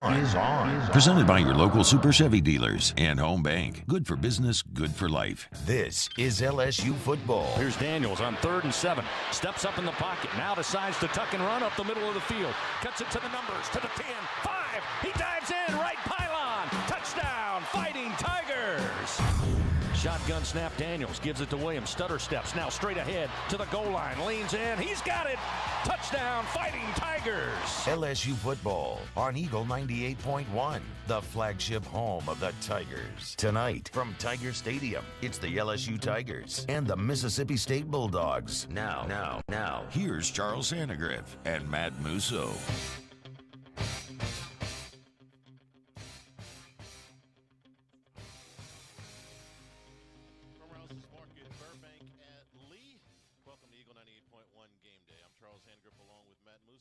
Presented by your local Super Chevy dealers and Home Bank. Good for business, good for life. This is LSU football. Here's Daniels on 3rd and 7. Steps up in the pocket. Now decides to tuck and run up the middle of the field. Cuts it to the numbers, to the 10, 5. He dives in, right pylon. Touchdown, Fighting Tigers. Shotgun snap, Daniels gives it to Williams. Stutter steps now straight ahead to the goal line. Leans in. He's got it. Touchdown, Fighting Tigers. LSU football on Eagle 98.1, the flagship home of the Tigers. Tonight from Tiger Stadium, it's the LSU Tigers and the Mississippi State Bulldogs. Now, Here's Charles Hanagriff and Matt Musso.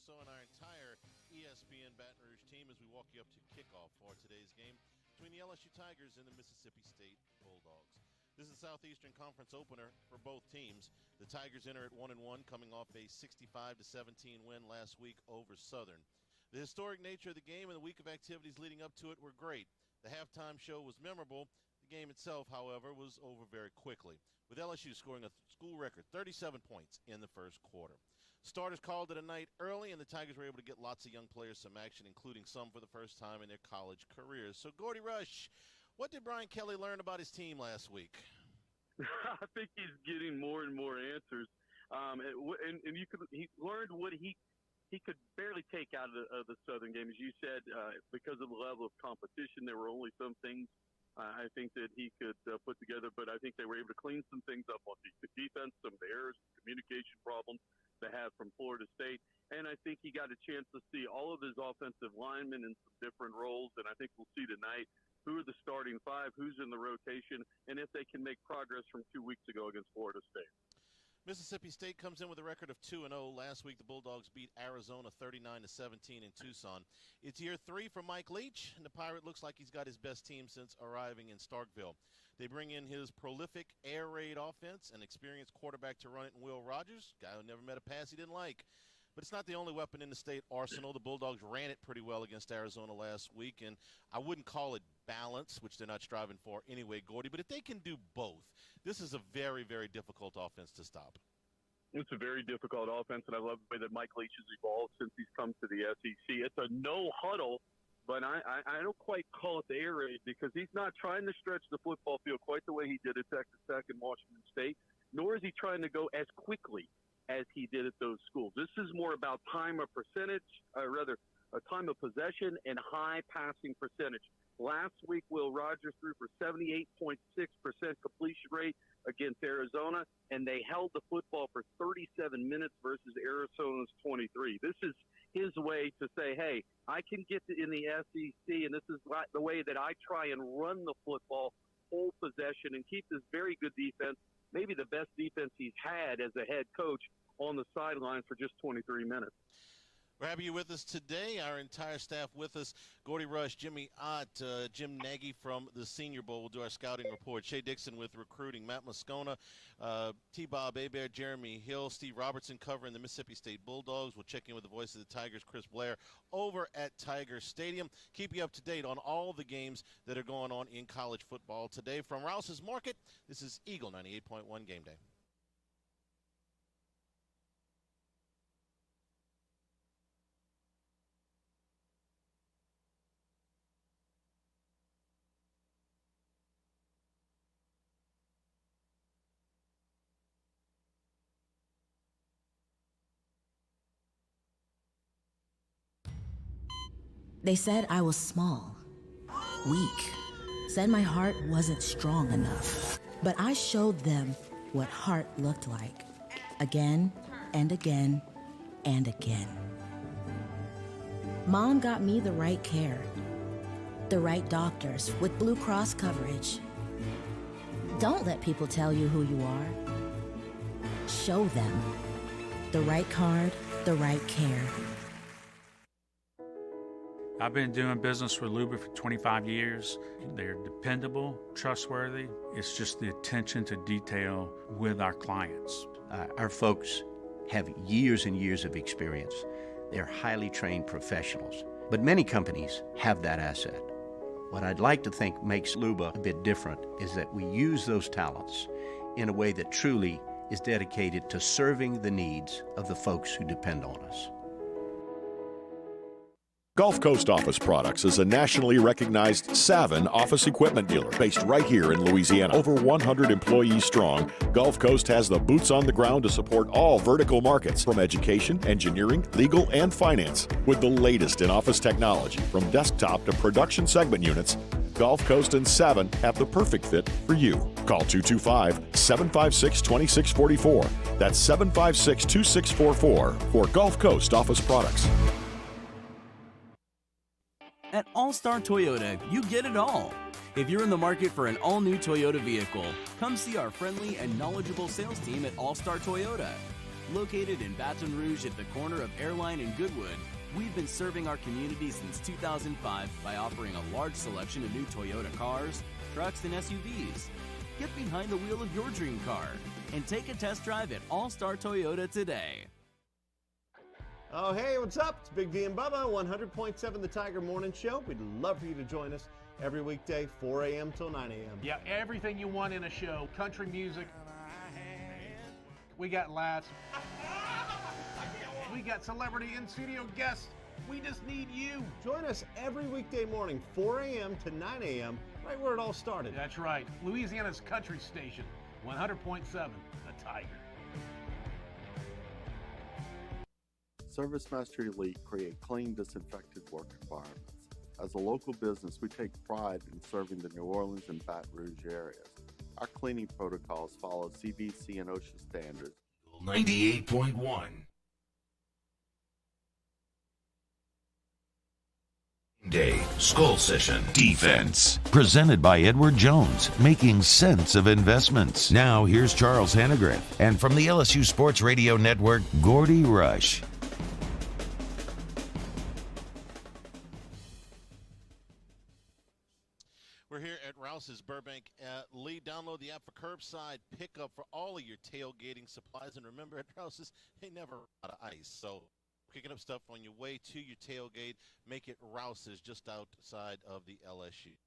And our entire ESPN Baton Rouge team as we walk you up to kickoff for today's game between the LSU Tigers and the Mississippi State Bulldogs. This is the Southeastern Conference opener for both teams. The Tigers enter at 1-1, coming off a 65-17 win last week over Southern. The historic nature of the game and the week of activities leading up to it were great. The halftime show was memorable. The game itself, however, was over very quickly, with LSU scoring a school record 37 points in the first quarter. Starters called it a night early, and the Tigers were able to get lots of young players some action, including some for the first time in their college careers. So, Gordy Rush, what did Brian Kelly learn about his team last week? I think he's getting more and more answers. He learned what he could barely take out of the Southern game. As you said, because of the level of competition, there were only some things I think that he could put together, but I think they were able to clean some things up on defense, some of the errors, communication problems they had from Florida State. And I think he got a chance to see all of his offensive linemen in some different roles, and I think we'll see tonight who are the starting five, who's in the rotation, and if they can make progress from 2 weeks ago against Florida State. Mississippi State comes in with a record of 2-0. Last week, the Bulldogs beat Arizona 39-17 in Tucson. It's year 3 for Mike Leach, and the Pirate looks like he's got his best team since arriving in Starkville. They bring in his prolific air raid offense and experienced quarterback to run it in Will Rogers, guy who never met a pass he didn't like. But it's not the only weapon in the state arsenal. The Bulldogs ran it pretty well against Arizona last week, and I wouldn't call it balance, which they're not striving for anyway, Gordy. But if they can do both, this is a very, very difficult offense to stop. It's a very difficult offense, and I love the way that Mike Leach has evolved since he's come to the SEC. It's a no huddle, but I don't quite call it the air raid because he's not trying to stretch the football field quite the way he did at Texas Tech and Washington State, nor is he trying to go as quickly as he did at those schools. This is more about time of percentage, a time of possession and high passing percentage. Last week, Will Rogers threw for 78.6% completion rate against Arizona, and they held the football for 37 minutes versus Arizona's 23. This is his way to say, hey, I can get in the SEC, and this is the way that I try and run the football, hold possession, and keep this very good defense, maybe the best defense he's had as a head coach, on the sideline for just 23 minutes. We're happy you're with us today. Our entire staff with us. Gordy Rush, Jimmy Ott, Jim Nagy from the Senior Bowl will do our scouting report. Shay Dixon with recruiting. Matt Moscona, T-Bob Hebert, Jeremy Hill, Steve Robertson covering the Mississippi State Bulldogs. We'll check in with the voice of the Tigers, Chris Blair, over at Tiger Stadium. Keep you up to date on all the games that are going on in college football today. From Rouse's Market, this is Eagle 98.1 Game Day. They said I was small, weak, said my heart wasn't strong enough. But I showed them what heart looked like, again and again and again. Mom got me the right care, the right doctors with Blue Cross coverage. Don't let people tell you who you are. Show them the right card, the right care. I've been doing business with Luba for 25 years. They're dependable, trustworthy. It's just the attention to detail with our clients. Our folks have years and years of experience. They're highly trained professionals. But many companies have that asset. What I'd like to think makes Luba a bit different is that we use those talents in a way that truly is dedicated to serving the needs of the folks who depend on us. Gulf Coast Office Products is a nationally recognized Savin office equipment dealer based right here in Louisiana. Over 100 employees strong, Gulf Coast has the boots on the ground to support all vertical markets, from education, engineering, legal, and finance. With the latest in office technology, from desktop to production segment units, Gulf Coast and Savin have the perfect fit for you. Call 225-756-2644. That's 756-2644 for Gulf Coast Office Products. At All-Star Toyota, you get it all. If you're in the market for an all-new Toyota vehicle, come see our friendly and knowledgeable sales team at All-Star Toyota. Located in Baton Rouge at the corner of Airline and Goodwood, we've been serving our community since 2005 by offering a large selection of new Toyota cars, trucks, and SUVs. Get behind the wheel of your dream car and take a test drive at All-Star Toyota today. Oh, hey, what's up? It's Big D and Bubba, 100.7 The Tiger Morning Show. We'd love for you to join us every weekday, 4 a.m. till 9 a.m. Yeah, everything you want in a show. Country music. We got laughs. We got celebrity in-studio guests. We just need you. Join us every weekday morning, 4 a.m. to 9 a.m., right where it all started. That's right. Louisiana's country station, 100.7 The Tiger. ServiceMaster Elite create clean, disinfected work environments. As a local business, we take pride in serving the New Orleans and Baton Rouge areas. Our cleaning protocols follow CDC and OSHA standards. 98.1. Day Skull Session Defense. Presented by Edward Jones, making sense of investments. Now here's Charles Hanagriff. And from the LSU Sports Radio Network, Gordy Rush. We're here at Rouse's Burbank. Lee, download the app for curbside pickup for all of your tailgating supplies. And remember, at Rouse's, they never run out of ice. So picking up stuff on your way to your tailgate, make it Rouse's just outside of the LSU.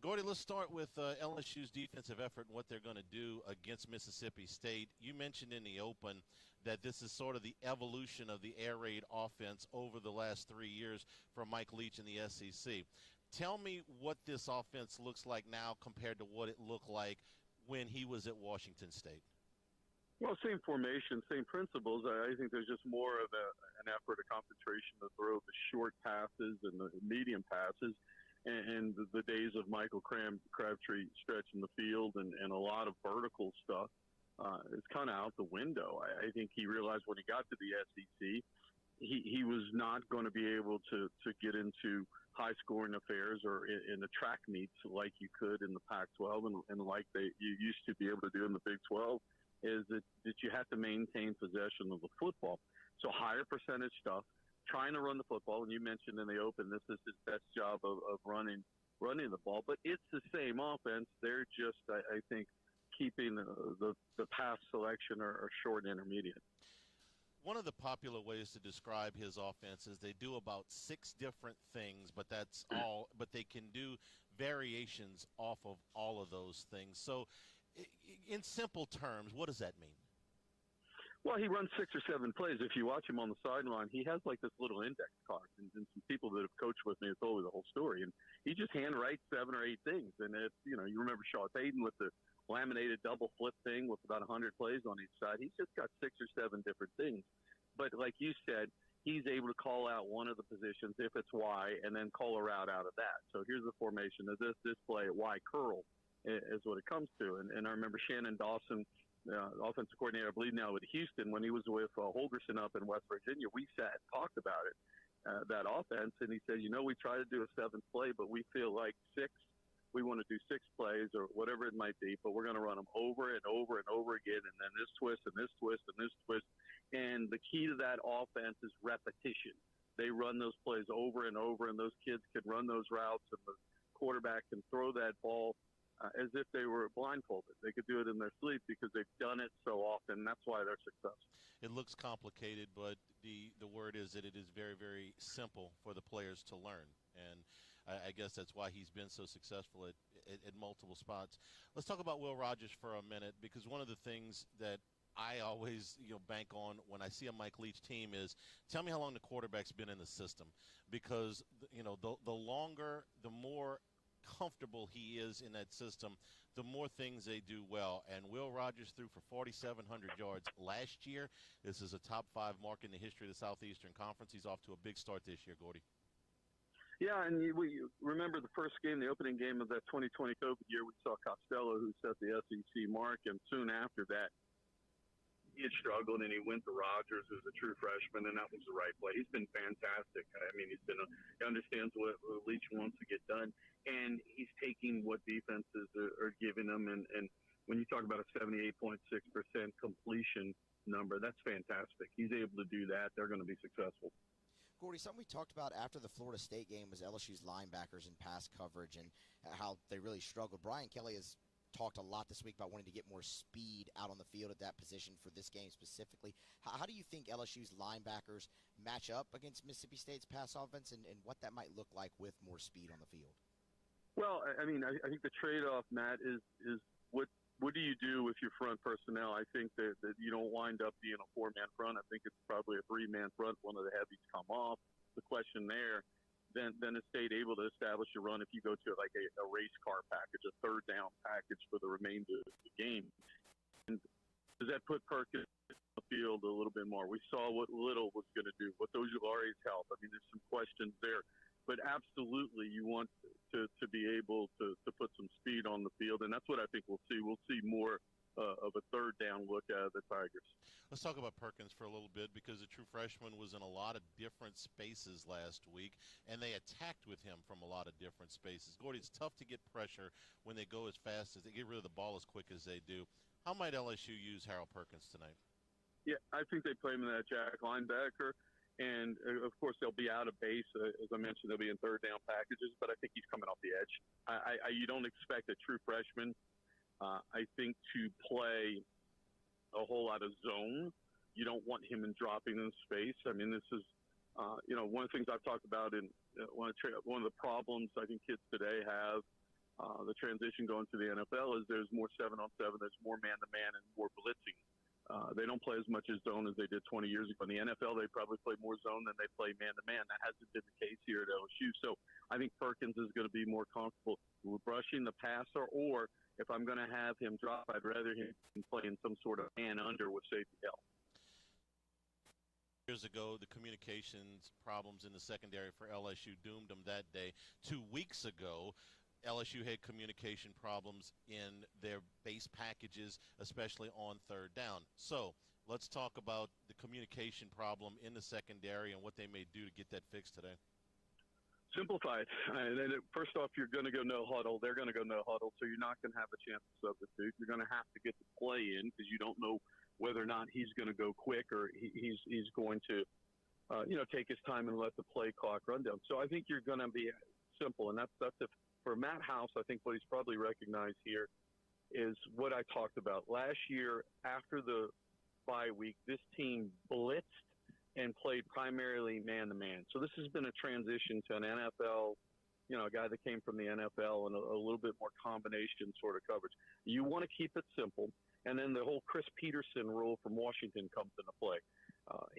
Gordy, let's start with LSU's defensive effort and what they're going to do against Mississippi State. You mentioned in the open that this is sort of the evolution of the air raid offense over the last 3 years from Mike Leach in the SEC. Tell me what this offense looks like now compared to what it looked like when he was at Washington State. Well, same formation, same principles. I think there's just more of an effort, a concentration to throw the short passes and the medium passes. And the days of Michael Crabtree stretching the field and a lot of vertical stuff is kind of out the window. I think he realized when he got to the SEC, he was not going to be able to get into high-scoring affairs or in the track meets like you could in the Pac-12 and like you used to be able to do in the Big 12, is that you have to maintain possession of the football. So higher percentage stuff, trying to run the football. And you mentioned in the open, this is his best job of running the ball. But it's the same offense. They're just, I think, keeping the pass selection or short and intermediate. One of the popular ways to describe his offense is they do about 6 different things, but that's all. But they can do variations off of all of those things. So in simple terms, what does that mean? Well, he runs 6 or 7 plays. If you watch him on the sideline, he has like this little index card. And some people that have coached with me have told me the whole story. And he just handwrites 7 or 8 things. And it's, you remember Shaw Payton with the laminated double flip thing with about 100 plays on each side. He's just got 6 or 7 different things. But like you said, he's able to call out one of the positions if it's Y and then call a route out of that. So here's the formation of this play at Y curl is what it comes to. And I remember Shannon Dawson, offensive coordinator, I believe now with Houston, when he was with Holgerson up in West Virginia, we sat and talked about it, that offense. And he said, we try to do a 7th play, but we feel like 6. We want to do 6 plays or whatever it might be, but we're going to run them over and over and over again, and then this twist and this twist and this twist. And the key to that offense is repetition. They run those plays over and over, and those kids can run those routes, and the quarterback can throw that ball as if they were blindfolded. They could do it in their sleep because they've done it so often. That's why they're successful. It looks complicated, but the word is that it is very, very simple for the players to learn. And I guess that's why he's been so successful at multiple spots. Let's talk about Will Rogers for a minute, because one of the things that I always bank on when I see a Mike Leach team is tell me how long the quarterback's been in the system, because the longer, the more comfortable he is in that system, the more things they do well. And Will Rogers threw for 4,700 yards last year. This is a top 5 mark in the history of the Southeastern Conference. He's off to a big start this year, Gordy. Yeah, and we remember the first game, the opening game of that 2020 COVID year, we saw Costello, who set the SEC mark, and soon after that, he had struggled, and he went to Rogers, who's a true freshman, and that was the right play. He's been fantastic. I mean, he understands what Leach wants to get done, and he's taking what defenses are giving him. And when you talk about a 78.6% completion number, that's fantastic. He's able to do that. They're going to be successful. Gordy, something we talked about after the Florida State game was LSU's linebackers and pass coverage and how they really struggled. Brian Kelly has talked a lot this week about wanting to get more speed out on the field at that position for this game specifically. How do you think LSU's linebackers match up against Mississippi State's pass offense and what that might look like with more speed on the field? Well, I mean, I think the trade-off, Matt, is what do you do with your front personnel? I think that you don't wind up being a 4-man front. I think it's probably a 3-man front. One of the heavies come off. The question there, then is State able to establish a run if you go to like a race car package, a third down package for the remainder of the game? And does that put Perkins on the field a little bit more? We saw what Little was going to do, what those Ujulari's help. I mean, there's some questions there. But absolutely, you want to be able to put some speed on the field, and that's what I think we'll see. We'll see more of a third down look out of the Tigers. Let's talk about Perkins for a little bit, because the true freshman was in a lot of different spaces last week, and they attacked with him from a lot of different spaces. Gordy, it's tough to get pressure when they go as fast as they get rid of the ball as quick as they do. How might LSU use Harold Perkins tonight? Yeah, I think they play him in that jack linebacker. And, of course, they'll be out of base. As I mentioned, they'll be in third down packages, but I think he's coming off the edge. You don't expect a true freshman, I think, to play a whole lot of zone. You don't want him in dropping in space. I mean, this is, one of the things I've talked about in one of the problems I think kids today have, the transition going to the NFL, is there's more 7-on-7, there's more man-to-man and more blitzing. They don't play as much as zone as they did 20 years ago. In the NFL, they probably play more zone than they play man-to-man. That hasn't been the case here at LSU. So I think Perkins is going to be more comfortable with rushing the passer, or if I'm going to have him drop, I'd rather him play in some sort of man-under with safety help. Years ago, the communications problems in the secondary for LSU doomed them that day. 2 weeks ago, LSU had communication problems in their base packages, especially on third down. So let's talk about the communication problem in the secondary and what they may do to get that fixed today. Simplified. First off, you're going to go no huddle. They're going to go no huddle, so you're not going to have a chance to substitute. You're going to have to get the play in because you don't know whether or not he's going to go quick or he's going to, take his time and let the play clock run down. So I think you're going to be simple, and that's it. For Matt House, I think what he's probably recognized here is what I talked about. Last year, after the bye week, this team blitzed and played primarily man-to-man. So this has been a transition to an NFL, a guy that came from the NFL and a little bit more combination sort of coverage. You want to keep it simple, and then the whole Chris Peterson rule from Washington comes into play.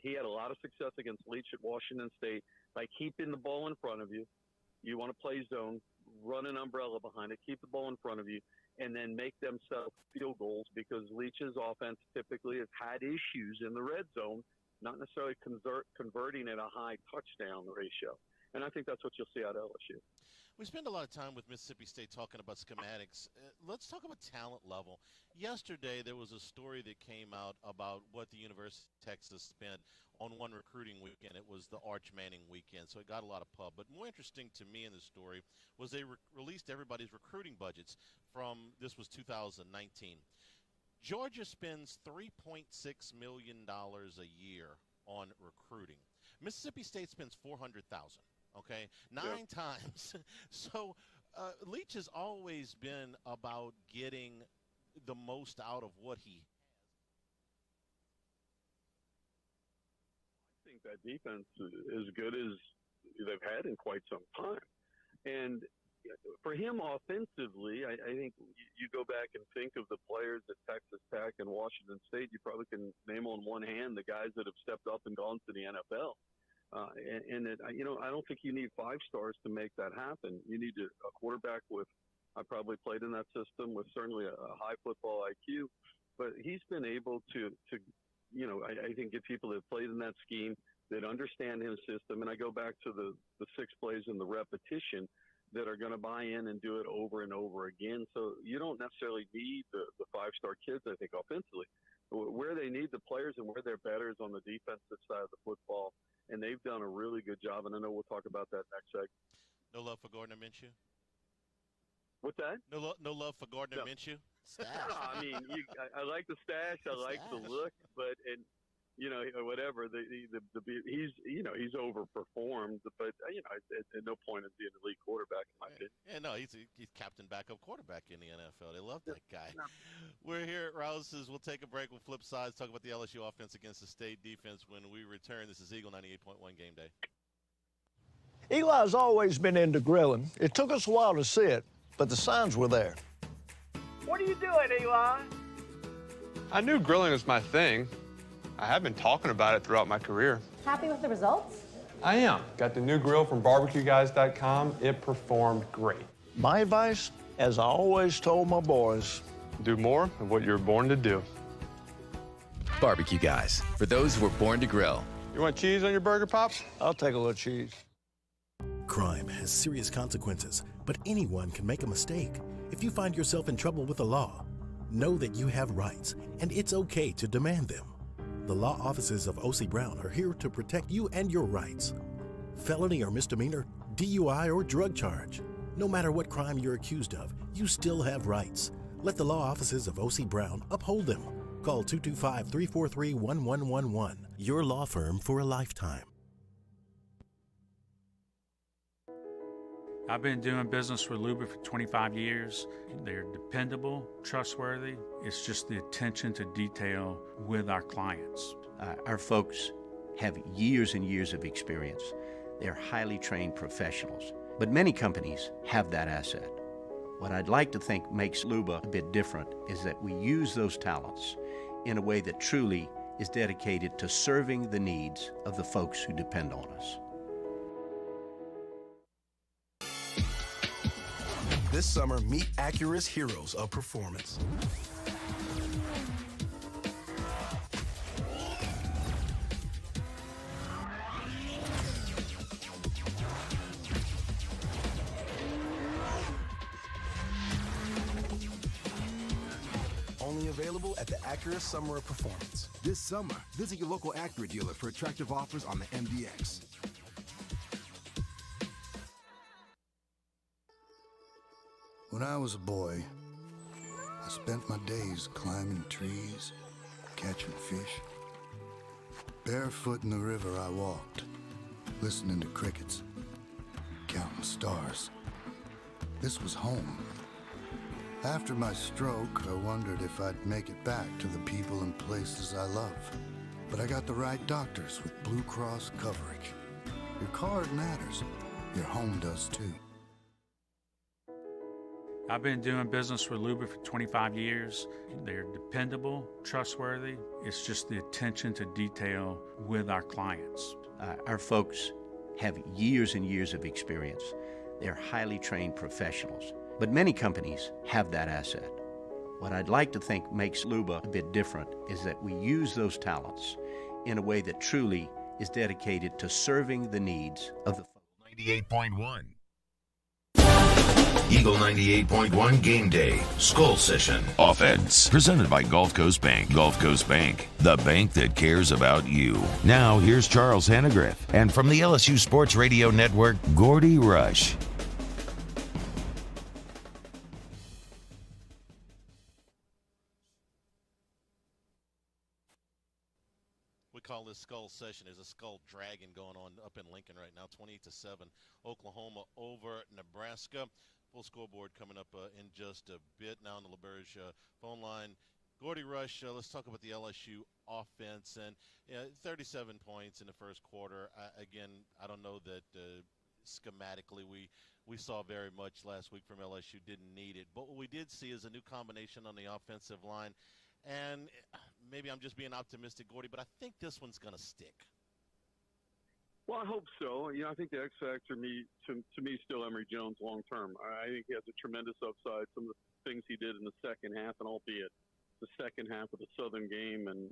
He had a lot of success against Leach at Washington State by keeping the ball in front of you. You want to play zone, run an umbrella behind it, keep the ball in front of you, and then make themselves field goals, because Leach's offense typically has had issues in the red zone, not necessarily converting at a high touchdown ratio. And I think that's what you'll see out of LSU. We spend a lot of time with Mississippi State talking about schematics. Let's talk about talent level. Yesterday, there was a story that came out about what the University of Texas spent on one recruiting weekend. It was the Arch Manning weekend, so it got a lot of pub. But more interesting to me in the story was they released everybody's recruiting budgets from, this was 2019. Georgia spends $3.6 million a year on recruiting. Mississippi State spends $400,000. Okay, 9 times. So Leach has always been about getting the most out of what he has. I think that defense is as good as they've had in quite some time. And for him offensively, I think you go back and think of the players at Texas Tech and Washington State, you probably can name on one hand the guys that have stepped up and gone to the NFL. I don't think you need 5 stars to make that happen. You need a quarterback with, I probably played in that system, with certainly a high football IQ, but he's been able to I think get people that played in that scheme, that understand his system. And I go back to the 6 plays and the repetition that are going to buy in and do it over and over again. So you don't necessarily need the 5-star kids, I think, offensively. Where they need the players and where they're better is on the defensive side of the football. And they've done a really good job, and I know we'll talk about that next segment. No love for Gardner Minshew? What's that? No love for Gardner Minshew? No, I mean, I like the stash. I like the look, but whatever. He's overperformed, but at no point is he an elite quarterback in my opinion. Yeah, no, he's captain backup quarterback in the NFL. They love that guy. No. We're here at Rouse's. We'll take a break. We'll flip sides, talk about the LSU offense against the State defense when we return. This is Eagle 98.1 Game Day. Eli's always been into grilling. It took us a while to see it, but the signs were there. What are you doing, Eli? I knew grilling was my thing. I have been talking about it throughout my career. Happy with the results? I am. Got the new grill from barbecueguys.com. It performed great. My advice, as I always told my boys, do more of what you're born to do. Barbecue Guys, for those who were born to grill. You want cheese on your burger, Pops? I'll take a little cheese. Crime has serious consequences, but anyone can make a mistake. If you find yourself in trouble with the law, know that you have rights, and it's okay to demand them. The law offices of O.C. Brown are here to protect you and your rights. Felony or misdemeanor, DUI or drug charge. No matter what crime you're accused of, you still have rights. Let the law offices of O.C. Brown uphold them. Call 225-343-1111. Your law firm for a lifetime. I've been doing business with Luba for 25 years. They're dependable, trustworthy. It's just the attention to detail with our clients. Our folks have years and years of experience. They're highly trained professionals, but many companies have that asset. What I'd like to think makes Luba a bit different is that we use those talents in a way that truly is dedicated to serving the needs of the folks who depend on us. This summer, meet Acura's heroes of performance. Only available at the Acura Summer of Performance. This summer, visit your local Acura dealer for attractive offers on the MDX. When I was a boy, I spent my days climbing trees, catching fish. Barefoot in the river I walked, listening to crickets, counting stars. This was home. After my stroke, I wondered if I'd make it back to the people and places I love. But I got the right doctors with Blue Cross coverage. Your card matters. Your home does too. I've been doing business with Luba for 25 years. They're dependable, trustworthy. It's just the attention to detail with our clients. Our folks have years and years of experience. They're highly trained professionals, but many companies have that asset. What I'd like to think makes Luba a bit different is that we use those talents in a way that truly is dedicated to serving the needs of the 98.1. Eagle 98.1 Game Day. Skull Session. Offense. Presented by Gulf Coast Bank. Gulf Coast Bank. The bank that cares about you. Now, here's Charles Hanagriff. And from the LSU Sports Radio Network, Gordy Rush. We call the Skull session. There's a Skull Dragon going on up in Lincoln right now, 28-7. Oklahoma over Nebraska. Full scoreboard coming up in just a bit. Now on the LaBerge phone line. Gordy Rush, let's talk about the LSU offense. And 37 points in the first quarter. Again, I don't know that schematically we saw very much last week from LSU. Didn't need it. But what we did see is a new combination on the offensive line. And maybe I'm just being optimistic, Gordy, but I think this one's going to stick. Well, I hope so. I think the X factor to me is still Emory Jones long term. I think he has a tremendous upside. Some of the things he did in the second half, and albeit the second half of the Southern game, and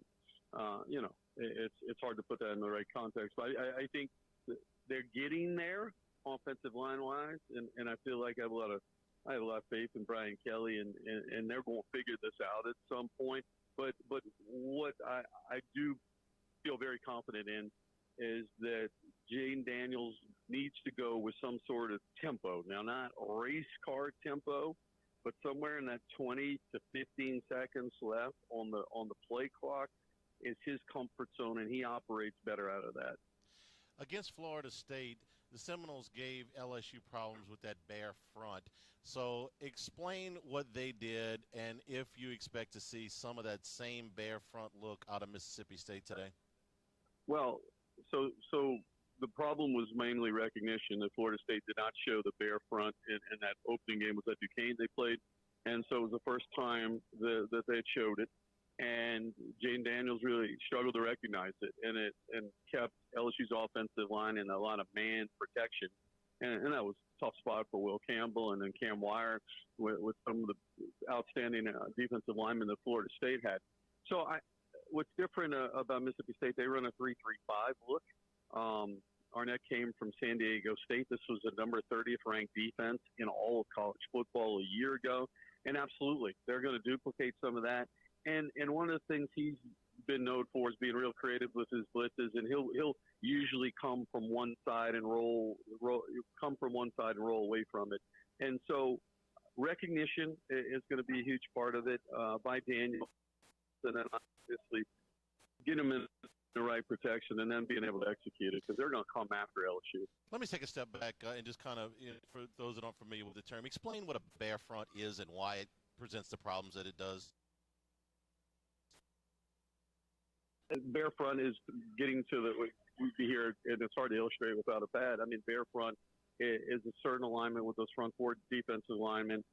it's hard to put that in the right context. But I think they're getting there offensive line wise, and I feel like I have a lot of faith in Brian Kelly, and they're going to figure this out at some point. But what I do feel very confident in is that Jane Daniels needs to go with some sort of tempo. Now, not race car tempo, but somewhere in that 20 to 15 seconds left on the play clock is his comfort zone, and he operates better out of that. Against Florida State, the Seminoles gave LSU problems with that bare front. So explain what they did and if you expect to see some of that same bare front look out of Mississippi State today. Well, so the problem was mainly recognition that Florida State did not show the bare front in that opening game was at Duquesne they played. And so it was the first time that they had showed it. And Jane Daniels really struggled to recognize it, and kept LSU's offensive line in a lot of man protection, and that was a tough spot for Will Campbell and then Cam Wire with some of the outstanding defensive linemen that Florida State had. So what's different about Mississippi State, they run a 3-3-5 look. Arnett came from San Diego State. This was the number 30th ranked defense in all of college football a year ago, and absolutely, they're going to duplicate some of that. And one of the things he's been known for is being real creative with his blitzes, and he'll usually come from one side and roll away from it. And so recognition is going to be a huge part of it by Daniel, and then obviously get him in the right protection and then being able to execute it, because they're going to come after LSU. Let me take a step back and just kind of, for those that aren't familiar with the term, explain what a bare front is and why it presents the problems that it does. Bare front is getting to we here, and it's hard to illustrate without a pad. I mean, bare front is a certain alignment with those front four defensive linemen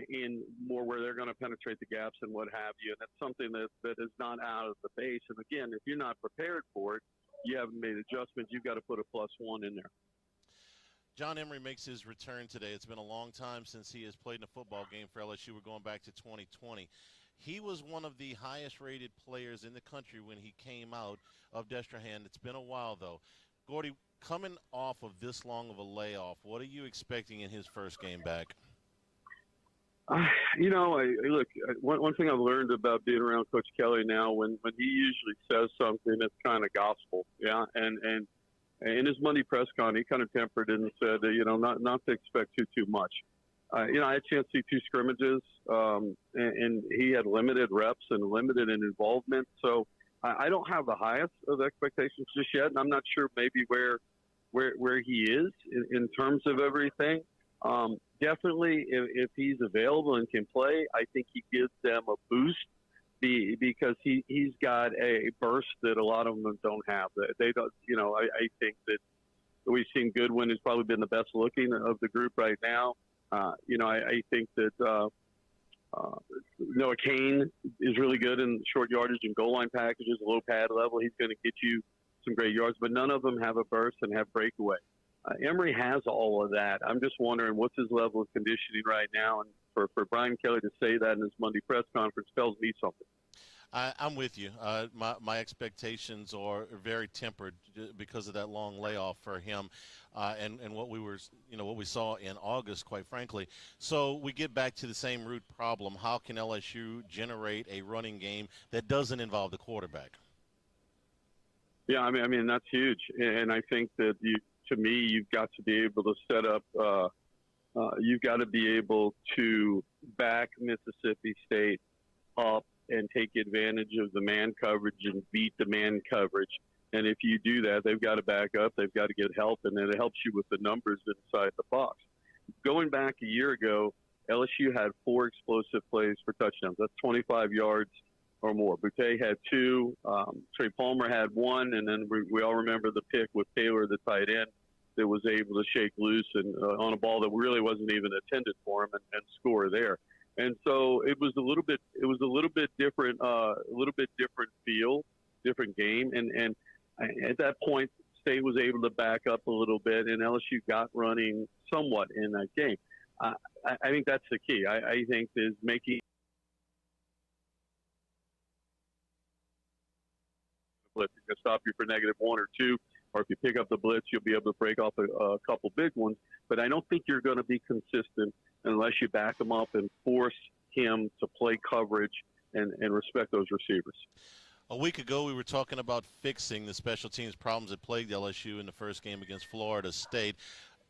in more where they're going to penetrate the gaps and what have you. And that's something that is not out of the base. And again, if you're not prepared for it, you haven't made adjustments, you've got to put a +1 in there. John Emery makes his return today. It's been a long time since he has played in a football game for LSU. We're going back to 2020. He was one of the highest-rated players in the country when he came out of Destrehan. It's been a while, though. Gordy, coming off of this long of a layoff, what are you expecting in his first game back? Look, one thing I've learned about being around Coach Kelly now, when he usually says something, it's kind of gospel, yeah. And in his Monday press con, he kind of tempered it and said, not to expect too much. I had a chance to see 2 scrimmages, and he had limited reps and limited in involvement. So I don't have the highest of expectations just yet, and I'm not sure maybe where he is in terms of everything. Definitely, if he's available and can play, I think he gives them a boost because he's got a burst that a lot of them don't have. They don't. I think that we've seen Goodwin has probably been the best looking of the group right now. I think that Noah Kane is really good in short yardage and goal line packages, low pad level. He's going to get you some great yards, but none of them have a burst and have breakaway. Emery has all of that. I'm just wondering what's his level of conditioning right now, and for Brian Kelly to say that in his Monday press conference tells me something. I'm with you. My expectations are very tempered because of that long layoff for him, and what we saw in August, quite frankly. So we get back to the same root problem: how can LSU generate a running game that doesn't involve the quarterback? Yeah, I mean that's huge, and I think that you've got to be able to set up. You've got to be able to back Mississippi State up and take advantage of the man coverage and beat the man coverage. And if you do that, they've got to back up. They've got to get help, and then it helps you with the numbers inside the box. Going back a year ago, LSU had 4 explosive plays for touchdowns. That's 25 yards or more. Boutte had 2. Trey Palmer had 1, and then we all remember the pick with Taylor, the tight end, that was able to shake loose and on a ball that really wasn't even intended for him and score there. And so it was a little bit different, feel, different game. And at that point, State was able to back up a little bit, and LSU got running somewhat in that game. I think that's the key. I think is making blitz. It can stop you for -1 or 2, or if you pick up the blitz, you'll be able to break off a couple big ones. But I don't think you're going to be consistent unless you back him up and force him to play coverage and respect those receivers. A week ago, we were talking about fixing the special teams problems that plagued LSU in the first game against Florida State.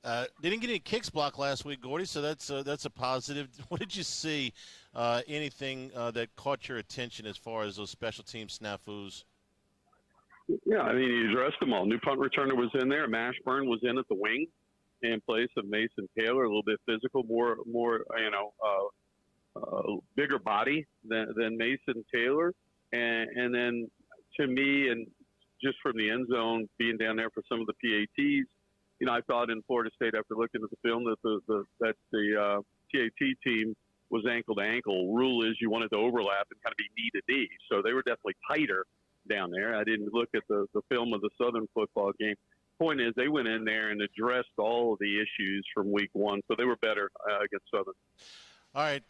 They didn't get any kicks blocked last week, Gordy, so that's a positive. What did you see, anything that caught your attention as far as those special team snafus? Yeah, I mean, he addressed them all. New punt returner was in there. Mashburn was in at the wing in place of Mason Taylor, a little bit physical, more bigger body than Mason Taylor. And then to me, and just from the end zone, being down there for some of the PATs, I thought in Florida State, after looking at the film, that the PAT team was ankle to ankle. Rule is you wanted to overlap and kind of be knee to knee. So they were definitely tighter down there. I didn't look at the film of the Southern football game. Point is, they went in there and addressed all of the issues from week 1, so they were better against Southern. All right,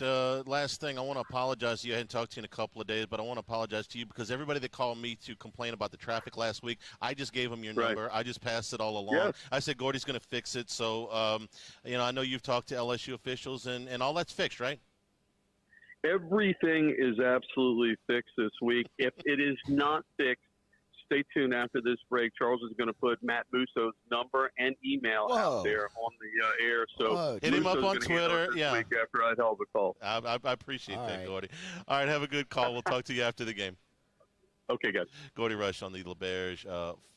last thing, I want to apologize to you. I hadn't talked to you in a couple of days, but I want to apologize to you because everybody that called me to complain about the traffic last week, I just gave them your number. I just passed it all along. Yes. I said, Gordy's going to fix it. So, I know you've talked to LSU officials, and all that's fixed, right? Everything is absolutely fixed this week. If it is not fixed, stay tuned after this break. Charles is going to put Matt Musso's number and email out there on the air. So hit him up on Twitter. Yeah. Week after I held the call. I appreciate that, Gordy. All right, have a good call. We'll talk to you after the game. Okay, guys. Gordy Rush on the LeBear's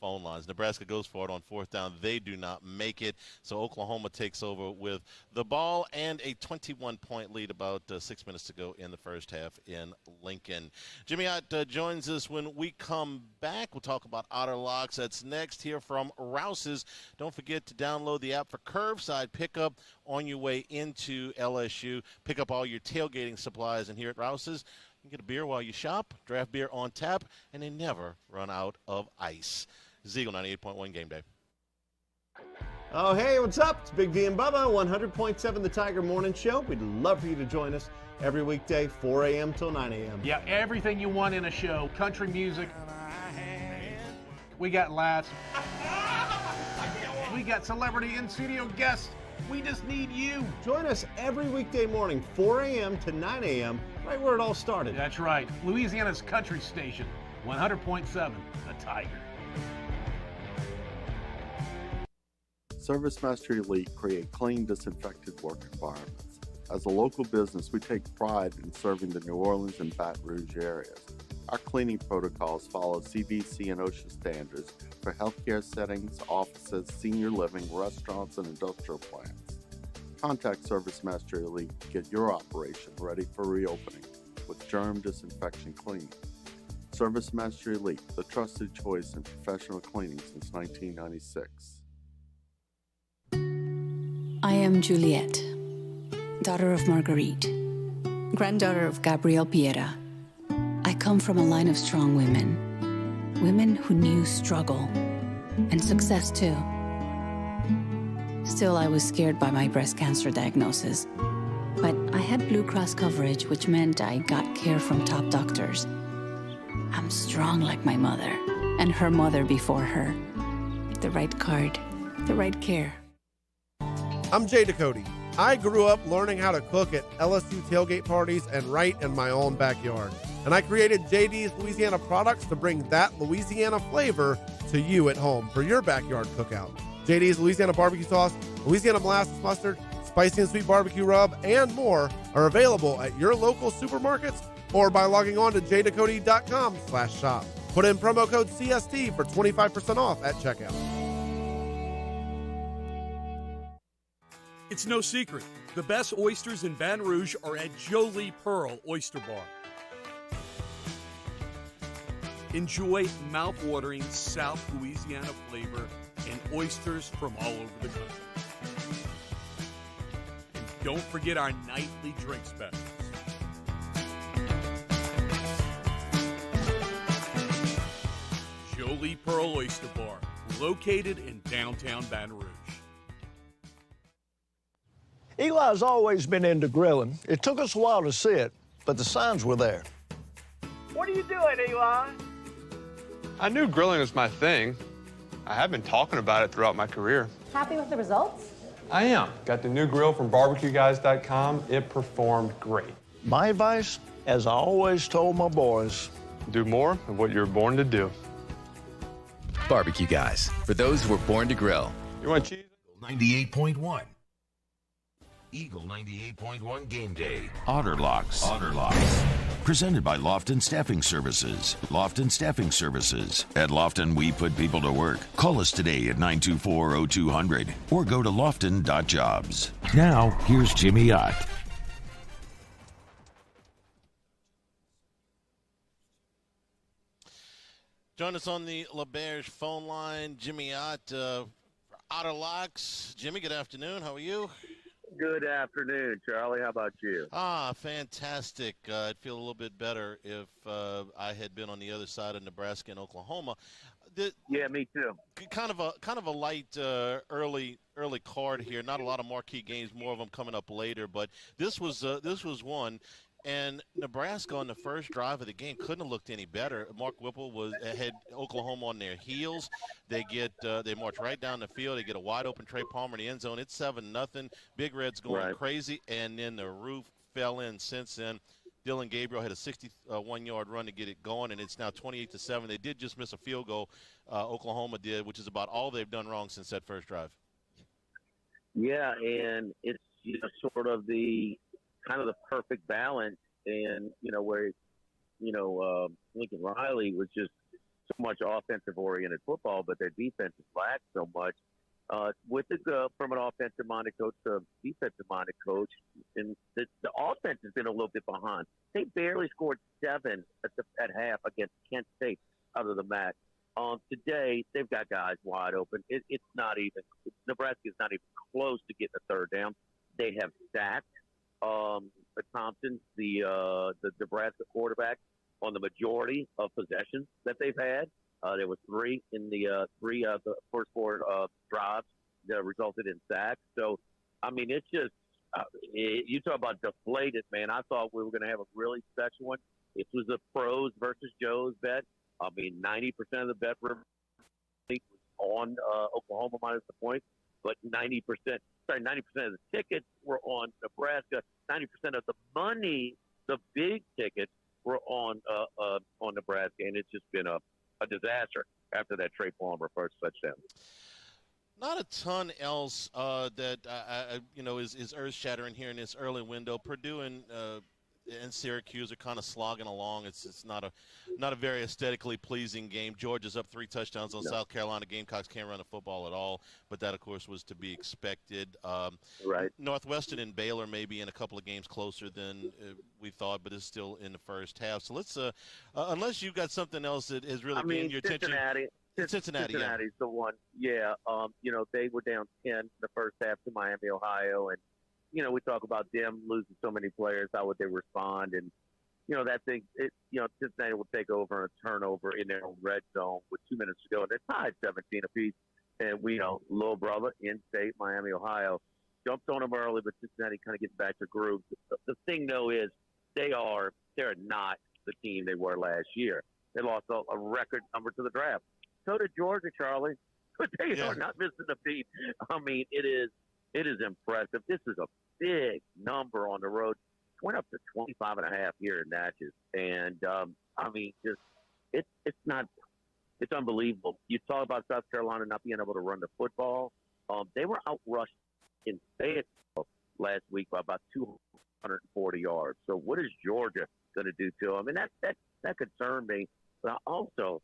phone lines. Nebraska goes for it on 4th down. They do not make it. So Oklahoma takes over with the ball and a 21-point lead about 6 minutes to go in the first half in Lincoln. Jimmy Ott joins us when we come back. We'll talk about Otter Locks. That's next. Hear from Rouse's. Don't forget to download the app for curbside pickup on your way into LSU. Pick up all your tailgating supplies, and here at Rouse's, you can get a beer while you shop, draft beer on tap, and they never run out of ice. Ziegel 98.1 Game Day. Oh, hey, what's up? It's Big D and Bubba, 100.7 The Tiger Morning Show. We'd love for you to join us every weekday, 4 a.m. till 9 a.m. Yeah, everything you want in a show. Country music. We got laughs. We got celebrity in-studio guests. We just need you. Join us every weekday morning, 4 a.m. to 9 a.m., right where it all started. That's right. Louisiana's country station, 100.7 The Tiger. ServiceMaster Elite create clean, disinfected work environments. As a local business, we take pride in serving the New Orleans and Baton Rouge areas. Our cleaning protocols follow CDC and OSHA standards for healthcare settings, offices, senior living, restaurants, and industrial plants. Contact ServiceMaster Elite to get your operation ready for reopening with germ disinfection cleaning. ServiceMaster Elite, the trusted choice in professional cleaning since 1996. I am Juliet, daughter of Marguerite, granddaughter of Gabriel Piera. I come from a line of strong women who knew struggle and success too. Still, I was scared by my breast cancer diagnosis, but I had Blue Cross coverage, which meant I got care from top doctors. I'm strong like my mother and her mother before her. The right card, the right care. I'm Jay Ducote. I grew up learning how to cook at LSU tailgate parties and right in my own backyard. And I created JD's Louisiana products to bring that Louisiana flavor to you at home for your backyard cookout. JD's Louisiana barbecue sauce, Louisiana molasses mustard, spicy and sweet barbecue rub, and more are available at your local supermarkets or by logging on to jducote.com/shop. Put in promo code CST for 25% off at checkout. It's no secret. The best oysters in Baton Rouge are at Jolie Pearl Oyster Bar. Enjoy mouth-watering South Louisiana flavor and oysters from all over the country. And don't forget our nightly drink specials. Jolie Pearl Oyster Bar, located in downtown Baton Rouge. Eli's always been into grilling. It took us a while to see it, but the signs were there. What are you doing, Eli? I knew grilling was my thing. I have been talking about it throughout my career. Happy with the results? I am. Got the new grill from barbecueguys.com. It performed great. My advice, as I always told my boys, do more of what you were born to do. Barbecue Guys, for those who were born to grill. You want cheese? 98.1. Eagle 98.1 Game Day. Otterlocks. Presented by Lofton Staffing Services. Lofton Staffing Services. At Lofton, we put people to work. Call us today at 924-0200 or go to lofton.jobs. Now, here's Jimmy Ott. Join us on the LaBerge phone line. Jimmy Ott, Otterlocks. Jimmy, good afternoon. How are you? Good afternoon, Charlie. How about you? Fantastic. I'd feel a little bit better if I had been on the other side of Nebraska and Oklahoma. Yeah, me too. Kind of a light early card here. Not a lot of marquee games. More of them coming up later. But this was one. And Nebraska on the first drive of the game couldn't have looked any better. Mark Whipple had Oklahoma on their heels. They march right down the field. They get a wide open Trey Palmer in the end zone. It's 7-0. Big Red's going crazy, and then the roof fell in. Since then, Dylan Gabriel had a 61-yard run to get it going, and it's now 28-7. They did just miss a field goal. Oklahoma did, which is about all they've done wrong since that first drive. Yeah, and it's sort of the kind of the perfect balance, and where Lincoln Riley was just so much offensive oriented football, but their defense lacked so much. With from an offensive minded coach to defensive minded coach, and the offense has been a little bit behind. They barely scored 7 at half against Kent State out of the MAC. Today they've got guys wide open. It's not even Nebraska is not even close to getting a third down. They have sacked Thompson, the Nebraska quarterback, on the majority of possessions that they've had. There was 3 in the first 4 drives that resulted in sacks. So, I mean, it's just you talk about deflated, man. I thought we were going to have a really special one. This was a pros versus Joe's bet. I mean, 90% of the bet was on Oklahoma minus the point, but 90% of the tickets were on Nebraska. 90% of the money, the big tickets, were on Nebraska, and it's just been a disaster after that Trey Palmer first touchdown. Not a ton else that is earth-shattering here in this early window. Purdue and Syracuse are kind of slogging along. It's not a very aesthetically pleasing game. Georgia's up 3 touchdowns on South Carolina. Gamecocks can't run the football at all, but that, of course, was to be expected. Right. Northwestern and Baylor may be in a couple of games closer than we thought, but it's still in the first half. So let's unless you've got something else that has really gained your attention. Cincinnati's the one. Yeah. They were down 10 in the first half to Miami, Ohio, and we talk about them losing so many players. How would they respond? And that thing. Cincinnati will take over a turnover in their own red zone with 2 minutes to go, and they're tied 17 apiece. And little brother, in-state, Miami, Ohio, jumped on them early, but Cincinnati kind of gets back to groove. The thing though is they're not the team they were last year. They lost a record number to the draft. So did Georgia, Charlie, but they are not missing a beat. I mean, it is impressive. This is a big number on the road. Went up to 25.5 here in Natchez. And, it's unbelievable. You talk about South Carolina not being able to run the football. They were outrushed in Fayetteville last week by about 240 yards. So what is Georgia going to do to them? And that concerned me. But also,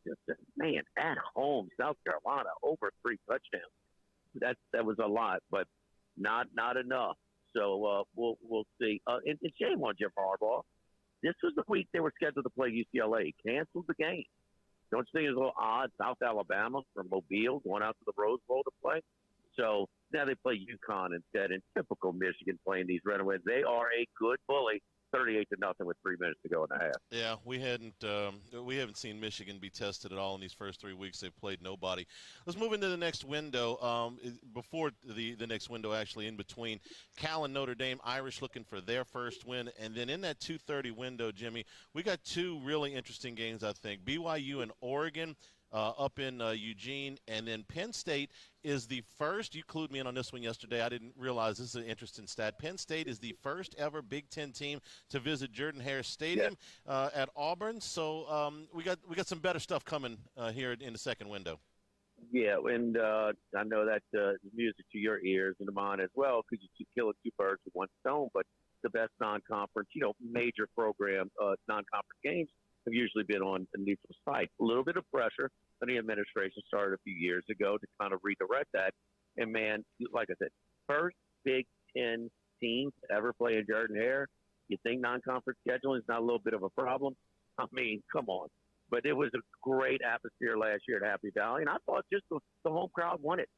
man, at home, South Carolina, over 3 touchdowns. That was a lot, but not enough. So we'll see. And shame on Jim Harbaugh. This was the week they were scheduled to play UCLA. Canceled the game. Don't you think it's a little odd? South Alabama from Mobile going out to the Rose Bowl to play. So now they play UConn instead. And typical Michigan playing these Runaways. They are a good bully. 38-0 with 3 minutes to go in the half. Yeah, we haven't seen Michigan be tested at all in these first 3 weeks. They've played nobody. Let's move into the next window. Before the next window, actually, in between, Cal and Notre Dame, Irish looking for their first win. And then in that 2:30 window, Jimmy, we got 2 really interesting games, I think. BYU and Oregon. Up in Eugene, and then Penn State is the first. You clued me in on this one yesterday. I didn't realize this is an interesting stat. Penn State is the first ever Big Ten team to visit Jordan-Hare Stadium at Auburn. So we got some better stuff coming here in the second window. Yeah, and I know that is music to your ears and to mine as well, because you kill 2 birds with 1 stone. But the best non-conference, major program non-conference games have usually been on a neutral site. A little bit of pressure. The administration started a few years ago to kind of redirect that. And, man, like I said, first Big Ten team to ever play in Jordan-Hare. You think non-conference scheduling is not a little bit of a problem? I mean, come on. But it was a great atmosphere last year at Happy Valley, and I thought just the home crowd won it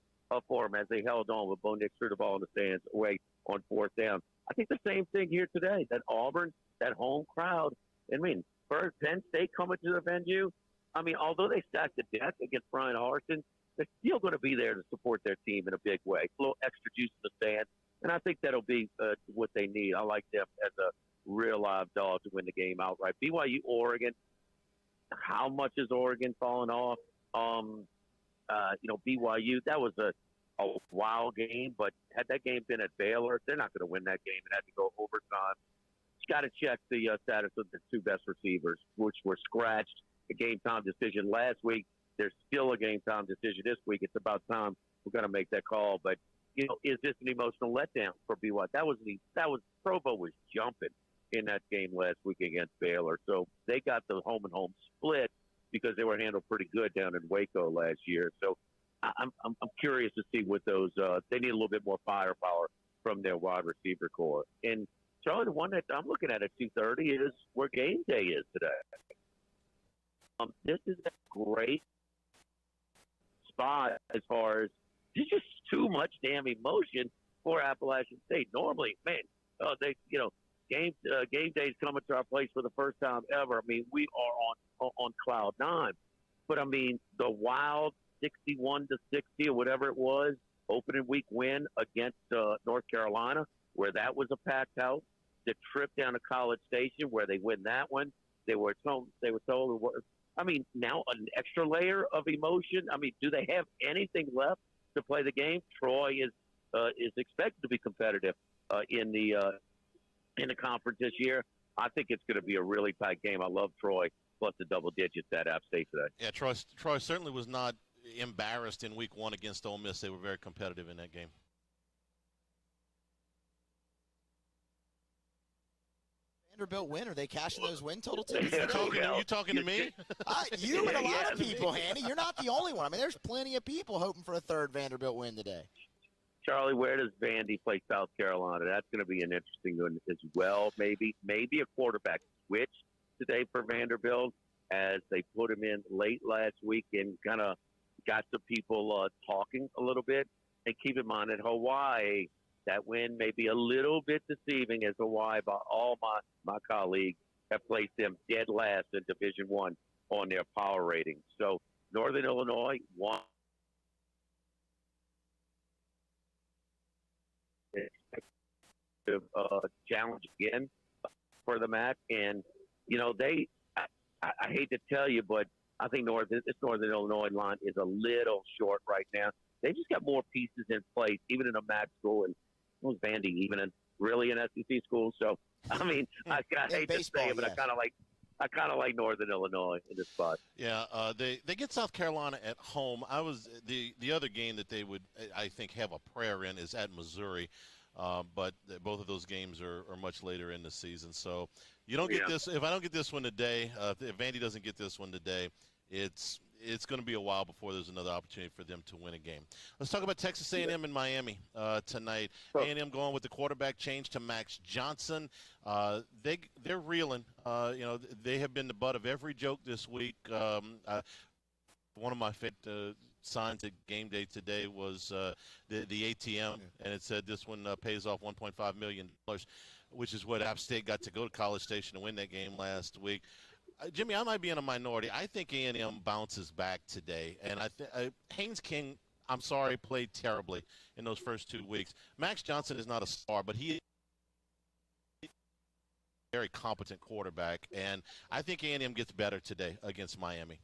for them as they held on with Bo Nix threw the ball in the stands away on 4th down. I think the same thing here today, that Auburn, that home crowd. I mean, first Penn State coming to the venue. I mean, although they stacked the deck against Brian Harsin, they're still going to be there to support their team in a big way. A little extra juice in the stand, and I think that'll be what they need. I like them as a real live dog to win the game outright. BYU, Oregon, how much is Oregon falling off? BYU, that was a wild game, but had that game been at Baylor, they're not going to win that game. It had to go overtime. Just got to check the status of the 2 best receivers, which were scratched. A game-time decision last week. There's still a game-time decision this week. It's about time we're going to make that call. But, is this an emotional letdown for BYU? Provo was jumping in that game last week against Baylor. So they got the home-and-home split because they were handled pretty good down in Waco last year. So I'm curious to see what those they need a little bit more firepower from their wide receiver core. And, Charlie, the one that I'm looking at 2:30 is where game day is today. This is a great spot as far as there's just too much damn emotion for Appalachian State. Normally, man, game day's coming to our place for the first time ever. I mean, we are on cloud 9. But I mean, the wild 61-60 or whatever it was opening week win against North Carolina, where that was a packed house. The trip down to College Station where they win that one, they were told. I mean, now an extra layer of emotion. I mean, do they have anything left to play the game? Troy is expected to be competitive in the conference this year. I think it's going to be a really tight game. I love Troy plus the double digits at App State today. Yeah, Troy certainly was not embarrassed in week 1 against Ole Miss. They were very competitive in that game. Vanderbilt win? Are they cashing those win total tickets? You talking to me? You and a lot of people, Hanny. You're not the only one. I mean, there's plenty of people hoping for a 3rd Vanderbilt win today. Charlie, where does Vandy play South Carolina? That's going to be an interesting one as well. Maybe a quarterback switch today for Vanderbilt as they put him in late last week and kind of got some people talking a little bit. And keep in mind at Hawaii, that win may be a little bit deceiving as Hawaii, by all my colleagues, have placed them dead last in Division I on their power rating. So Northern Illinois won. Challenge again for the match. And, I hate to tell you, but I think this Northern Illinois line is a little short right now. They just got more pieces in place, even in a MAC school, and was Vandy even really an SEC school. So, I mean, I hate to say it, but I kind of like Northern Illinois in this spot. Yeah, they get South Carolina at home. The other game that they would, I think, have a prayer in is at Missouri. But both of those games are much later in the season. So you don't get this. If I don't get this one today, if Vandy doesn't get this one today, it's going to be a while before there's another opportunity for them to win a game. Let's talk about Texas A&M and Miami tonight. A&M going with the quarterback change to Max Johnson. They're reeling. They have been the butt of every joke this week. One of my favorite signs at game day today was the ATM, and it said this one pays off $1.5 million, which is what App State got to go to College Station to win that game last week. Jimmy, I might be in a minority. I think A&M bounces back today, and Haynes King, I'm sorry, played terribly in those first 2 weeks. Max Johnson is not a star, but he is a very competent quarterback, and I think A&M gets better today against Miami.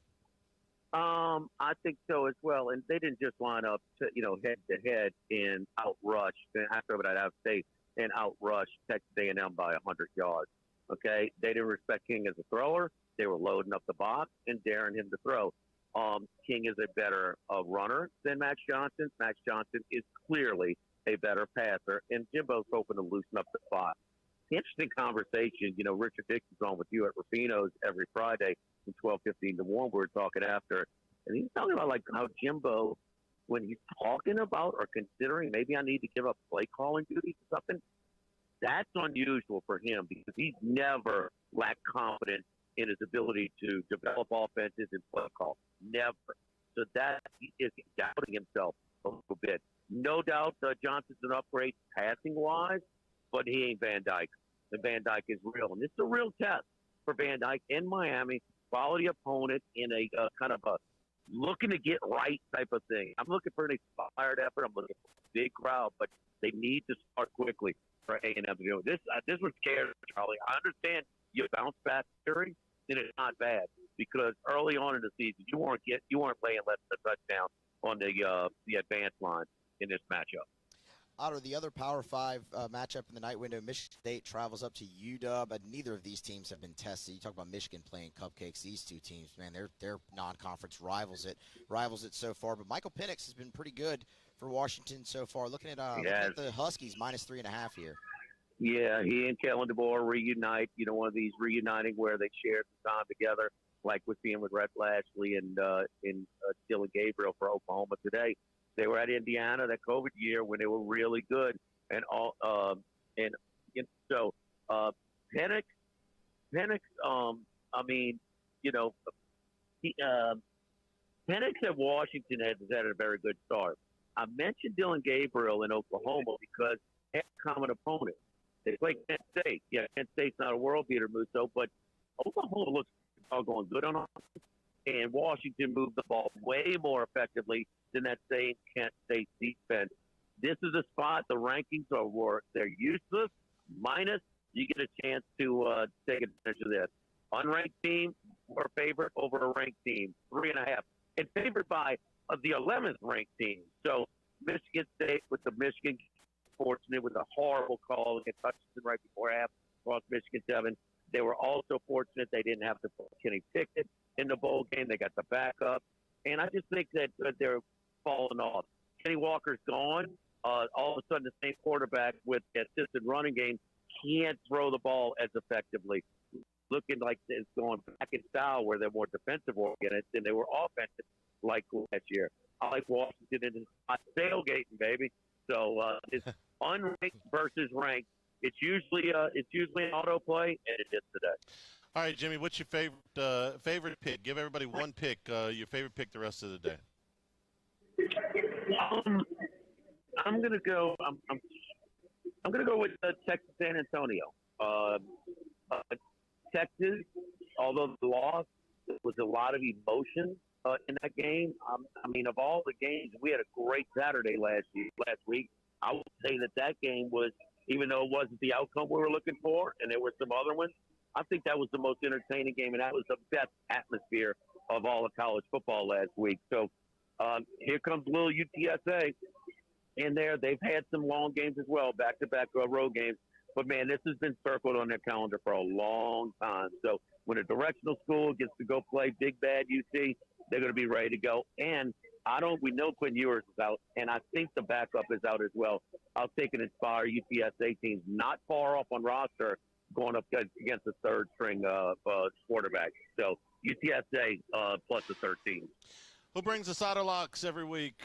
I think so as well, and they didn't just line up to, head to head and outrush after that App State and outrush Texas A&M by 100 yards. Okay, they didn't respect King as a thrower. They were loading up the box and daring him to throw. King is a better runner than Max Johnson. Max Johnson is clearly a better passer, and Jimbo's hoping to loosen up the spot. Interesting conversation. Richard Dixon's on with you at Rufino's every Friday from 12:15 to 1. We're talking after, and he's talking about like how Jimbo, when he's talking about or considering maybe I need to give up play calling duties or something, that's unusual for him because he's never lacked confidence in his ability to develop offenses and play call. Never. So that he is doubting himself a little bit. No doubt Johnson's an upgrade passing-wise, but he ain't Van Dyke. And Van Dyke is real. And it's a real test for Van Dyke in Miami, quality opponent in a kind of a looking to get right type of thing. I'm looking for an inspired effort. I'm looking for a big crowd, but they need to start quickly for A&M to do it. This was scary, Charlie. I understand you bounce back theory, then it's not bad because early on in the season you weren't playing less than a touchdown on the advance line in this matchup. Otto, the other Power 5 matchup in the night window, Michigan State travels up to UW, but neither of these teams have been tested. You talk about Michigan playing cupcakes. These two teams, man, they're non-conference rivals it so far. But Michael Penix has been pretty good for Washington so far. Looking at the Huskies, -3.5 here. Yeah, he and Kellen DeBoer reunite. One of these reuniting where they shared some time together, like we're seeing with Rhett Lashley and Dylan Gabriel for Oklahoma today. They were at Indiana that COVID year when they were really good, and so Penix. Penix at Washington has had a very good start. I mentioned Dylan Gabriel in Oklahoma because they have a common opponent. They play Kent State. Yeah, Kent State's not a world beater, Musso, but Oklahoma looks doggone good on offense, and Washington moved the ball way more effectively than that same Kent State defense. This is a spot the rankings they're useless. Minus, you get a chance to take advantage of this. Unranked team or favorite over a ranked team, 3.5, and favored by the 11th ranked team. So Michigan State with the Michigan fortunate with a horrible call against Hutchinson right before half across Michigan 7. They were also fortunate they didn't have to put Kenny Pickett in the bowl game. They got the backup. And I just think that they're falling off. Kenny Walker's gone. All of a sudden, the same quarterback with the assisted running game can't throw the ball as effectively. Looking like it's going back in style where they're more defensive oriented than they were offensive like last year. I like Washington in tailgating, baby. So it's unranked versus ranked. It's usually an auto play, and it is today. All right, Jimmy, what's your favorite pick? Give everybody one pick, your favorite pick the rest of the day. I'm gonna go. I'm gonna go with Texas San Antonio. Texas, although the loss, there was a lot of emotion in that game. Of all the games, we had a great Saturday last week. I would say that game was, even though it wasn't the outcome we were looking for, and there were some other ones, I think that was the most entertaining game, and that was the best atmosphere of all of college football last week. So here comes little UTSA in there. They've had some long games as well, back-to-back road games. But, man, this has been circled on their calendar for a long time. So when a directional school gets to go play Big Bad UC, they're going to be ready to go. And We know Quinn Ewers is out, and I think the backup is out as well. I'll take an Inspire UTSA team, not far off on roster, going up against the third string quarterback. So UTSA plus the 13. Who brings us Auto Locks every week?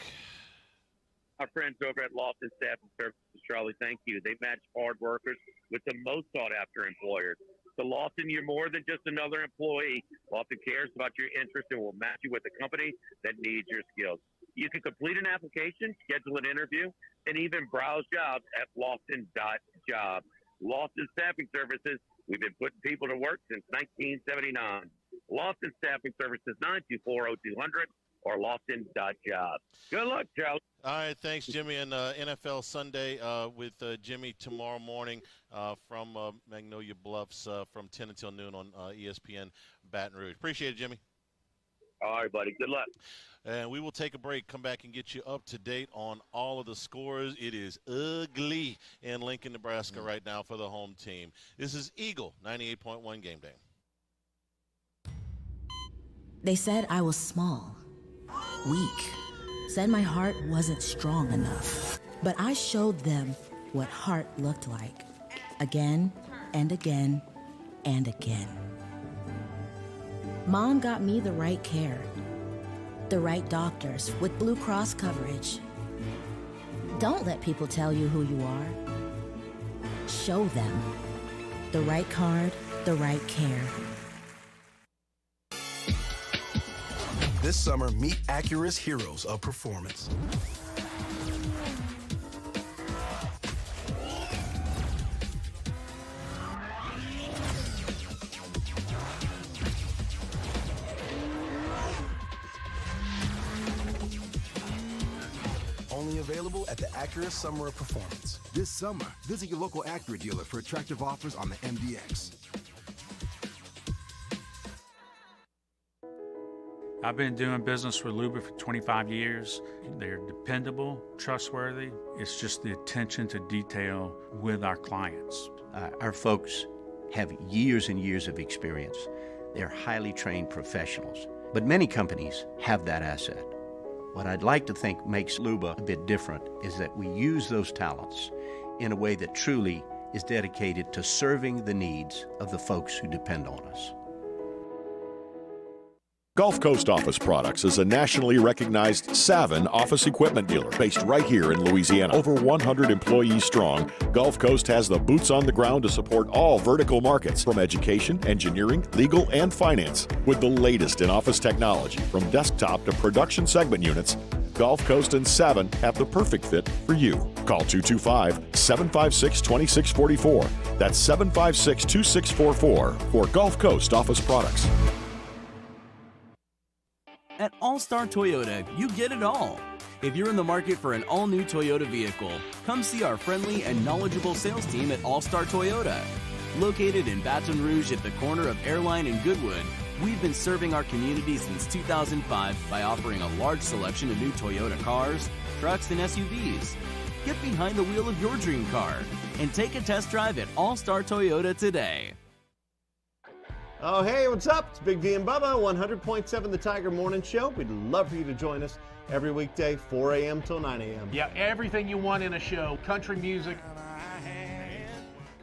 Our friends over at Lofton Staffing Services, Charlie, thank you. They match hard workers with the most sought-after employers. So Lofton, you're more than just another employee. Lofton cares about your interest and will match you with a company that needs your skills. You can complete an application, schedule an interview, and even browse jobs at lofton.job. Lofton Staffing Services, we've been putting people to work since 1979. Lofton Staffing Services, 924-0200 or lofton.job. Good luck, Charlie. All right, thanks, Jimmy. And NFL Sunday with Jimmy tomorrow morning from Magnolia Bluffs from 10 until noon on ESPN Baton Rouge. Appreciate it, Jimmy. All right, buddy. Good luck. And we will take a break, come back and get you up to date on all of the scores. It is ugly in Lincoln, Nebraska right now for the home team. This is Eagle 98.1 Game Day. They said I was small, weak, said my heart wasn't strong enough. But I showed them what heart looked like, again and again and again. Mom got me the right care, the right doctors with Blue Cross coverage. Don't let people tell you who you are. Show them the right card, the right care. This summer, meet Acura's heroes of performance. Only available at the Acura Summer of Performance. This summer, visit your local Acura dealer for attractive offers on the MDX. I've been doing business with Luba for 25 years. They're dependable, trustworthy. It's just the attention to detail with our clients. Our folks have years and years of experience. They're highly trained professionals. But many companies have that asset. What I'd like to think makes Luba a bit different is that we use those talents in a way that truly is dedicated to serving the needs of the folks who depend on us. Gulf Coast Office Products is a nationally recognized Savin office equipment dealer based right here in Louisiana. Over 100 employees strong, Gulf Coast has the boots on the ground to support all vertical markets, from education, engineering, legal, and finance. With the latest in office technology, from desktop to production segment units, Gulf Coast and Savin have the perfect fit for you. Call 225-756-2644. That's 756-2644 for Gulf Coast Office Products. At All-Star Toyota, you get it all. If you're in the market for an all-new Toyota vehicle, come see our friendly and knowledgeable sales team at All-Star Toyota. Located in Baton Rouge at the corner of Airline and Goodwood, we've been serving our community since 2005 by offering a large selection of new Toyota cars, trucks, and SUVs. Get behind the wheel of your dream car and take a test drive at All-Star Toyota today. Oh, hey, what's up? It's Big D and Bubba, 100.7 The Tiger Morning Show. We'd love for you to join us every weekday, 4 a.m. till 9 a.m. Yeah, everything you want in a show. Country music.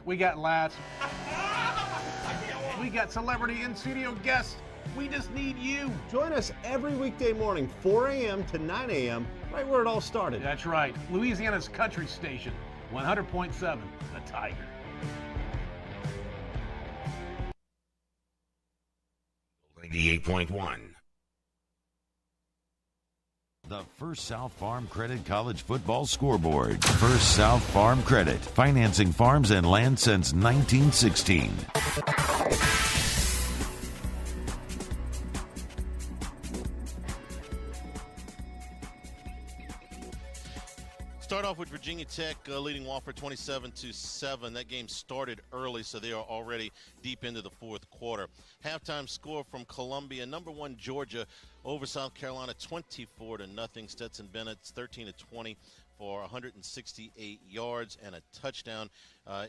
We got laughs. We got celebrity in-studio guests. We just need you. Join us every weekday morning, 4 a.m. to 9 a.m., right where it all started. That's right. Louisiana's country station, 100.7 The Tiger. The First South Farm Credit College Football Scoreboard. First South Farm Credit, financing farms and land since 1916. Start off with Virginia Tech leading Wofford 27-7. That game started early, so they are already deep into the fourth quarter. Halftime score from Columbia, number 1 Georgia over South Carolina, 24-0. Stetson Bennett's 13-20 for 168 yards and a touchdown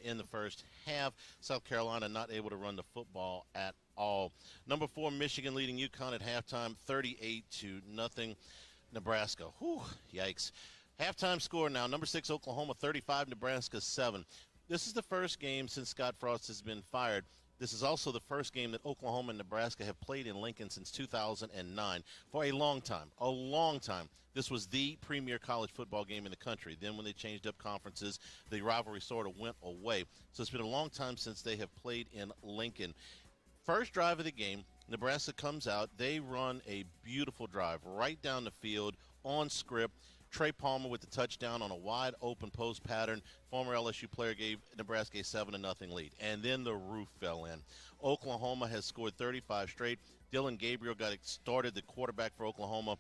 in the first half. South Carolina not able to run the football at all. Number 4 Michigan leading UConn at halftime, 38-0. Nebraska. Whew, yikes. Halftime score now, number 6 Oklahoma 35, Nebraska 7. This is the first game since Scott Frost has been fired. This is also the first game that Oklahoma and Nebraska have played in Lincoln since 2009. For a long time, this was the premier college football game in the country. Then when they changed up conferences, the rivalry sort of went away. So it's been a long time since they have played in Lincoln. First drive of the game, Nebraska comes out. They run a beautiful drive right down the field on script. Trey Palmer with the touchdown on a wide-open post pattern. Former LSU player gave Nebraska a 7-0 lead. And then the roof fell in. Oklahoma has scored 35 straight. Dylan Gabriel got it started, the quarterback for Oklahoma.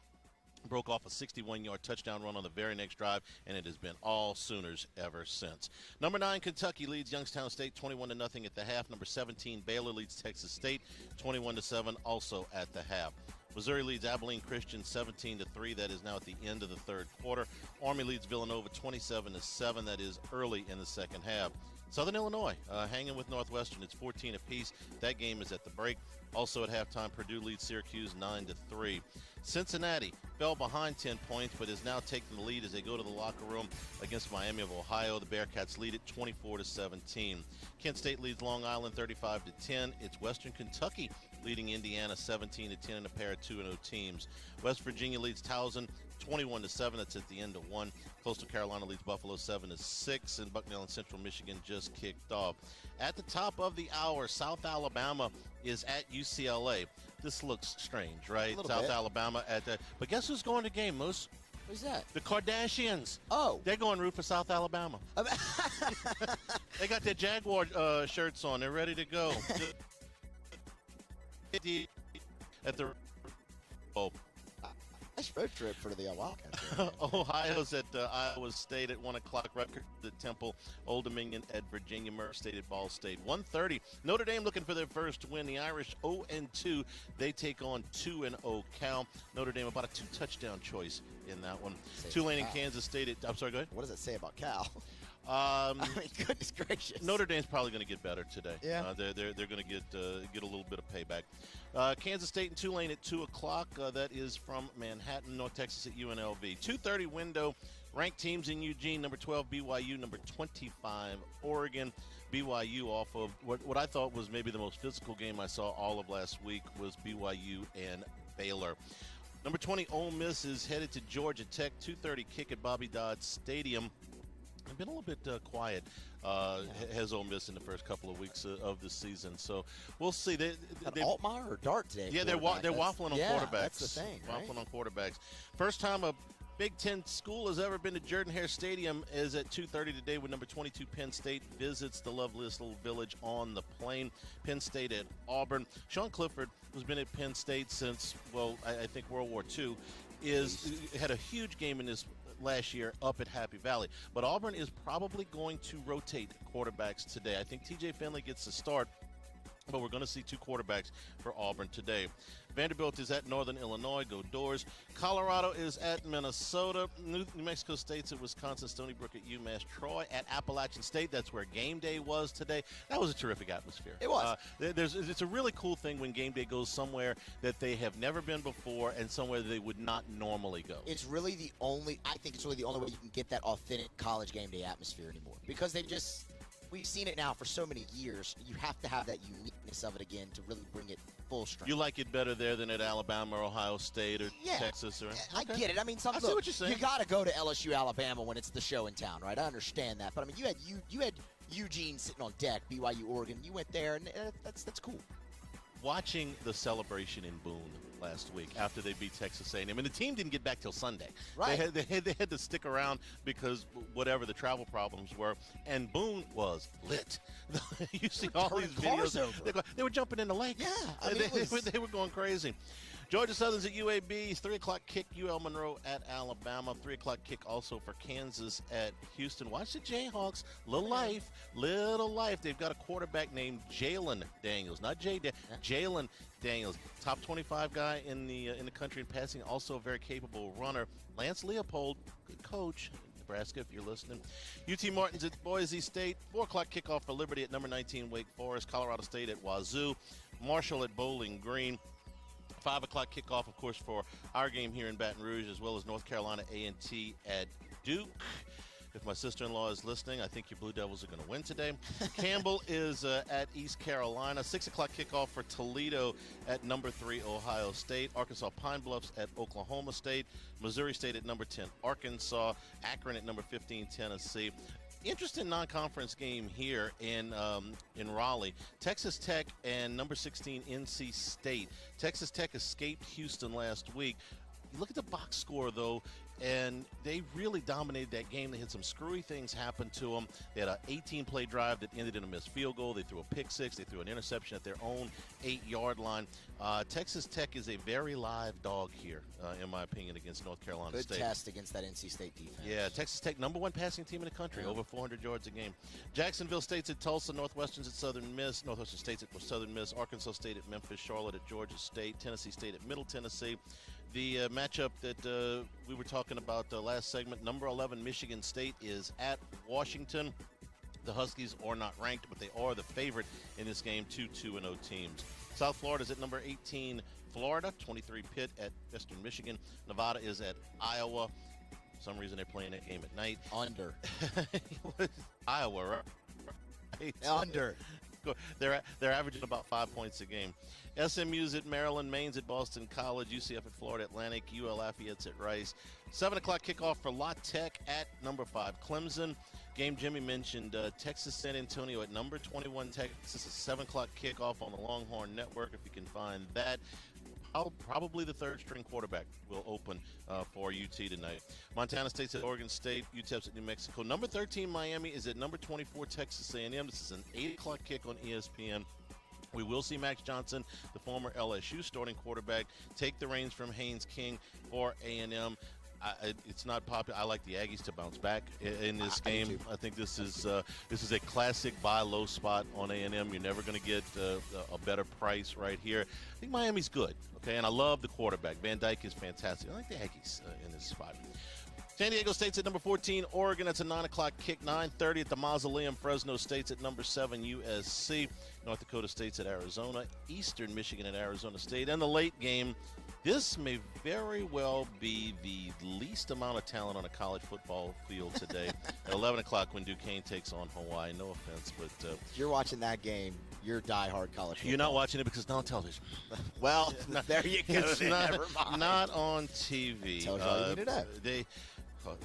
Broke off a 61-yard touchdown run on the very next drive, and it has been all Sooners ever since. Number 9, Kentucky leads Youngstown State 21-0 at the half. Number 17, Baylor leads Texas State 21-7 also at the half. Missouri leads Abilene Christian 17-3. That is now at the end of the third quarter. Army leads Villanova 27-7. That is early in the second half. Southern Illinois hanging with Northwestern. It's 14 apiece. That game is at the break. Also at halftime, Purdue leads Syracuse 9-3. Cincinnati fell behind 10 points, but is now taking the lead as they go to the locker room against Miami of Ohio. The Bearcats lead it 24-17. Kent State leads Long Island 35-10. It's Western Kentucky leading Indiana 17-10 in a pair of 2-0 teams. West Virginia leads Towson 21-7. That's at the end of one. Coastal Carolina leads Buffalo 7-6, and Bucknell and Central Michigan just kicked off. At the top of the hour, South Alabama is at UCLA. This looks strange, right? South Alabama at that. But guess who's going to game, Moose? Who's that? The Kardashians. Oh. They're going root for South Alabama. They got their Jaguar shirts on. They're ready to go. At the nice road trip for the Wildcats. Ohio's at Iowa State at 1 o'clock. Rutgers at Temple. Old Dominion at Virginia. Murph State at Ball State. 1:30. Notre Dame looking for their first win. The Irish 0-2. They take on 2-0 Cal. Notre Dame about a 2-touchdown choice in that one. Tulane and Kansas State at. I'm sorry. Go ahead. What does it say about Cal? I mean, goodness gracious. Notre Dame's probably going to get better today. Yeah. They're going to get a little bit of payback. Kansas State and Tulane at 2 o'clock. That is from Manhattan, North Texas at UNLV. 2:30 window. Ranked teams in Eugene. Number 12 BYU. Number 25 Oregon. BYU off of what I thought was maybe the most physical game I saw all of last week was BYU and Baylor. Number 20 Ole Miss is headed to Georgia Tech. 2:30 kick at Bobby Dodd Stadium. I've been a little bit quiet, has Ole Miss in the first couple of weeks of the season. So we'll see. Altmaier or Dart today? Yeah, they're waffling on quarterbacks. That's the thing, right? Waffling on quarterbacks. First time a Big Ten school has ever been to Jordan-Hare Stadium is at 2:30 today when number 22 Penn State visits the loveliest little village on the plain. Penn State at Auburn. Sean Clifford, who's been at Penn State since, well, I think World War II, had a huge game in this last year up at Happy Valley. But Auburn is probably going to rotate quarterbacks today. I think TJ Finley gets the start, but we're going to see 2 quarterbacks for Auburn today. Vanderbilt is at Northern Illinois. Go Doors. Colorado is at Minnesota. New Mexico State's at Wisconsin. Stony Brook at UMass. Troy at Appalachian State. That's where Game Day was today. That was a terrific atmosphere. It was. It's a really cool thing when Game Day goes somewhere that they have never been before and somewhere they would not normally go. I think it's really the only way you can get that authentic college game day atmosphere anymore, because we've seen it now for so many years. You have to have that uniqueness of it again to really bring it full strength. You like it better there than at Alabama or Ohio State or Texas? Or I get it. I mean, I see what you're saying. You got to go to LSU, Alabama when it's the show in town, right? I understand that. But, I mean, you had Eugene sitting on deck, BYU, Oregon. You went there, and that's cool. Watching the celebration in Boone last week after they beat Texas A&M, and the team didn't get back till Sunday. Right. They had to stick around because whatever the travel problems were, and Boone was lit. You see all these videos. They were jumping in the lake. Yeah, I mean, they were going crazy. Georgia Southern's at UAB. 3 o'clock kick, UL Monroe at Alabama. 3 o'clock kick also for Kansas at Houston. Watch the Jayhawks. Little life. They've got a quarterback named Jalen Daniels. Not Jalen Daniels. Top 25 guy in the country in passing. Also a very capable runner. Lance Leopold, good coach. Nebraska, if you're listening. UT Martin's at Boise State. 4 o'clock kickoff for Liberty at number 19 Wake Forest. Colorado State at Wazoo. Marshall at Bowling Green. 5 o'clock kickoff, of course, for our game here in Baton Rouge, as well as North Carolina A&T at Duke. If my sister-in-law is listening, I think your Blue Devils are going to win today. Campbell is at East Carolina. 6 o'clock kickoff for Toledo at number 3 Ohio State. Arkansas Pine Bluffs at Oklahoma State. Missouri State at number 10 Arkansas. Akron at number 15 Tennessee. Interesting non-conference game here in Raleigh. Texas Tech and number 16 NC State. Texas Tech escaped Houston last week. You look at the box score, though, and they really dominated that game. They had some screwy things happen to them. They had an 18-play drive that ended in a missed field goal. They threw a pick six. They threw an interception at their own 8-yard line. Texas Tech is a very live dog here, in my opinion, against North Carolina State. Good test against that NC State defense. Yeah, Texas Tech, number 1 passing team in the country, over 400 yards a game. Jacksonville State's at Tulsa. Northwestern's at Southern Miss. Northwestern State's at Southern Miss. Arkansas State at Memphis. Charlotte at Georgia State. Tennessee State at Middle Tennessee. The matchup that we were talking about last segment, number 11 Michigan State is at Washington. The Huskies are not ranked, but they are the favorite in this game, 2-2-0 teams. South Florida is at number 18 Florida, 23 Pitt at Western Michigan. Nevada is at Iowa. For some reason they're playing that game at night. Under. Iowa, right? Under. They're averaging about 5 points a game. SMU's at Maryland, Maine's at Boston College, UCF at Florida Atlantic, UL Lafayette's at Rice. 7 o'clock kickoff for La Tech at number 5 Clemson. Game Jimmy mentioned, Texas San Antonio at number 21 Texas. A 7 o'clock kickoff on the Longhorn Network, if you can find that. Probably the third-string quarterback will open for UT tonight. Montana State's at Oregon State. UTEP's at New Mexico. Number 13 Miami is at number 24 Texas A&M. This is an 8 o'clock kick on ESPN. We will see Max Johnson, the former LSU starting quarterback, take the reins from Haynes King for A&M. It's not popular. I like the Aggies to bounce back in this game. I think this is a classic buy low spot on A&M. You're never going to get a better price right here. I think Miami's good, okay, and I love the quarterback. Van Dyke is fantastic. I like the Aggies in this spot. San Diego State's at number 14 Oregon. That's a 9 o'clock kick. 9:30 at the Mausoleum. Fresno State's at number 7 USC. North Dakota State's at Arizona. Eastern Michigan at Arizona State. And the late game, this may very well be the least amount of talent on a college football field today. At 11 o'clock when Duquesne takes on Hawaii. No offense, but if you're watching that game, you're diehard college football. You're not watching it because it's not on television. Well, there you go. It's not on TV. Tells you all you need to know.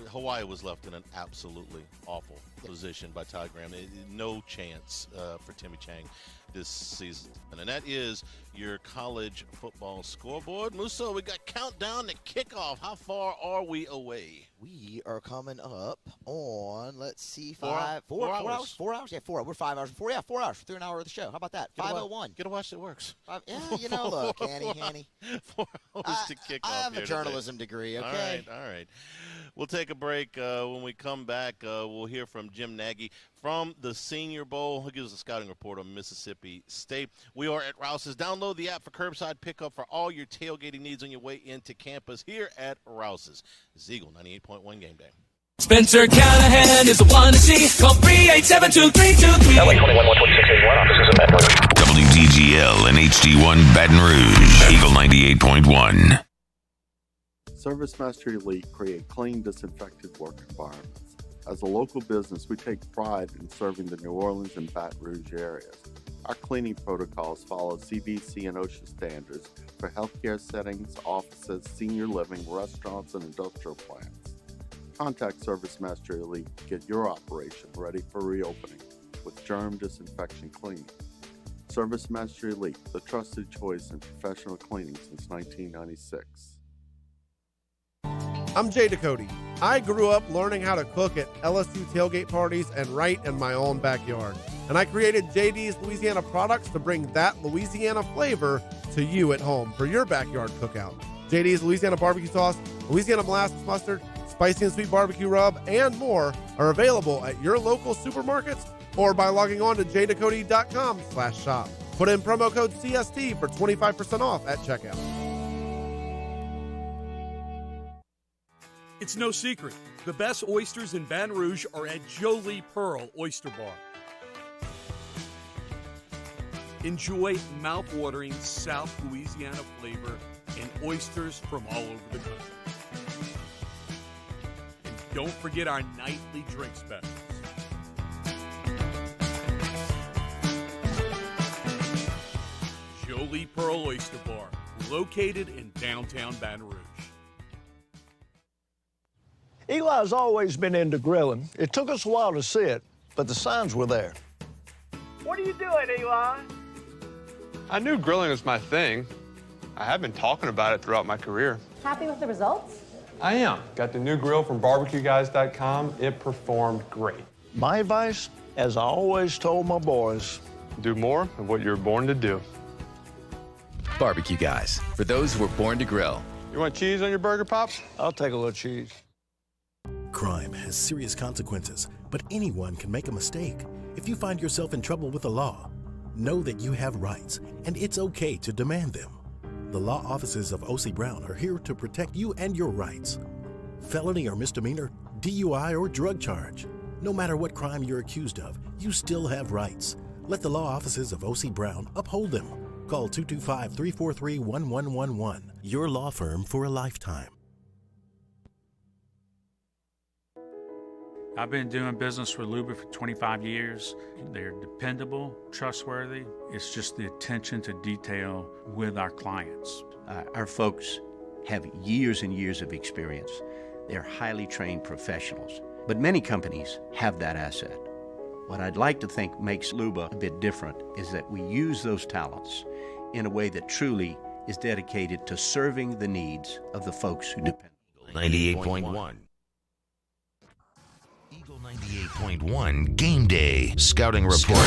Hawaii was left in an absolutely awful position by Todd Graham. No chance for Timmy Chang this season. And that is your college football scoreboard. Musso, we got countdown to kickoff. How far are we away? We are coming up on, let's see, 4 hours. 4 hours? 4 hours? Yeah, 4 hours. We're 5 hours. 4 hours. Through an hour of the show. How about that? 5:01. Get a watch that works. Yeah, you know, look, Hanny. 4 hours to kick off. I have a journalism degree, okay? All right. We'll take a break. When we come back, we'll hear from Jim Nagy from the Senior Bowl. He'll give us a scouting report on Mississippi State. We are at Rouse's. Download the app for curbside pickup for all your tailgating needs on your way into campus here at Rouse's. This is Eagle 98.1 Game Day. Spencer Callahan is the one to see. Call 387-2323. LA 21-2681. WDGL and HD1 Baton Rouge. Eagle 98.1. Service Master Elite create clean, disinfected work environments. As a local business, we take pride in serving the New Orleans and Baton Rouge areas. Our cleaning protocols follow CDC and OSHA standards for healthcare settings, offices, senior living, restaurants, and industrial plants. Contact Service Master Elite to get your operation ready for reopening with germ disinfection cleaning. Service Master Elite, the trusted choice in professional cleaning since 1996. I'm Jay Ducote. I grew up learning how to cook at LSU tailgate parties and right in my own backyard. And I created JD's Louisiana products to bring that Louisiana flavor to you at home for your backyard cookout. JD's Louisiana barbecue sauce, Louisiana molasses mustard, spicy and sweet barbecue rub, and more are available at your local supermarkets or by logging on to jducote.com/shop. Put in promo code CST for 25% off at checkout. It's no secret. The best oysters in Baton Rouge are at Jolie Pearl Oyster Bar. Enjoy mouth-watering South Louisiana flavor and oysters from all over the country. And don't forget our nightly drink specials. Jolie Pearl Oyster Bar, located in downtown Baton Rouge. Eli's always been into grilling. It took us a while to see it, but the signs were there. What are you doing, Eli? I knew grilling was my thing. I have been talking about it throughout my career. Happy with the results? I am. Got the new grill from barbecueguys.com. It performed great. My advice, as I always told my boys, do more of what you're born to do. Barbecue Guys, for those who were born to grill. You want cheese on your burger, Pops? I'll take a little cheese. Crime has serious consequences, but anyone can make a mistake. If you find yourself in trouble with the law, know that you have rights, and it's okay to demand them. The law offices of O.C. Brown are here to protect you and your rights. Felony or misdemeanor, DUI or drug charge. No matter what crime you're accused of, you still have rights. Let the law offices of O.C. Brown uphold them. Call 225-343-1111. Your law firm for a lifetime. I've been doing business with Luba for 25 years. They're dependable, trustworthy. It's just the attention to detail with our clients. Our folks have years and years of experience. They're highly trained professionals. But many companies have that asset. What I'd like to think makes Luba a bit different is that we use those talents in a way that truly is dedicated to serving the needs of the folks who depend. 98.1. Eagle 98.1 Game Day Scouting Report.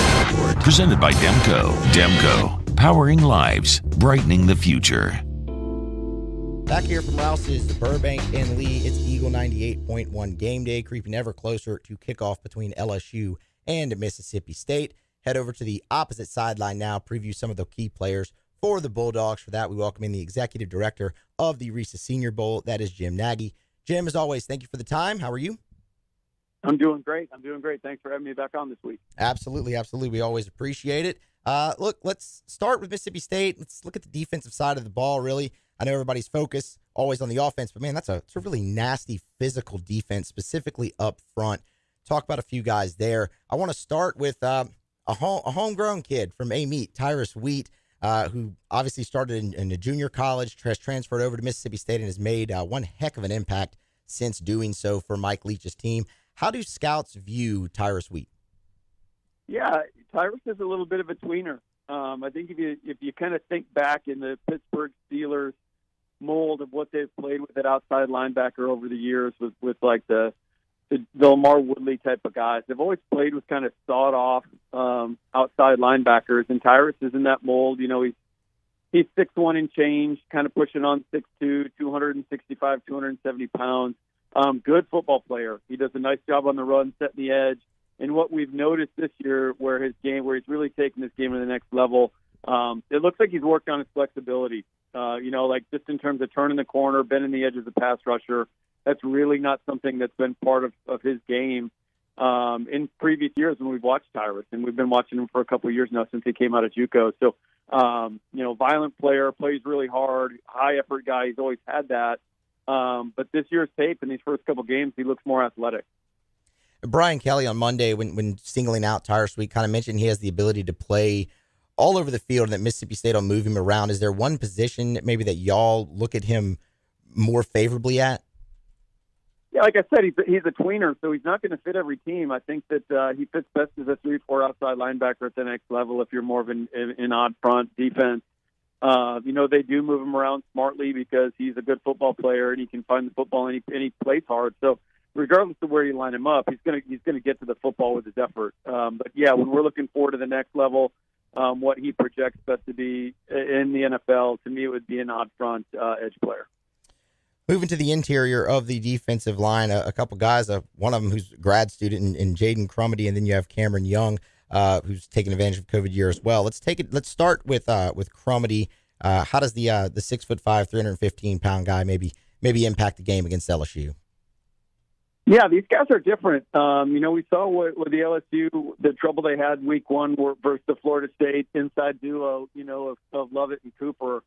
Presented by Demco. Demco, powering lives, brightening the future. Back here from Rouse's Burbank and Lee, it's Eagle 98.1 Game Day, creeping ever closer to kickoff between LSU and Mississippi State. Head over to the opposite sideline now, preview some of the key players for the Bulldogs. For that, we welcome in the executive director of the Reese's Senior Bowl. That is Jim Nagy. Jim, as always, thank you for the time. How are you? I'm doing great. Thanks for having me back on this week. Absolutely. We always appreciate it. Look, let's start with Mississippi State. Let's look at the defensive side of the ball, really. I know everybody's focus always on the offense, but, man, it's a really nasty physical defense, specifically up front. Talk about a few guys there. I want to start with a homegrown kid from A-Meet, Tyrus Wheat, who obviously started in a junior college, has transferred over to Mississippi State and has made one heck of an impact since doing so for Mike Leach's team. How do scouts view Tyrus Wheat? Yeah, Tyrus is a little bit of a tweener. I think if you kind of think back in the Pittsburgh Steelers mold of what they've played with at outside linebacker over the years with like the Lamar Woodley type of guys, they've always played with kind of sawed-off outside linebackers, and Tyrus is in that mold. You know, he's 6'1" and change, kind of pushing on 6'2", 265, 270 pounds. Good football player. He does a nice job on the run, setting the edge. And what we've noticed this year, where he's really taken this game to the next level, it looks like he's worked on his flexibility. Like just in terms of turning the corner, bending the edge as a pass rusher. That's really not something that's been part of his game in previous years when we've watched Tyrus, and we've been watching him for a couple of years now since he came out of JUCO. So, violent player, plays really hard, high effort guy. He's always had that. But this year's tape in these first couple games, he looks more athletic. Brian Kelly on Monday, when singling out Tyrus Wheat, kind of mentioned he has the ability to play all over the field and that Mississippi State will move him around. Is there one position maybe that y'all look at him more favorably at? Yeah, like I said, he's a tweener, so he's not going to fit every team. I think that he fits best as a 3-4 outside linebacker at the next level if you're more of an odd front defense. They do move him around smartly because he's a good football player and he can find the football and he plays hard. So regardless of where you line him up, he's going to get to the football with his effort. But yeah, when we're looking forward to the next level, what he projects best to be in the NFL, to me, it would be an odd front edge player. Moving to the interior of the defensive line, a couple guys, one of them who's a grad student in Jaden Crumedy, and then you have Cameron Young, who's taking advantage of COVID year as well. Let's start with Crumedy. How does the 6'5", 315-pound guy maybe impact the game against LSU? Yeah, these guys are different. We saw what the LSU, the trouble they had week one versus the Florida State inside duo, of Lovett and Cooper.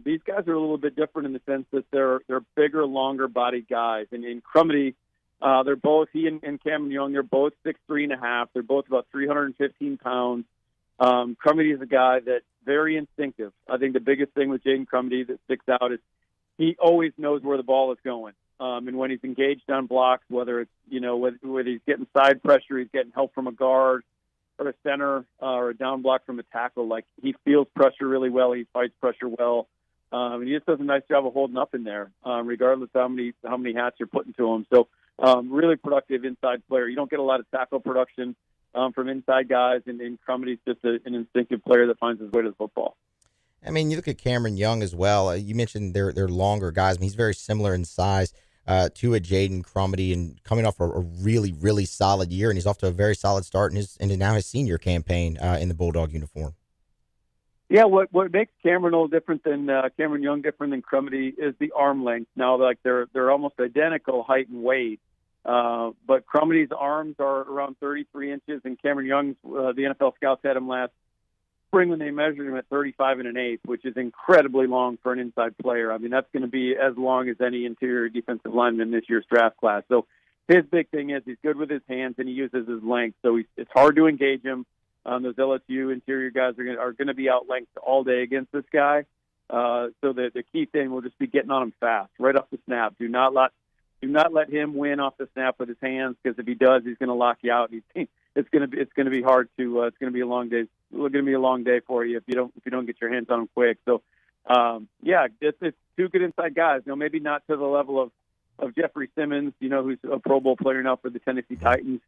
These guys are a little bit different in the sense that they're bigger, longer bodied guys. And in Crumedy, they're both, he and Cameron Young, they're both 6'3.5". They're both about 315 pounds. Crumedy is a guy that's very instinctive. I think the biggest thing with Jaden Crumedy that sticks out is he always knows where the ball is going. And when he's engaged on blocks, whether it's, whether he's getting side pressure, he's getting help from a guard or a center or a down block from a tackle, like he feels pressure really well. He fights pressure well. And he just does a nice job of holding up in there, regardless of how many hats you're putting to him. So really productive inside player. You don't get a lot of tackle production from inside guys, and Crumedy's just an instinctive player that finds his way to the football. I mean, you look at Cameron Young as well. You mentioned they're longer guys. I mean, he's very similar in size to a Jaden Crumedy, and coming off a really, really solid year, and he's off to a very solid start in now his senior campaign in the Bulldog uniform. Yeah, what makes Cameron a little different than Cameron Young different than Crumedy is the arm length. Now, like they're almost identical height and weight, but Crumedy's arms are around 33 inches, and Cameron Young's the NFL scouts had him last spring when they measured him at 35 1/8, which is incredibly long for an inside player. I mean, that's going to be as long as any interior defensive lineman in this year's draft class. So his big thing is he's good with his hands and he uses his length. So it's hard to engage him. Those LSU interior guys are going to be out length all day against this guy. So the key thing will just be getting on him fast, right off the snap. Do not let him win off the snap with his hands, because if he does, he's going to lock you out. It's going to be hard to. It's going to be a long day. It's going to be a long day for you if you don't get your hands on him quick. So, it's two good inside guys. Maybe not to the level of Jeffrey Simmons, who's a Pro Bowl player now for the Tennessee Titans.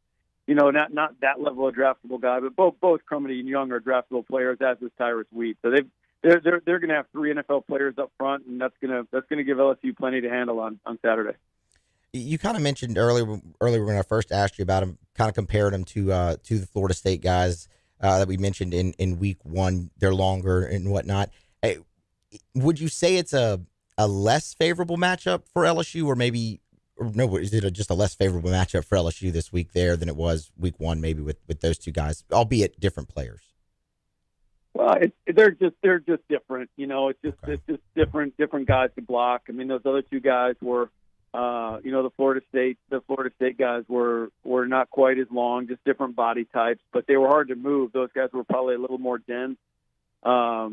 Not that level of draftable guy, but both Crumedy and Young are draftable players, as is Tyrus Wheat. So they're going to have three NFL players up front, and that's going to give LSU plenty to handle on Saturday. You kind of mentioned earlier when I first asked you about him, kind of compared him to the Florida State guys that we mentioned in week one. They're longer and whatnot. Would you say it's a less favorable matchup for LSU, or no? Is it just a less favorable matchup for LSU this week there than it was week one, maybe with those two guys, albeit different players? Well, they're just different. It's just different guys to block. I mean, those other two guys were. The Florida State guys were not quite as long, just different body types, but they were hard to move. Those guys were probably a little more dense, but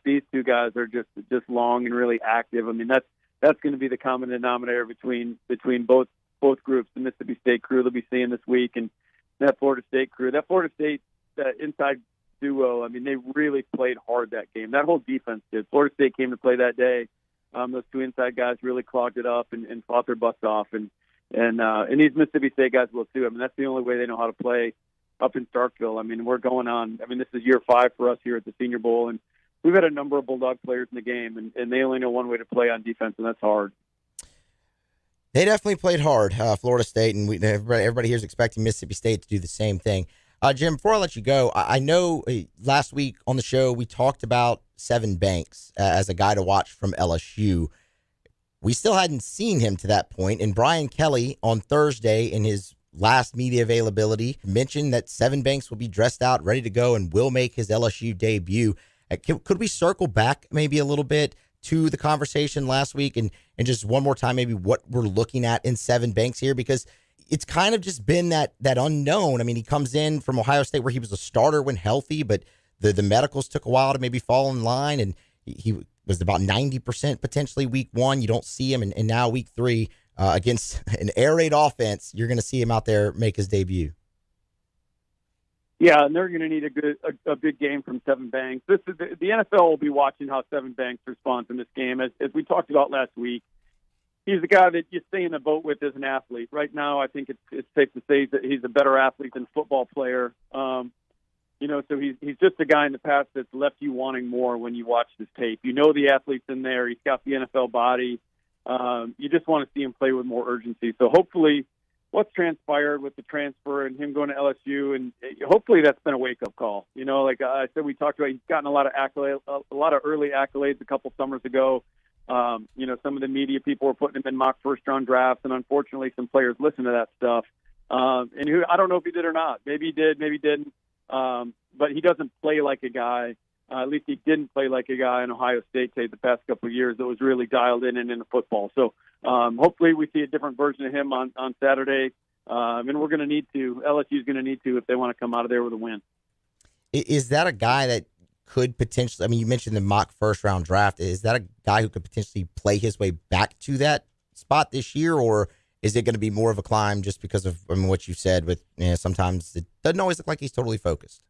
these two guys are just long and really active. I mean, that's going to be the common denominator between both groups, the Mississippi State crew they'll be seeing this week and that Florida State crew. That Florida State inside duo, I mean, they really played hard that game. That whole defense did. Florida State came to play that day. Those two inside guys really clogged it up and fought their butts off, and these Mississippi State guys will too. I mean, that's the only way they know how to play up in Starkville. I mean, we're going on. I mean, this is year 5 for us here at the Senior Bowl, and we've had a number of Bulldog players in the game, and they only know one way to play on defense, and that's hard. They definitely played hard, Florida State, and everybody here is expecting Mississippi State to do the same thing. Jim, before I let you go, I know last week on the show we talked about Sevyn Banks as a guy to watch from LSU. We still hadn't seen him to that point, and Brian Kelly on Thursday in his last media availability mentioned that Sevyn Banks will be dressed out, ready to go, and will make his LSU debut. Could we circle back maybe a little bit to the conversation last week and just one more time maybe what we're looking at in Sevyn Banks here? Because it's kind of just been that unknown. I mean, he comes in from Ohio State where he was a starter when healthy, but the medicals took a while to maybe fall in line, and he was about 90% potentially week 1. You don't see him, and now week 3 against an air raid offense, you're going to see him out there make his debut. Yeah, and they're going to need a big game from Sevyn Banks. The NFL will be watching how Sevyn Banks responds in this game. As we talked about last week, he's the guy that you stay in the boat with as an athlete. Right now, I think it's safe to say that he's a better athlete than football player. So he's just a guy in the past that's left you wanting more when you watch this tape. You know the athlete's in there. He's got the NFL body. You just want to see him play with more urgency. So hopefully what's transpired with the transfer and him going to LSU, and hopefully that's been a wake-up call. Like I said, we talked about, he's gotten a lot of accolades, a lot of early accolades a couple summers ago. Some of the media people were putting him in mock first-round drafts, and unfortunately some players listen to that stuff. And I don't know if he did or not. Maybe he did, maybe he didn't. But he doesn't play like a guy. At least he didn't play like a guy in Ohio State the past couple of years that was really dialed in and into football. So hopefully we see a different version of him on Saturday. And we're going to need to. LSU's going to need to if they want to come out of there with a win. Is that a guy that could potentially, I mean, you mentioned the mock first-round draft. Is that a guy who could potentially play his way back to that spot this year, or is it going to be more of a climb just because of what you said with sometimes it doesn't always look like he's totally focused?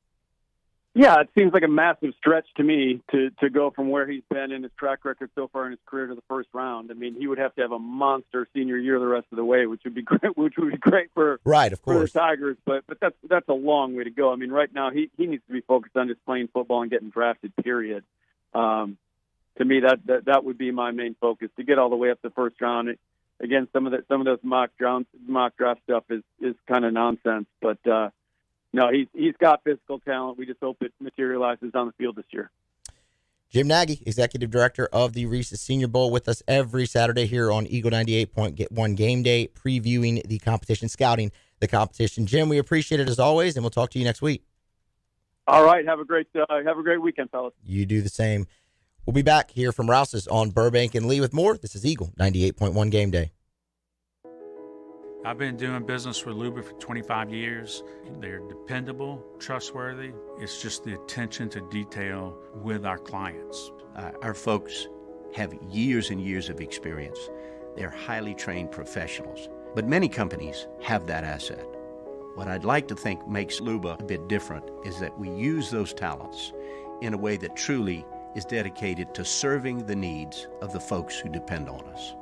Yeah, it seems like a massive stretch to me to go from where he's been in his track record so far in his career to the first round. I mean, he would have to have a monster senior year the rest of the way, which would be great. Which would be great for of course, for the Tigers. But that's a long way to go. I mean, right now he needs to be focused on just playing football and getting drafted. Period. To me, that would be my main focus, to get all the way up the first round. Again, some of those mock draft stuff is kind of nonsense, but. No, he's got physical talent. We just hope it materializes on the field this year. Jim Nagy, Executive Director of the Reese's Senior Bowl, with us every Saturday here on Eagle 98.1 Game Day, previewing the competition, scouting the competition. Jim, we appreciate it as always, and we'll talk to you next week. All right, have a great weekend, fellas. You do the same. We'll be back here from Rouse's on Burbank and Lee with more. This is Eagle 98.1 Game Day. I've been doing business with Luba for 25 years. They're dependable, trustworthy. It's just the attention to detail with our clients. Our folks have years and years of experience. They're highly trained professionals. But many companies have that asset. What I'd like to think makes Luba a bit different is that we use those talents in a way that truly is dedicated to serving the needs of the folks who depend on us.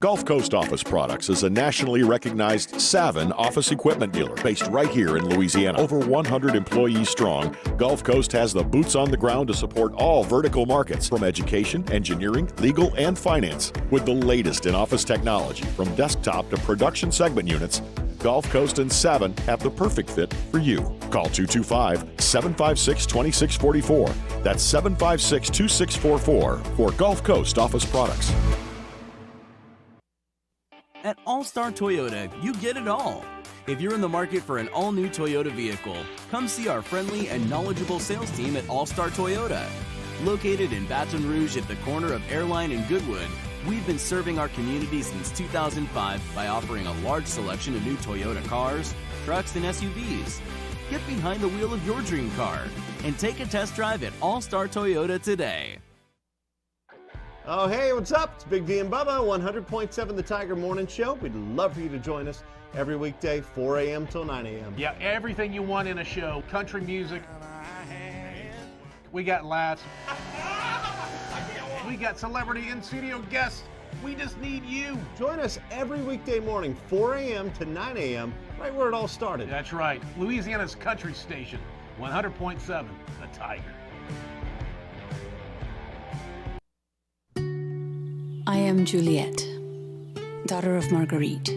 Gulf Coast Office Products is a nationally recognized Savin office equipment dealer based right here in Louisiana. Over 100 employees strong, Gulf Coast has the boots on the ground to support all vertical markets, from education, engineering, legal, and finance. With the latest in office technology, from desktop to production segment units, Gulf Coast and Savin have the perfect fit for you. Call 225-756-2644. That's 756-2644 for Gulf Coast Office Products. At All-Star Toyota, you get it all. If you're in the market for an all-new Toyota vehicle, come see our friendly and knowledgeable sales team at All-Star Toyota. Located in Baton Rouge at the corner of Airline and Goodwood, we've been serving our community since 2005 by offering a large selection of new Toyota cars, trucks, and SUVs. Get behind the wheel of your dream car and take a test drive at All-Star Toyota today. Oh, hey, what's up? It's Big D and Bubba, 100.7 The Tiger Morning Show. We'd love for you to join us every weekday, 4 a.m. till 9 a.m. Yeah, everything you want in a show. Country music. We got laughs. We got celebrity in-studio guests. We just need you. Join us every weekday morning, 4 a.m. to 9 a.m., right where it all started. That's right. Louisiana's country station, 100.7 The Tiger. I am Juliette, daughter of Marguerite,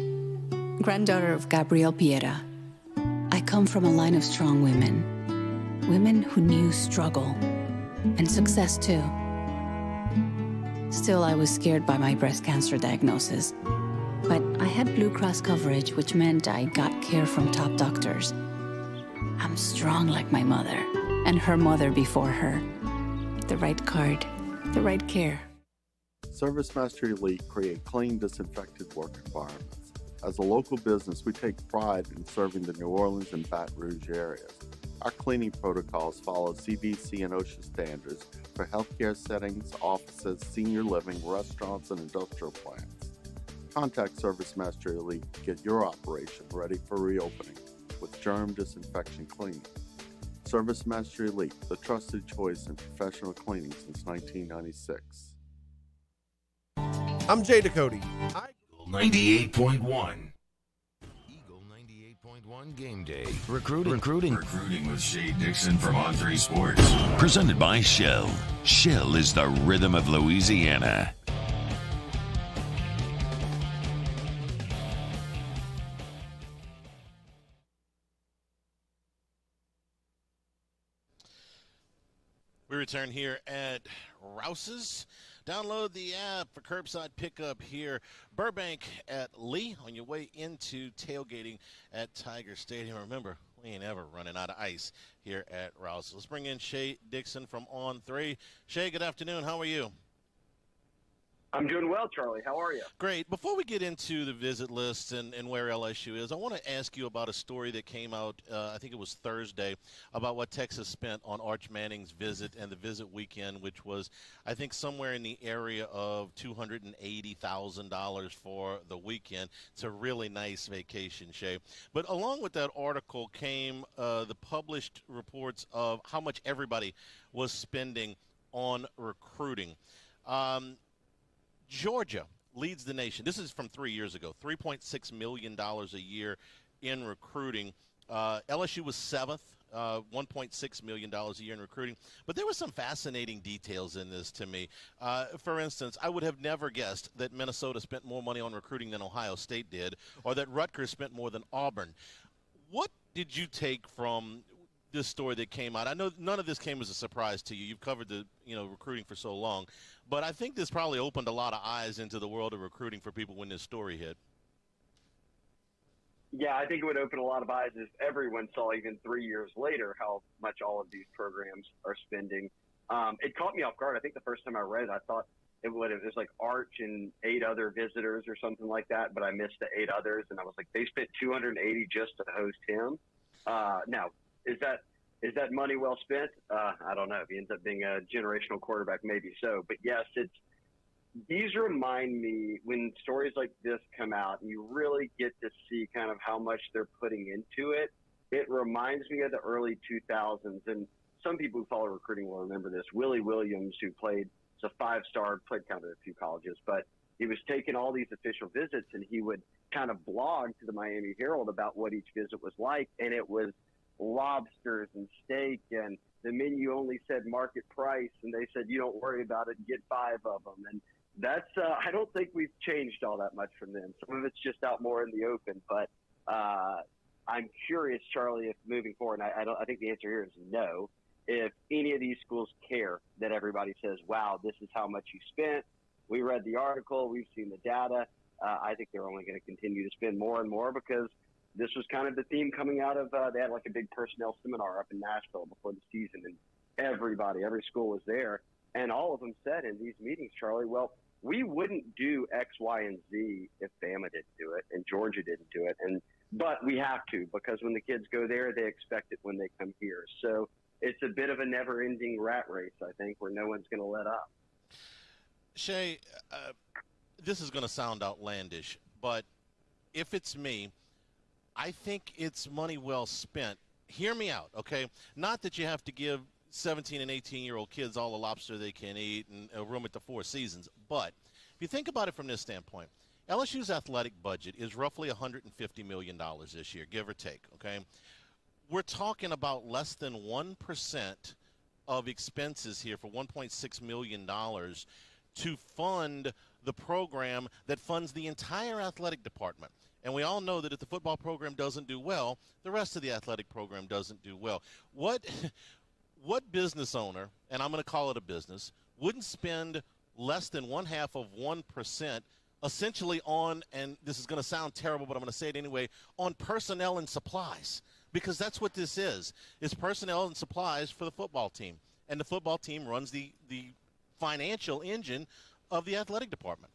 granddaughter of Gabriel Piera. I come from a line of strong women who knew struggle and success too. Still, I was scared by my breast cancer diagnosis, but I had Blue Cross coverage, which meant I got care from top doctors. I'm strong like my mother and her mother before her. The right card, the right care. ServiceMaster Elite create clean, disinfected work environments. As a local business, we take pride in serving the New Orleans and Baton Rouge areas. Our cleaning protocols follow CDC and OSHA standards for healthcare settings, offices, senior living, restaurants, and industrial plants. Contact ServiceMaster Elite to get your operation ready for reopening with germ disinfection cleaning. ServiceMaster Elite, the trusted choice in professional cleaning since 1996. I'm Jay Ducote. 98.1. Eagle 98.1 Game Day. Recruiting with Shay Dixon from On3 Sports. Presented by Shell. Shell is the rhythm of Louisiana. We return here at Rouse's. Download the app for curbside pickup here. Burbank at Lee on your way into tailgating at Tiger Stadium. Remember, we ain't ever running out of ice here at Rouse's. Let's bring in Shay Dixon from On 3. Shay, good afternoon. How are you? I'm doing well, Charlie. How are you? Great. Before we get into the visit list and where LSU is, I want to ask you about a story that came out, I think it was Thursday, about what Texas spent on Arch Manning's visit and the visit weekend, which was, I think, somewhere in the area of $280,000 for the weekend. It's a really nice vacation, Shay. But along with that article came the published reports of how much everybody was spending on recruiting. Georgia leads the nation. This is from 3 years ago, $3.6 million a year in recruiting. LSU was seventh, $1.6 million a year in recruiting. But there were some fascinating details in this to me. For instance, I would have never guessed that Minnesota spent more money on recruiting than Ohio State did, or that Rutgers spent more than Auburn. What did you take from this story that came out? I know none of this came as a surprise to you. You've covered the recruiting for so long, but I think this probably opened a lot of eyes into the world of recruiting for people when this story hit. Yeah, I think it would open a lot of eyes if everyone saw even 3 years later how much all of these programs are spending. It caught me off guard. I think the first time I read it, I thought it was like Arch and 8 other visitors or something like that, but I missed the 8 others, and I was like, they spent $280 just to host him. Now, is that money well spent? I don't know. If he ends up being a generational quarterback, maybe so. But yes, these remind me when stories like this come out and you really get to see kind of how much they're putting into it. It reminds me of the early 2000s, and some people who follow recruiting will remember this. Willie Williams, who played, it's a 5-star, played kind of a few colleges, but he was taking all these official visits, and he would kind of blog to the Miami Herald about what each visit was like, and it was lobsters and steak, and the menu only said market price, and they said, you don't worry about it and get 5 of them. And that's I don't think we've changed all that much from then. Some of it's just out more in the open, but I'm curious, Charlie, if moving forward, and I think the answer here is no, if any of these schools care that everybody says, wow, this is how much you spent. We read the article, we've seen the data. I think they're only going to continue to spend more and more, because this was kind of the theme coming out of, they had like a big personnel seminar up in Nashville before the season, and every school was there. And all of them said in these meetings, Charlie, well, we wouldn't do X, Y, and Z if Bama didn't do it and Georgia didn't do it. But we have to, because when the kids go there, they expect it when they come here. So it's a bit of a never-ending rat race, I think, where no one's going to let up. Shay, this is going to sound outlandish, but if it's me, I think it's money well spent. Hear me out, okay? Not that you have to give 17 and 18-year-old kids all the lobster they can eat and a room at the Four Seasons, but if you think about it from this standpoint, LSU's athletic budget is roughly $150 million this year, give or take, okay? We're talking about less than 1% of expenses here for $1.6 million to fund the program that funds the entire athletic department. And we all know that if the football program doesn't do well, the rest of the athletic program doesn't do well. What business owner, and I'm going to call it a business, wouldn't spend less than 0.5% essentially on, and this is going to sound terrible, but I'm going to say it anyway, on personnel and supplies? Because that's what this is. It's personnel and supplies for the football team. And the football team runs the financial engine of the athletic department.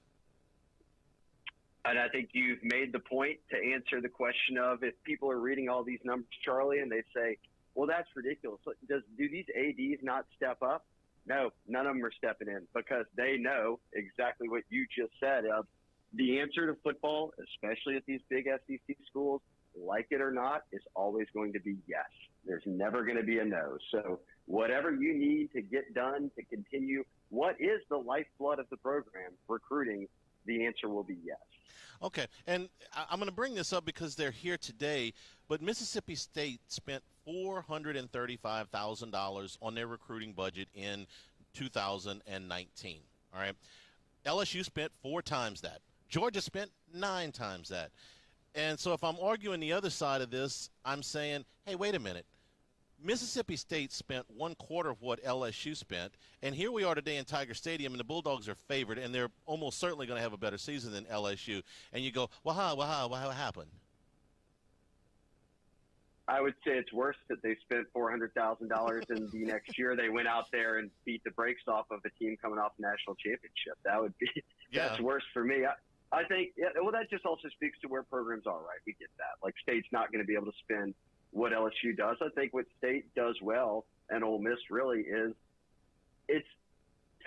And I think you've made the point to answer the question of, if people are reading all these numbers, Charlie, and they say, well, that's ridiculous. Do these ADs not step up? No, none of them are stepping in, because they know exactly what you just said of the answer to football, especially at these big SEC schools, like it or not, is always going to be yes. There's never going to be a no. So whatever you need to get done to continue, what is the lifeblood of the program, recruiting, the answer will be yes. Okay, and I'm going to bring this up because they're here today, but Mississippi State spent $435,000 on their recruiting budget in 2019, all right? LSU spent 4 times that. Georgia spent 9 times that. And so if I'm arguing the other side of this, I'm saying, hey, wait a minute. Mississippi State spent 1/4 of what LSU spent, and here we are today in Tiger Stadium, and the Bulldogs are favored, and they're almost certainly going to have a better season than LSU. And you go, well, how happened? I would say it's worse that they spent $400,000 and the next year they went out there and beat the brakes off of a team coming off national championship. That would be that's worse for me. I think well, that just also speaks to where programs are, right? We get that. Like, State's not going to be able to spend what LSU does. I think what State does well, and Ole Miss really is, it's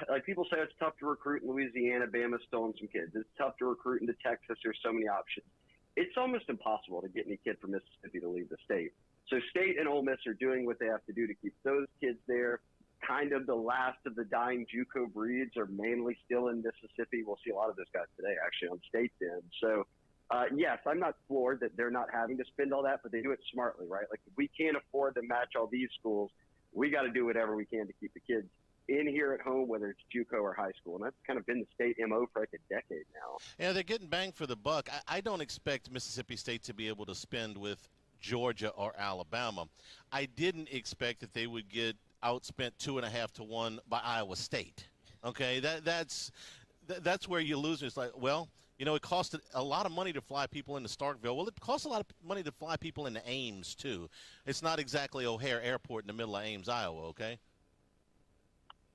like people say it's tough to recruit in Louisiana. Bama's stolen some kids. It's tough to recruit into Texas. There's so many options. It's almost impossible to get any kid from Mississippi to leave the state. So State and Ole Miss are doing what they have to do to keep those kids there. Kind of the last of the dying JUCO breeds are mainly still in Mississippi. We'll see a lot of those guys today, actually, on State's end. So, yes, I'm not floored that they're not having to spend all that, but they do it smartly, right? Like, if we can't afford to match all these schools, we got to do whatever we can to keep the kids in here at home, whether it's JUCO or high school. And that's kind of been the State MO for like a decade now. Yeah, they're getting bang for the buck. I don't expect Mississippi State to be able to spend with Georgia or Alabama. I didn't expect that they would get outspent 2.5 to 1 by Iowa State. Okay, that's where you lose. It's like, well, you know, it costs a lot of money to fly people into Starkville. Well, it costs a lot of money to fly people into Ames too. It's not exactly O'Hare Airport in the middle of Ames, Iowa. Okay.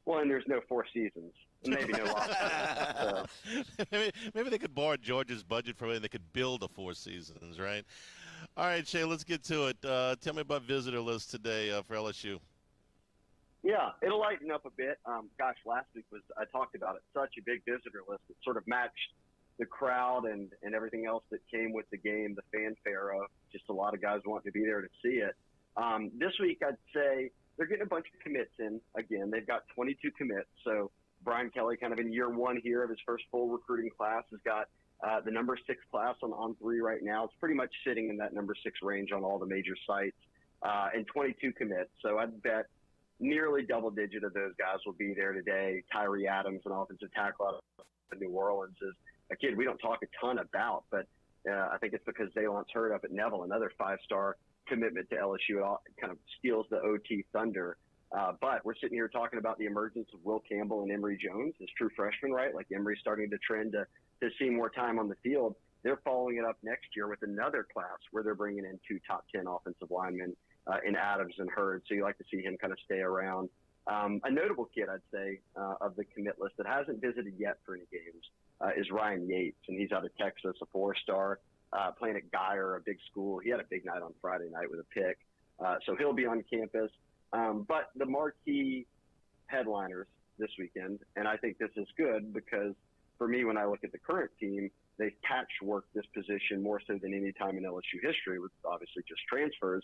Well, and there's no Four Seasons. Maybe no option. Maybe they could borrow Georgia's budget from it and they could build a Four Seasons, right? All right, Shay, let's get to it. Tell me about visitor list today for LSU. Yeah, it'll lighten up a bit. Last week I talked about it, such a big visitor list. It sort of matched the crowd and everything else that came with the game, the fanfare of just a lot of guys wanting to be there to see it. This week, I'd say they're getting a bunch of commits in. Again, they've got 22 commits. So Brian Kelly, kind of in year one here of his first full recruiting class, has got the number 6 class on 3 right now. It's pretty much sitting in that number 6 range on all the major sites, and 22 commits. So I'd bet nearly double digit of those guys will be there today. Tyree Adams, an offensive tackle out of New Orleans, is a kid we don't talk a ton about, but I think it's because Zaylon's hurt up at Neville, another 5-star commitment to LSU. It all kind of steals the OT thunder. But we're sitting here talking about the emergence of Will Campbell and Emory Jones as true freshmen, right? Like, Emory's starting to trend to see more time on the field. They're following it up next year with another class where they're bringing in 2 top 10 offensive linemen in Adams and Hurd. So you like to see him kind of stay around. A notable kid, I'd say, of the commit list that hasn't visited yet for any games is Ryan Yates, and he's out of Texas, a 4-star, playing at Geyer, a big school. He had a big night on Friday night with a pick. So he'll be on campus. But the marquee headliners this weekend, and I think this is good because for me, when I look at the current team, they've patchworked this position more so than any time in LSU history, with obviously just transfers.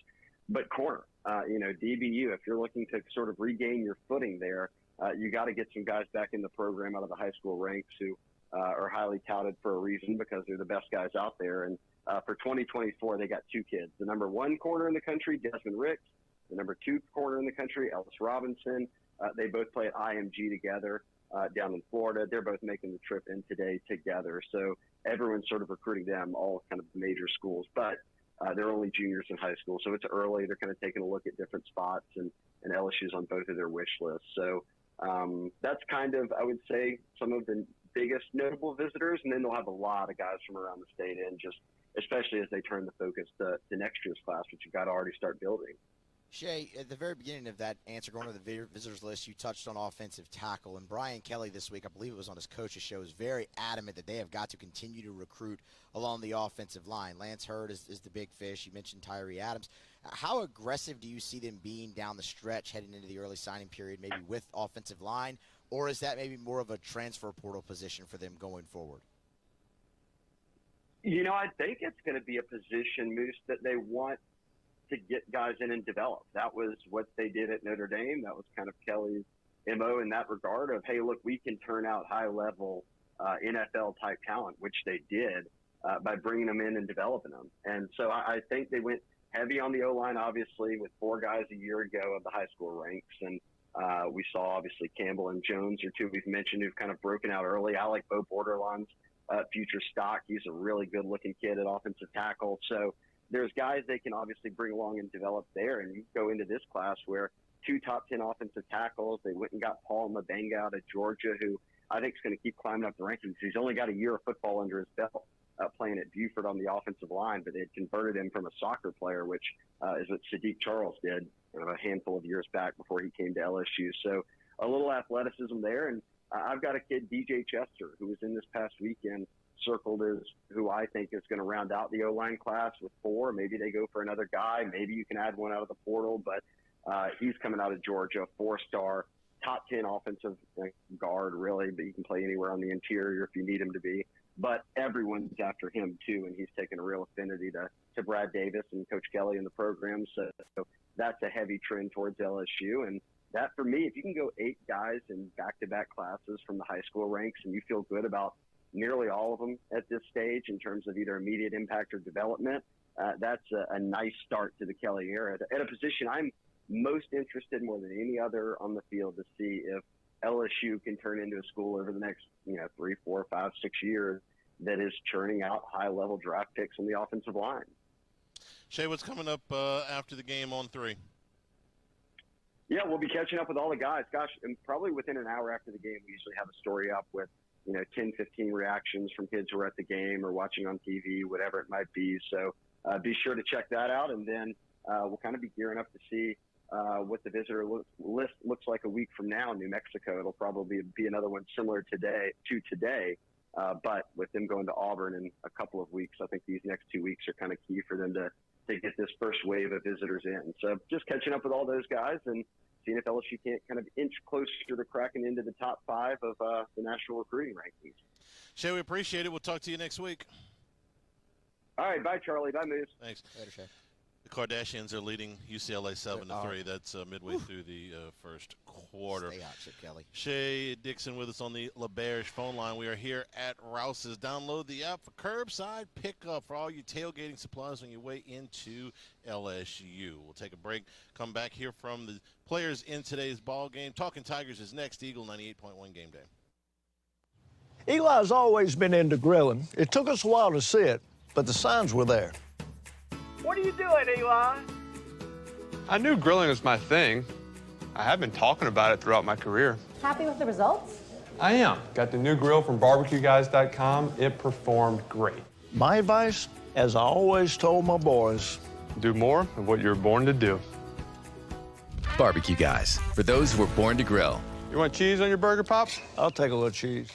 But corner, DBU, if you're looking to sort of regain your footing there, you got to get some guys back in the program out of the high school ranks who are highly touted for a reason because they're the best guys out there. And for 2024, they got 2 kids. The number 1 corner in the country, Desmond Ricks. The number 2 corner in the country, Ellis Robinson. They both play at IMG together down in Florida. They're both making the trip in today together. So everyone's sort of recruiting them, all kind of major schools. But they're only juniors in high school, so it's early. They're kind of taking a look at different spots, and LSU's on both of their wish lists. So that's kind of, I would say, some of the biggest notable visitors. And then they'll have a lot of guys from around the state in, just especially as they turn the focus to next year's class, which you've got to already start building. Shay, at the very beginning of that answer, going to the visitors list, you touched on offensive tackle. And Brian Kelly this week, I believe it was on his coach's show, is very adamant that they have got to continue to recruit along the offensive line. Lance Hurd is the big fish. You mentioned Tyree Adams. How aggressive do you see them being down the stretch heading into the early signing period, maybe with offensive line? Or is that maybe more of a transfer portal position for them going forward? I think it's going to be a position, Moose, that they want to get guys in and develop. That was what they did at Notre Dame. That was kind of Kelly's MO in that regard of, hey, look, we can turn out high-level NFL-type talent, which they did by bringing them in and developing them. And so I think they went heavy on the O-line, obviously, with 4 guys a year ago of the high school ranks. And we saw, obviously, Campbell and Jones are 2 we've mentioned who've kind of broken out early. I like Bo Borderline's future stock. He's a really good-looking kid at offensive tackle. So there's guys they can obviously bring along and develop there. And you go into this class where 2 top 10 offensive tackles. They went and got Paul Mabenga out of Georgia, who I think is going to keep climbing up the rankings. He's only got a year of football under his belt, playing at Buford on the offensive line, but they converted him from a soccer player, which is what Sadiq Charles did a handful of years back before he came to LSU. So a little athleticism there. And I've got a kid, DJ Chester, who was in this past weekend, circled as who I think is going to round out the O-line class with 4. Maybe they go for another guy. Maybe you can add one out of the portal, but he's coming out of Georgia, 4-star, top 10 offensive guard, really, but you can play anywhere on the interior if you need him to be. But everyone's after him, too, and he's taken a real affinity to Brad Davis and Coach Kelly in the program. So that's a heavy trend towards LSU. And that, for me, if you can go 8 guys in back-to-back classes from the high school ranks and you feel good about nearly all of them at this stage in terms of either immediate impact or development, that's a nice start to the Kelly era at a position I'm most interested more than any other on the field to see if LSU can turn into a school over the next 3, 4, 5, 6 years that is churning out high-level draft picks on the offensive line. Shay, what's coming up after the game on 3? Yeah, we'll be catching up with all the guys. Gosh, and probably within an hour after the game, we usually have a story up with 10, 15 reactions from kids who are at the game or watching on TV, whatever it might be. So be sure to check that out, and then we'll kind of be gearing up to see what the visitor list looks like a week from now in New Mexico. It'll probably be another one similar to today, but with them going to Auburn in a couple of weeks, I think these next 2 weeks are kind of key for them to get this first wave of visitors in. So just catching up with all those guys and seeing if LSU can't kind of inch closer to cracking into the top 5 of the national recruiting rankings. Shay, we appreciate it. We'll talk to you next week. All right, bye, Charlie. Bye, Moose. Thanks. Later, Shay. The Kardashians are leading UCLA 7-3. That's midway through the first quarter. Stay hot, Chip Kelly. Shay Dixon with us on the LaBerge phone line. We are here at Rouse's. Download the app for curbside pickup for all your tailgating supplies on your way into LSU. We'll take a break, come back here from the players in today's ball game. Talking Tigers is next. Eagle 98.1 Game Day. Eli's always been into grilling. It took us a while to see it, but the signs were there. What are you doing, Eli? I knew grilling was my thing. I have been talking about it throughout my career. Happy with the results? I am. Got the new grill from barbecueguys.com. It performed great. My advice, as I always told my boys, do more of what you were born to do. Barbecue Guys, for those who were born to grill. You want cheese on your burger, Pops? I'll take a little cheese.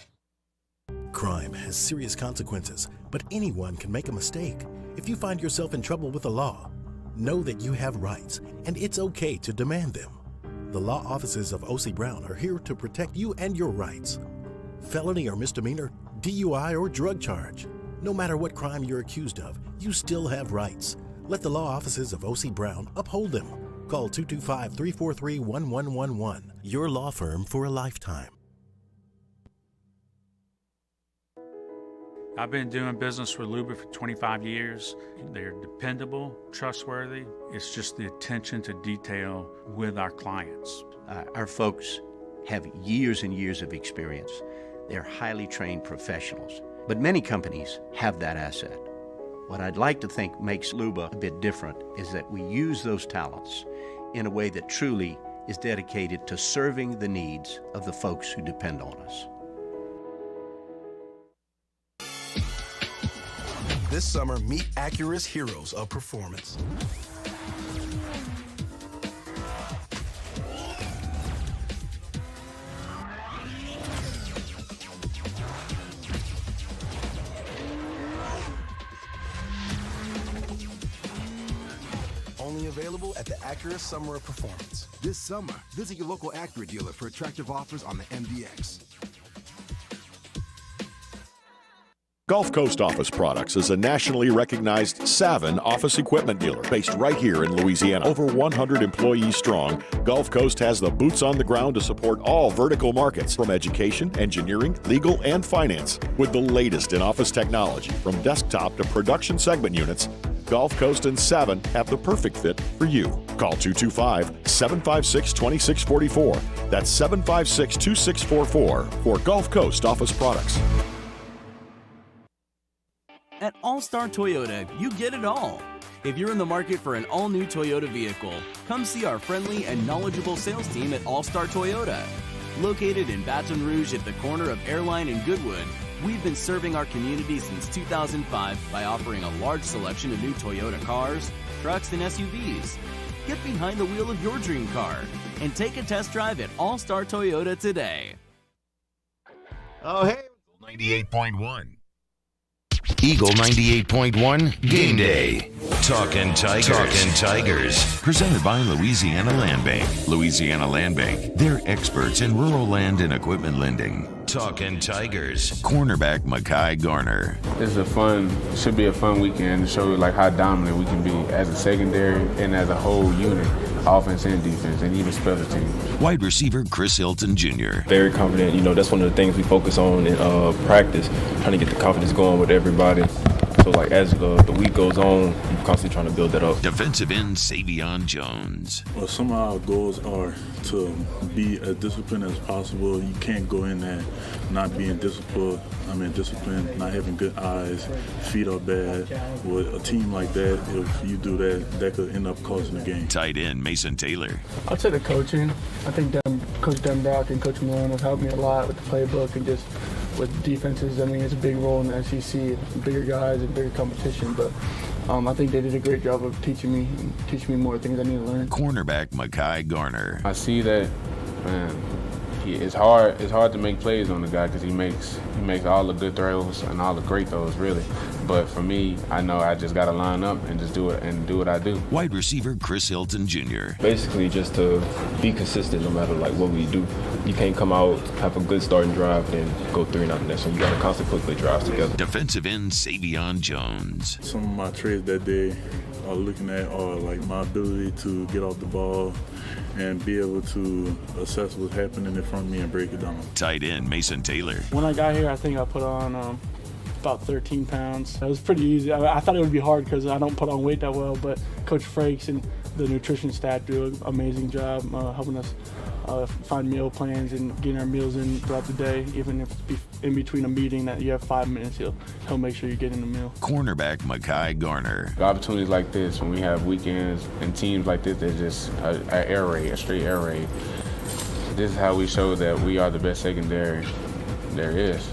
Crime has serious consequences, but anyone can make a mistake. If you find yourself in trouble with the law, know that you have rights, and it's okay to demand them. The law offices of O.C. Brown are here to protect you and your rights. Felony or misdemeanor, DUI or drug charge. No matter what crime you're accused of, you still have rights. Let the law offices of O.C. Brown uphold them. Call 225-343-1111. Your law firm for a lifetime. I've been doing business with Luba for 25 years. They're dependable, trustworthy. It's just the attention to detail with our clients. Our folks have years and years of experience. They're highly trained professionals, but many companies have that asset. What I'd like to think makes Luba a bit different is that we use those talents in a way that truly is dedicated to serving the needs of the folks who depend on us. This summer, meet Acura's heroes of performance. Only available at the Acura Summer of Performance. This summer, visit your local Acura dealer for attractive offers on the MDX. Gulf Coast Office Products is a nationally recognized Savin office equipment dealer based right here in Louisiana. Over 100 employees strong, Gulf Coast has the boots on the ground to support all vertical markets from education, engineering, legal, and finance. With the latest in office technology, from desktop to production segment units, Gulf Coast and Savin have the perfect fit for you. Call 225-756-2644. That's 756-2644 for Gulf Coast Office Products. At All-Star Toyota, you get it all. If you're in the market for an all-new Toyota vehicle, come see our friendly and knowledgeable sales team at All Star Toyota. Located in Baton Rouge at the corner of Airline and Goodwood, we've been serving our community since 2005 by offering a large selection of new Toyota cars, trucks, and SUVs. Get behind the wheel of your dream car and take a test drive at All Star Toyota today. Oh, hey. 98.1. Eagle 98.1 Game Day. Talkin' Tigers. Talkin' Tigers. Presented by Louisiana Land Bank. Louisiana Land Bank. They're experts in rural land and equipment lending. Talkin' Tigers. Cornerback Mekhi Garner. Should be a fun weekend to show like how dominant we can be as a secondary and as a whole unit, offense and defense, and even special teams. Wide receiver Chris Hilton Jr. Very confident. You know, that's one of the things we focus on in practice, trying to get the confidence going with everybody. So, like, as the week goes on, you're constantly trying to build that up. Defensive end Savion Jones. Well, some of our goals are to be as disciplined as possible. You can't go in there not being disciplined, not having good eyes, feet are bad. With a team like that, if you do that, that could end up costing the game. Tight end Mason Taylor. I'd say the coaching. I think Coach Denbrock and Coach Malone have helped me a lot with the playbook and just with defenses. I mean, it's a big role in the SEC, bigger guys and bigger competition, but I think they did a great job of teaching me more things I need to learn. Cornerback Mekhi Garner. I see that, man. It's hard to make plays on the guy because he makes all the good throws and all the great throws, really. But for me, I know I just got to line up and just do it and do what I do. Wide receiver Chris Hilton Jr. Basically, just to be consistent no matter like what we do. You can't come out, have a good starting drive, then go 3-0. So you got to constantly put the drives together. Defensive end Savion Jones. Some of my traits that they are looking at are like my ability to get off the ball and be able to assess what's happening in front of me and break it down. Tight end Mason Taylor. When I got here, I think I put on about 13 pounds. It was pretty easy. I thought it would be hard because I don't put on weight that well, but Coach Frakes and the nutrition staff do an amazing job helping us find meal plans and getting our meals in throughout the day. Even if it's in between a meeting that you have 5 minutes, he'll make sure you're getting a meal. Cornerback Mekhi Garner. Opportunities like this, when we have weekends and teams like this, they're just an air raid, a straight air raid. This is how we show that we are the best secondary there is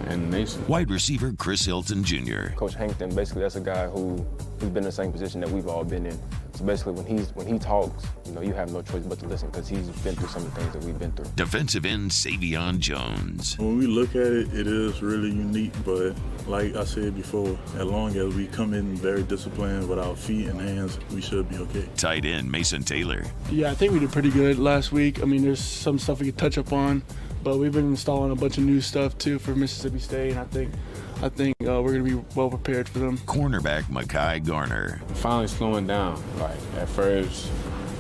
in the nation. Wide receiver Chris Hilton Jr. Coach Hankton, basically that's a guy who's been in the same position that we've all been in. So basically when he talks, you have no choice but to listen because he's been through some of the things that we've been through. Defensive end Savion Jones. When we look at it, it is really unique, but like I said before, as long as we come in very disciplined with our feet and hands, we should be okay. Tight end Mason Taylor. Yeah, I think we did pretty good last week. I mean, there's some stuff we could touch up on, but we've been installing a bunch of new stuff too for Mississippi State, and I think we're going to be well prepared for them. Cornerback Mekhi Garner. Finally slowing down. Like at first,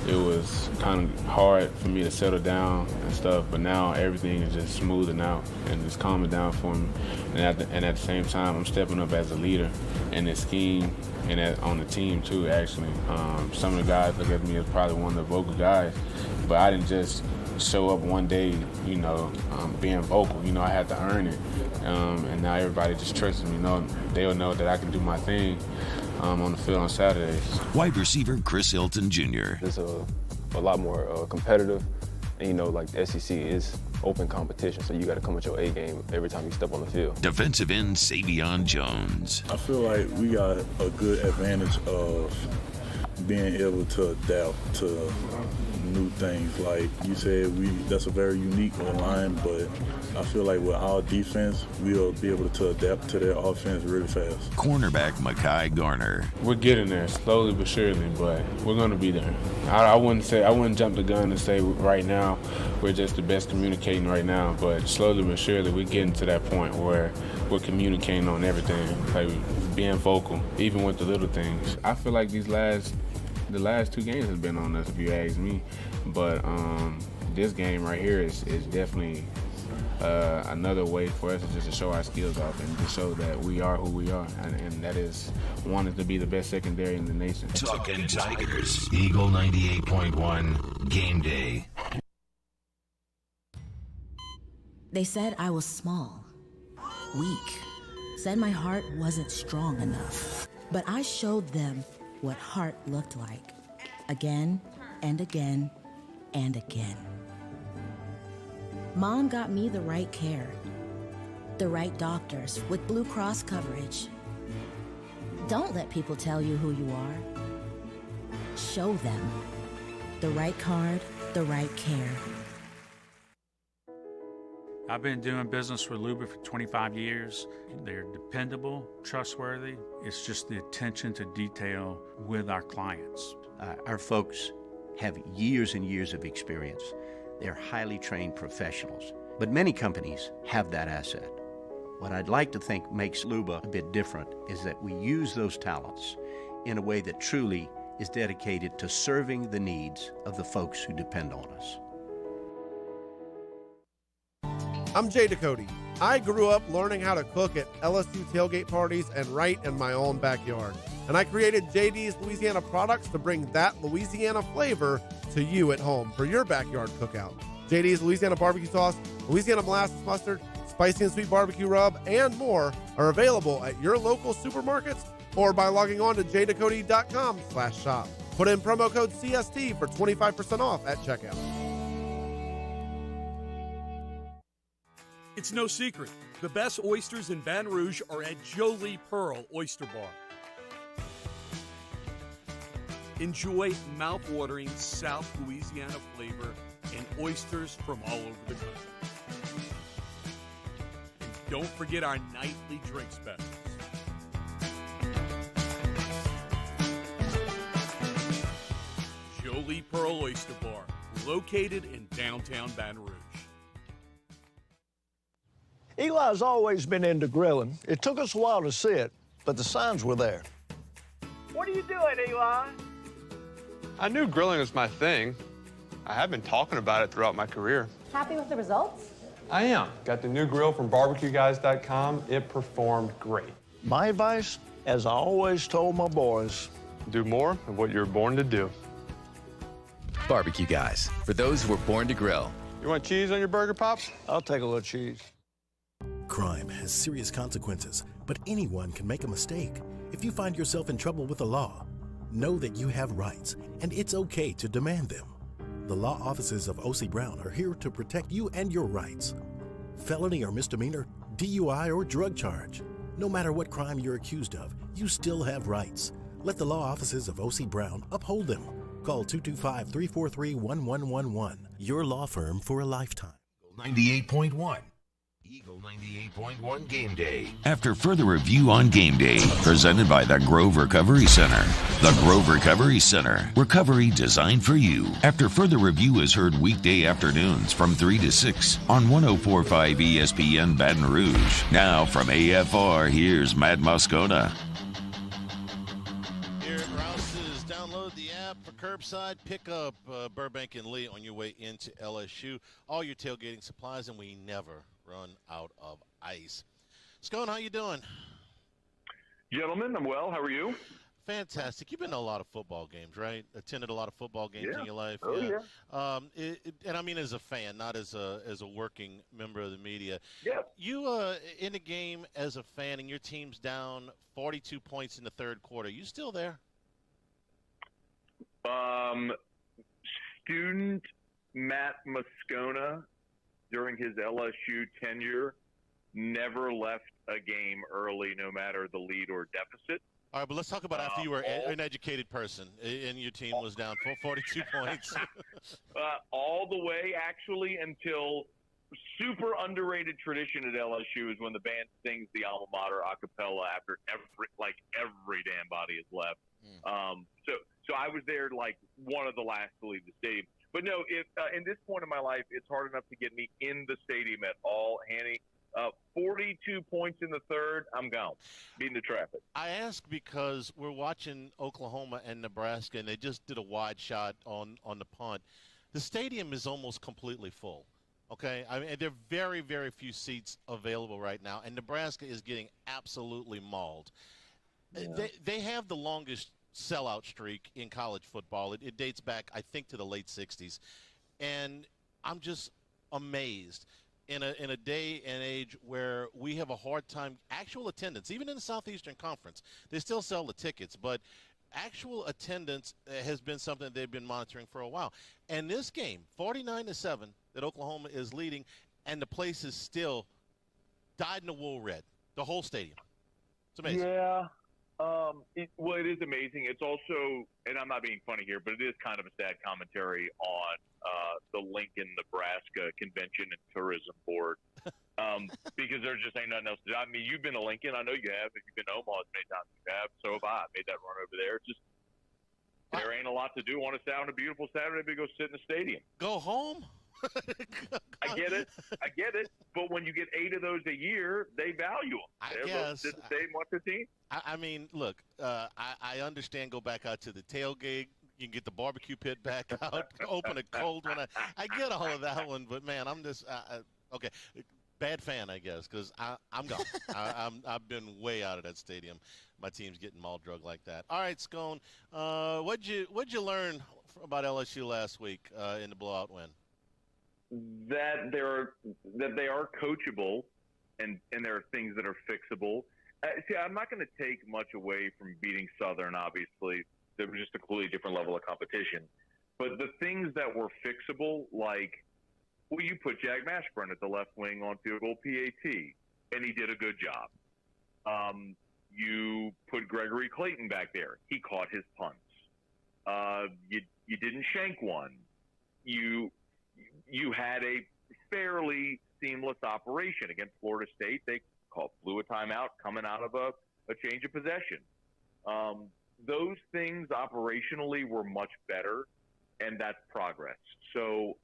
it was kind of hard for me to settle down and stuff, but now everything is just smoothing out and it's calming down for me. And at the same time, I'm stepping up as a leader in this scheme and on the team too, actually. Some of the guys look at me as probably one of the vocal guys, but I didn't just show up one day, being vocal. I had to earn it. And now everybody just trusts me. They'll know that I can do my thing on the field on Saturdays. Wide receiver Chris Hilton Jr. It's a lot more competitive. And, like the SEC is open competition, so you got to come with your A game every time you step on the field. Defensive end Savion Jones. I feel like we got a good advantage of being able to adapt to new things. Like you said, that's a very unique line, but I feel like with our defense, we'll be able to adapt to their offense really fast. Cornerback Mekhi Garner. We're getting there slowly but surely, but we're going to be there. I wouldn't jump the gun and say right now we're just the best communicating right now, but slowly but surely we're getting to that point where we're communicating on everything, like being vocal, even with the little things. I feel like the last 2 games has been on us, if you ask me. But this game right here is definitely another way for us to show our skills off and to show that we are who we are, and that is wanting to be the best secondary in the nation. Talkin' Tigers. Eagle 98.1 Game Day. They said I was small, weak, said my heart wasn't strong enough. But I showed them what heart looked like, again and again and again. Mom got me the right care, the right doctors with Blue Cross coverage. Don't let people tell you who you are. Show them. The right card, the right care. I've been doing business with Luba for 25 years. They're dependable, trustworthy. It's just the attention to detail with our clients. Our folks have years and years of experience. They're highly trained professionals, but many companies have that asset. What I'd like to think makes Luba a bit different is that we use those talents in a way that truly is dedicated to serving the needs of the folks who depend on us. I'm Jay Ducote. I grew up learning how to cook at LSU tailgate parties and right in my own backyard. And I created JD's Louisiana products to bring that Louisiana flavor to you at home for your backyard cookout. JD's Louisiana barbecue sauce, Louisiana molasses mustard, spicy and sweet barbecue rub, and more are available at your local supermarkets or by logging on to jducote.com/shop. Put in promo code CST for 25% off at checkout. It's no secret. The best oysters in Baton Rouge are at Jolie Pearl Oyster Bar. Enjoy mouth-watering South Louisiana flavor and oysters from all over the country. And don't forget our nightly drink specials. Jolie Pearl Oyster Bar, located in downtown Baton Rouge. Eli's always been into grilling. It took us a while to see it, but the signs were there. What are you doing, Eli? I knew grilling was my thing. I have been talking about it throughout my career. Happy with the results? I am. Got the new grill from barbecueguys.com. It performed great. My advice, as I always told my boys, do more of what you're born to do. Barbecue Guys, for those who were born to grill. You want cheese on your burger, Pops? I'll take a little cheese. Crime has serious consequences, but anyone can make a mistake. If you find yourself in trouble with the law, know that you have rights, and it's okay to demand them. The law offices of O.C. Brown are here to protect you and your rights. Felony or misdemeanor, DUI or drug charge. No matter what crime you're accused of, you still have rights. Let the law offices of O.C. Brown uphold them. Call 225-343-1111. Your law firm for a lifetime. 98.1. Eagle 98.1 Game Day. After further review on Game Day, presented by the Grove Recovery Center. The Grove Recovery Center. Recovery designed for you. After further review is heard weekday afternoons from 3 to 6 on 104.5 ESPN Baton Rouge. Now from AFR, here's Matt Moscona. Here at Rouse's, download the app for curbside pickup. Burbank and Lee on your way into LSU. All your tailgating supplies, and we never run out of ice. Scone, how you doing? Gentlemen, I'm well. How are you? Fantastic. You've been to a lot of football games, right? Attended a lot of football games in your life. Oh, yeah. And I mean as a fan, not as a working member of the media. Yeah. You in a game as a fan, and your team's down 42 points in the third quarter. You still there? Student Matt Moscona, during his LSU tenure, never left a game early, no matter the lead or deficit. All right, but let's talk about after you were an educated person and your team was down 42 points. All the way, actually, until super underrated tradition at LSU is when the band sings the alma mater a cappella after every damn body is left. So I was there like one of the last to leave the stadium. But no, if in this point in my life, it's hard enough to get me in the stadium at all, Hanny. 42 points in the third, I'm gone, beating the traffic. I ask because we're watching Oklahoma and Nebraska, and they just did a wide shot on the punt. The stadium is almost completely full, okay? I mean, there are very, very few seats available right now, and Nebraska is getting absolutely mauled. Yeah. They have the longest sellout streak in college football. It dates back, I think, to the late 60s. And I'm just amazed in a day and age where we have a hard time, actual attendance, even in the Southeastern Conference. They still sell the tickets, but actual attendance has been something they've been monitoring for a while. And this game, 49-7, that Oklahoma is leading, and the place is still dyed-in-the-wool red, the whole stadium. It's amazing. Yeah. It is amazing. It's also, and I'm not being funny here, but it is kind of a sad commentary on the Lincoln, Nebraska Convention and Tourism Board, because there just ain't nothing else to do. I mean, you've been to Lincoln. I know you have. If you've been to Omaha as many times as you have, so have I. Made that run over there. It's just there ain't a lot to do on a beautiful Saturday, but go sit in the stadium. Go home? I get it. But when you get 8 of those a year, they value them. I guess. Did the same watch the team? I mean, look, I understand go back out to the tailgate. You can get the barbecue pit back out, open a cold one. I get all of that one, but, man, I'm just okay. Bad fan, I guess, because I'm gone. I've been way out of that stadium. My team's getting all drug like that. All right, Scone, what'd you learn about LSU last week in the blowout win? That they are coachable, and there are things that are fixable. See, I'm not going to take much away from beating Southern. Obviously, there was just a completely different level of competition. But the things that were fixable, like, well, you put Jack Mashburn at the left wing on field goal PAT, and he did a good job. You put Gregory Clayton back there; he caught his punts. You didn't shank one. You had a fairly seamless operation against Florida State. They blew a timeout coming out of a change of possession. Those things operationally were much better, and that's progress. So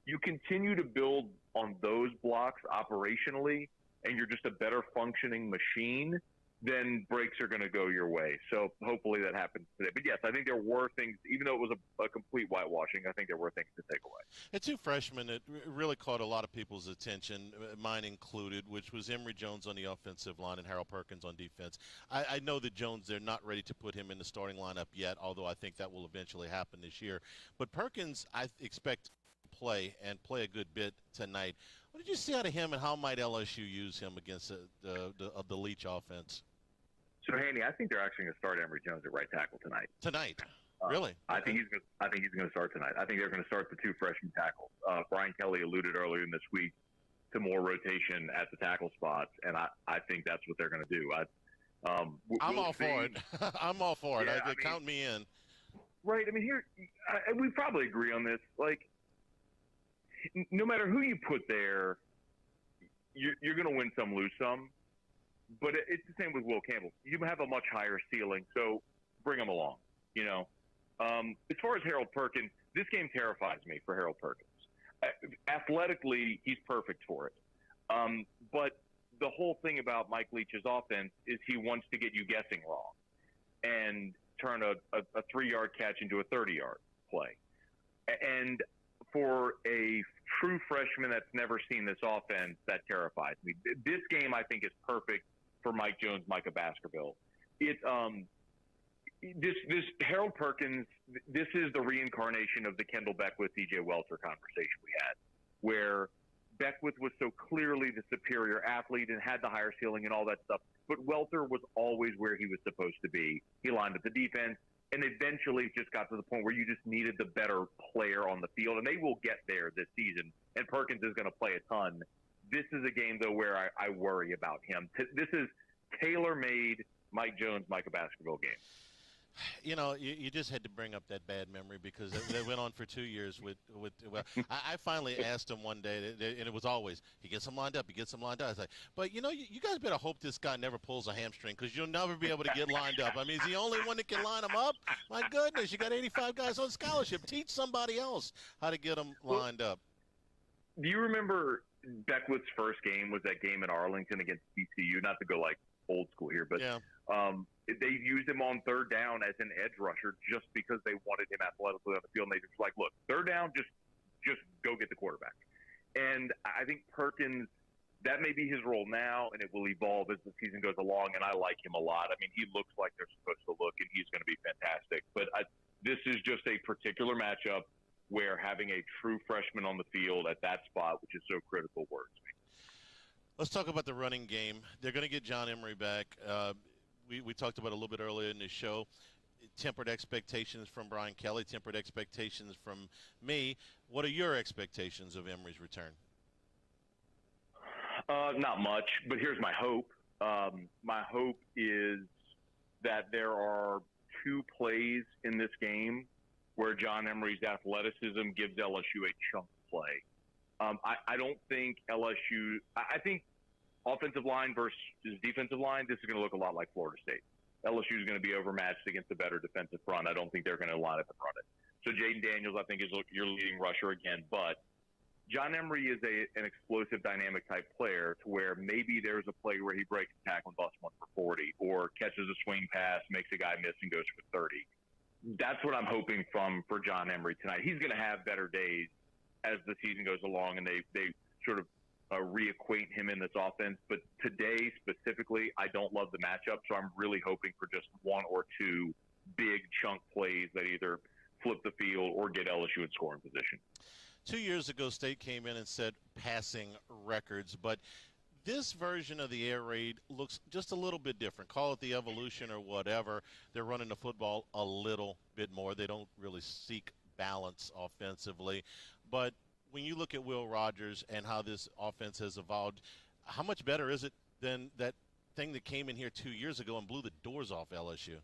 you continue to build on those blocks operationally, and you're just a better functioning machine, then breaks are going to go your way. So hopefully that happens today. But, yes, I think there were things, even though it was a complete whitewashing, I think there were things to take away. The 2 freshmen that really caught a lot of people's attention, mine included, which was Emory Jones on the offensive line and Harold Perkins on defense. I know that Jones, they're not ready to put him in the starting lineup yet, although I think that will eventually happen this year. But Perkins, I expect to play a good bit tonight. What did you see out of him, and how might LSU use him against the Leach offense? So, Haney, I think they're actually going to start Emory Jones at right tackle tonight. Tonight? Really? I think he's going to start tonight. I think they're going to start the 2 freshman tackles. Brian Kelly alluded earlier in this week to more rotation at the tackle spots, and I think that's what they're going to do. I'm all for it. I'm all for it. Count me in. Right. I mean, we probably agree on this. Like, no matter who you put there, you're going to win some, lose some. But it's the same with Will Campbell. You have a much higher ceiling, so bring him along. As far as Harold Perkins, this game terrifies me for Harold Perkins. Athletically, he's perfect for it. But the whole thing about Mike Leach's offense is he wants to get you guessing wrong and turn a 3-yard catch into a 30-yard play. And for a true freshman that's never seen this offense, that terrifies me. This game, I think, is perfect for Mike Jones, Micah Baskerville. It's this Harold Perkins. This is the reincarnation of the Kendall Beckwith, DJ Welter conversation we had, where Beckwith was so clearly the superior athlete and had the higher ceiling and all that stuff, but Welter was always where he was supposed to be. He lined up the defense, and eventually it just got to the point where you just needed the better player on the field, and they will get there this season, and Perkins is going to play a ton. This is a game, though, where I worry about him. This is tailor-made Mike Jones, Micah Baskerville game. You just had to bring up that bad memory because they went on for 2 years with I finally asked him one day, and it was always, he gets him lined up. I was like, but, you guys better hope this guy never pulls a hamstring because you'll never be able to get lined up. I mean, he's the only one that can line him up. My goodness, you got 85 guys on scholarship. Teach somebody else how to get them lined up. Do you remember Beckwith's first game was that game in Arlington against TCU? Not to go like old school here, but yeah. They used him on 3rd down as an edge rusher just because they wanted him athletically on the field. And they just like, look, 3rd down, just go get the quarterback. And I think Perkins, that may be his role now, and it will evolve as the season goes along. And I like him a lot. I mean, he looks like they're supposed to look, and he's going to be fantastic. But this is just a particular matchup where having a true freshman on the field at that spot, which is so critical, works me. Let's talk about the running game. They're going to get John Emery back. we talked about a little bit earlier in the show. Tempered expectations from Brian Kelly, tempered expectations from me. What are your expectations of Emory's return? Not much, but here's my hope. My hope is that there are 2 plays in this game where John Emory's athleticism gives LSU a chunk play. I don't think LSU – I think offensive line versus defensive line, this is going to look a lot like Florida State. LSU is going to be overmatched against a better defensive front. I don't think they're going to line up and run it. So Jaden Daniels, I think, is your leading rusher again. But John Emory is an explosive, dynamic type player to where maybe there's a play where he breaks a tackle and busts one for 40 or catches a swing pass, makes a guy miss and goes for 30. That's what I'm hoping for John Emory tonight. He's going to have better days as the season goes along and they sort of reacquaint him in this offense. But today specifically, I don't love the matchup, so I'm really hoping for just 1 or 2 big chunk plays that either flip the field or get LSU in scoring position. 2 years ago, State came in and said passing records, but this version of the air raid looks just a little bit different. Call it the evolution or whatever. They're running the football a little bit more. They don't really seek balance offensively. But when you look at Will Rogers and how this offense has evolved, how much better is it than that thing that came in here 2 years ago and blew the doors off LSU?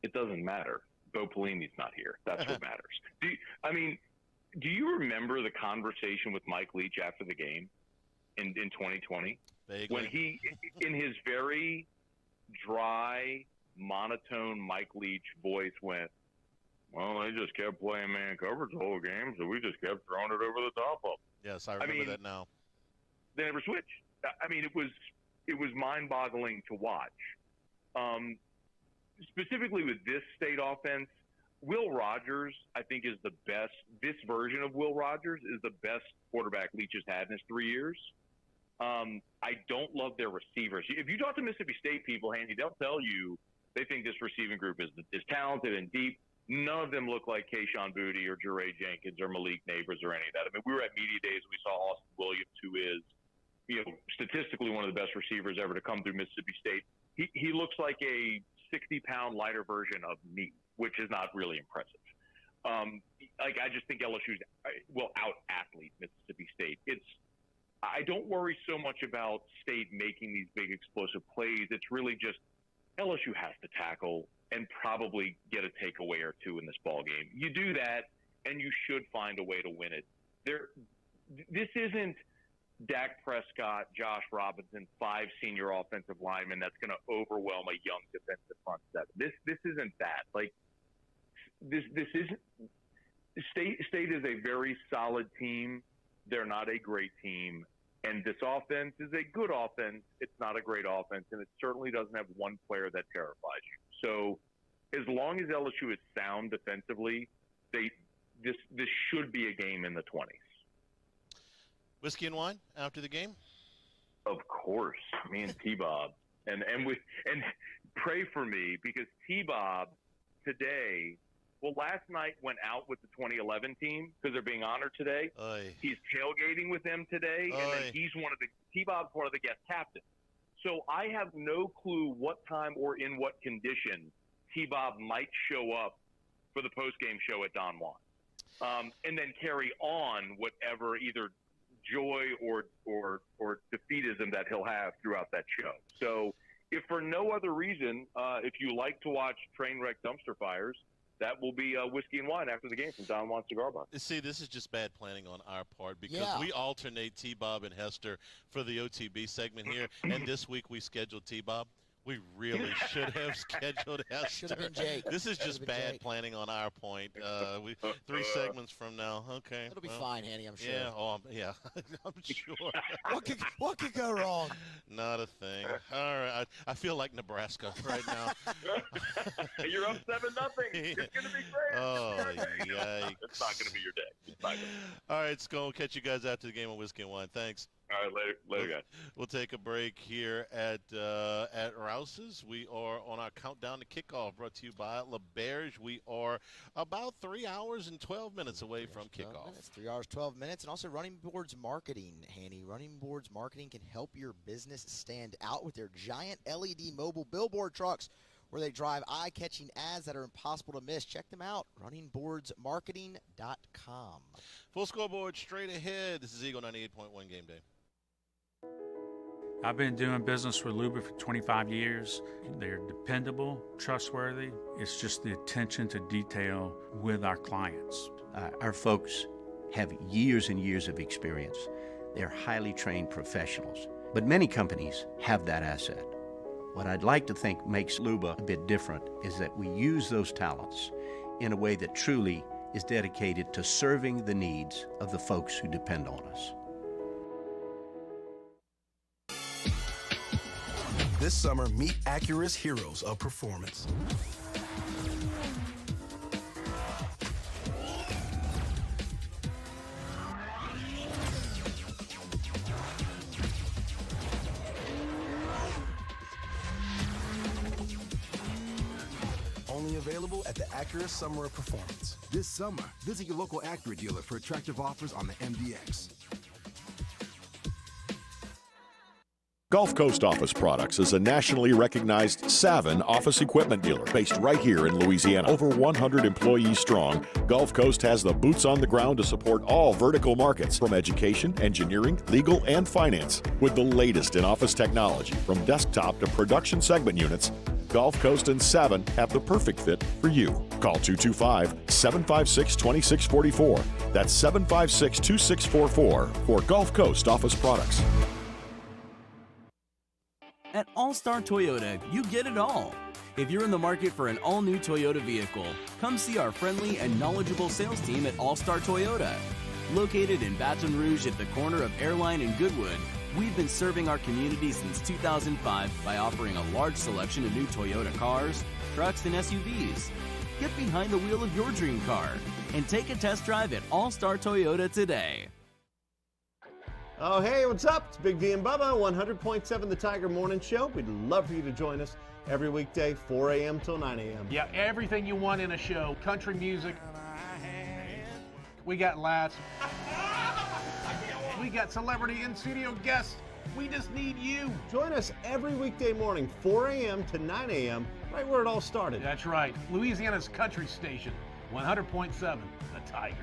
It doesn't matter. Bo Pelini's not here. That's what matters. Do you remember the conversation with Mike Leach after the game in 2020? Vaguely. When he, in his very dry, monotone Mike Leach voice went, well, they just kept playing man coverage the whole game, so we just kept throwing it over the top of them. Yes, I remember that now. They never switched. It was mind-boggling to watch. Specifically with this State offense, Will Rogers, I think, is the best. This version of Will Rogers is the best quarterback Leach has had in his 3 years. I don't love their receivers. If you talk to Mississippi State people, Handy, they'll tell you they think this receiving group is talented and deep. None of them look like Kayshon Boutte or Jeray Jenkins or Malik Neighbors or any of that. I mean, we were at media days and we saw Austin Williams, who is, statistically one of the best receivers ever to come through Mississippi State. He looks like a 60-pound lighter version of me, which is not really impressive. I just think LSU will out-athlete Mississippi State. I don't worry so much about State making these big explosive plays. It's really just LSU has to tackle and probably get a takeaway or 2 in this ball game. You do that, and you should find a way to win it. This isn't Dak Prescott, Josh Robinson, 5 senior offensive linemen that's going to overwhelm a young defensive front seven. This isn't that. This isn't. State is a very solid team. They're not a great team. And this offense is a good offense. It's not a great offense, and it certainly doesn't have one player that terrifies you. So as long as LSU is sound defensively, this should be a game in the 20s. Whiskey and wine after the game? Of course. Me and T-Bob. And pray for me because T-Bob today – last night went out with the 2011 team because they're being honored today. Oy. He's tailgating with them today, and then T-Bob's one of the guest captains. So I have no clue what time or in what condition T-Bob might show up for the post-game show at Don Juan, and then carry on whatever either joy or defeatism that he'll have throughout that show. So if for no other reason, if you like to watch train wreck dumpster fires, that will be whiskey and wine after the game from Don Juan Cigar Bar. See, this is just bad planning on our part because we alternate T-Bob and Hester for the OTB segment here, and this week we scheduled T-Bob. We really should have scheduled Hester. Should have been Jake. This is just bad planning on our point. 3 segments from now. Okay. It'll be fine, Hanny, I'm sure. Yeah, I'm sure. What could go wrong? Not a thing. All right. I feel like Nebraska right now. You're up 7-0. It's going to be great. Oh, yikes. It's not going to be your day. All right, let's go catch you guys after the game of Whiskey and Wine. Thanks. All right, later, guys. We'll take a break here at Rouse's. We are on our countdown to kickoff, brought to you by LaBerge. We are about 3 hours and 12 minutes away from kickoff. 3 hours, 12 minutes. And also Running Boards Marketing, Hanny. Running Boards Marketing can help your business stand out with their giant LED mobile billboard trucks where they drive eye-catching ads that are impossible to miss. Check them out, runningboardsmarketing.com. Full scoreboard straight ahead. This is Eagle 98.1 Game Day. I've been doing business with Luba for 25 years. They're dependable, trustworthy. It's just the attention to detail with our clients. Our folks have years and years of experience. They're highly trained professionals. But many companies have that asset. What I'd like to think makes Luba a bit different is that we use those talents in a way that truly is dedicated to serving the needs of the folks who depend on us. This summer, meet Acura's heroes of performance. Only available at the Acura Summer of Performance. This summer, visit your local Acura dealer for attractive offers on the MDX. Gulf Coast Office Products is a nationally recognized Savin office equipment dealer based right here in Louisiana. Over 100 employees strong, Gulf Coast has the boots on the ground to support all vertical markets from education, engineering, legal, and finance. With the latest in office technology from desktop to production segment units, Gulf Coast and Savin have the perfect fit for you. Call 225-756-2644. That's 756-2644 for Gulf Coast Office Products. At All-Star Toyota, you get it all. If you're in the market for an all-new Toyota vehicle, come see our friendly and knowledgeable sales team at All-Star Toyota. Located in Baton Rouge at the corner of Airline and Goodwood, we've been serving our community since 2005 by offering a large selection of new Toyota cars, trucks, and SUVs. Get behind the wheel of your dream car and take a test drive at All-Star Toyota today. Oh, hey, what's up? It's Big V and Bubba, 100.7 The Tiger Morning Show. We'd love for you to join us every weekday, 4 a.m. till 9 a.m. Yeah, everything you want in a show. Country music. We got laughs. We got celebrity in-studio guests. We just need you. Join us every weekday morning, 4 a.m. to 9 a.m., right where it all started. That's right. Louisiana's country station, 100.7 The Tiger.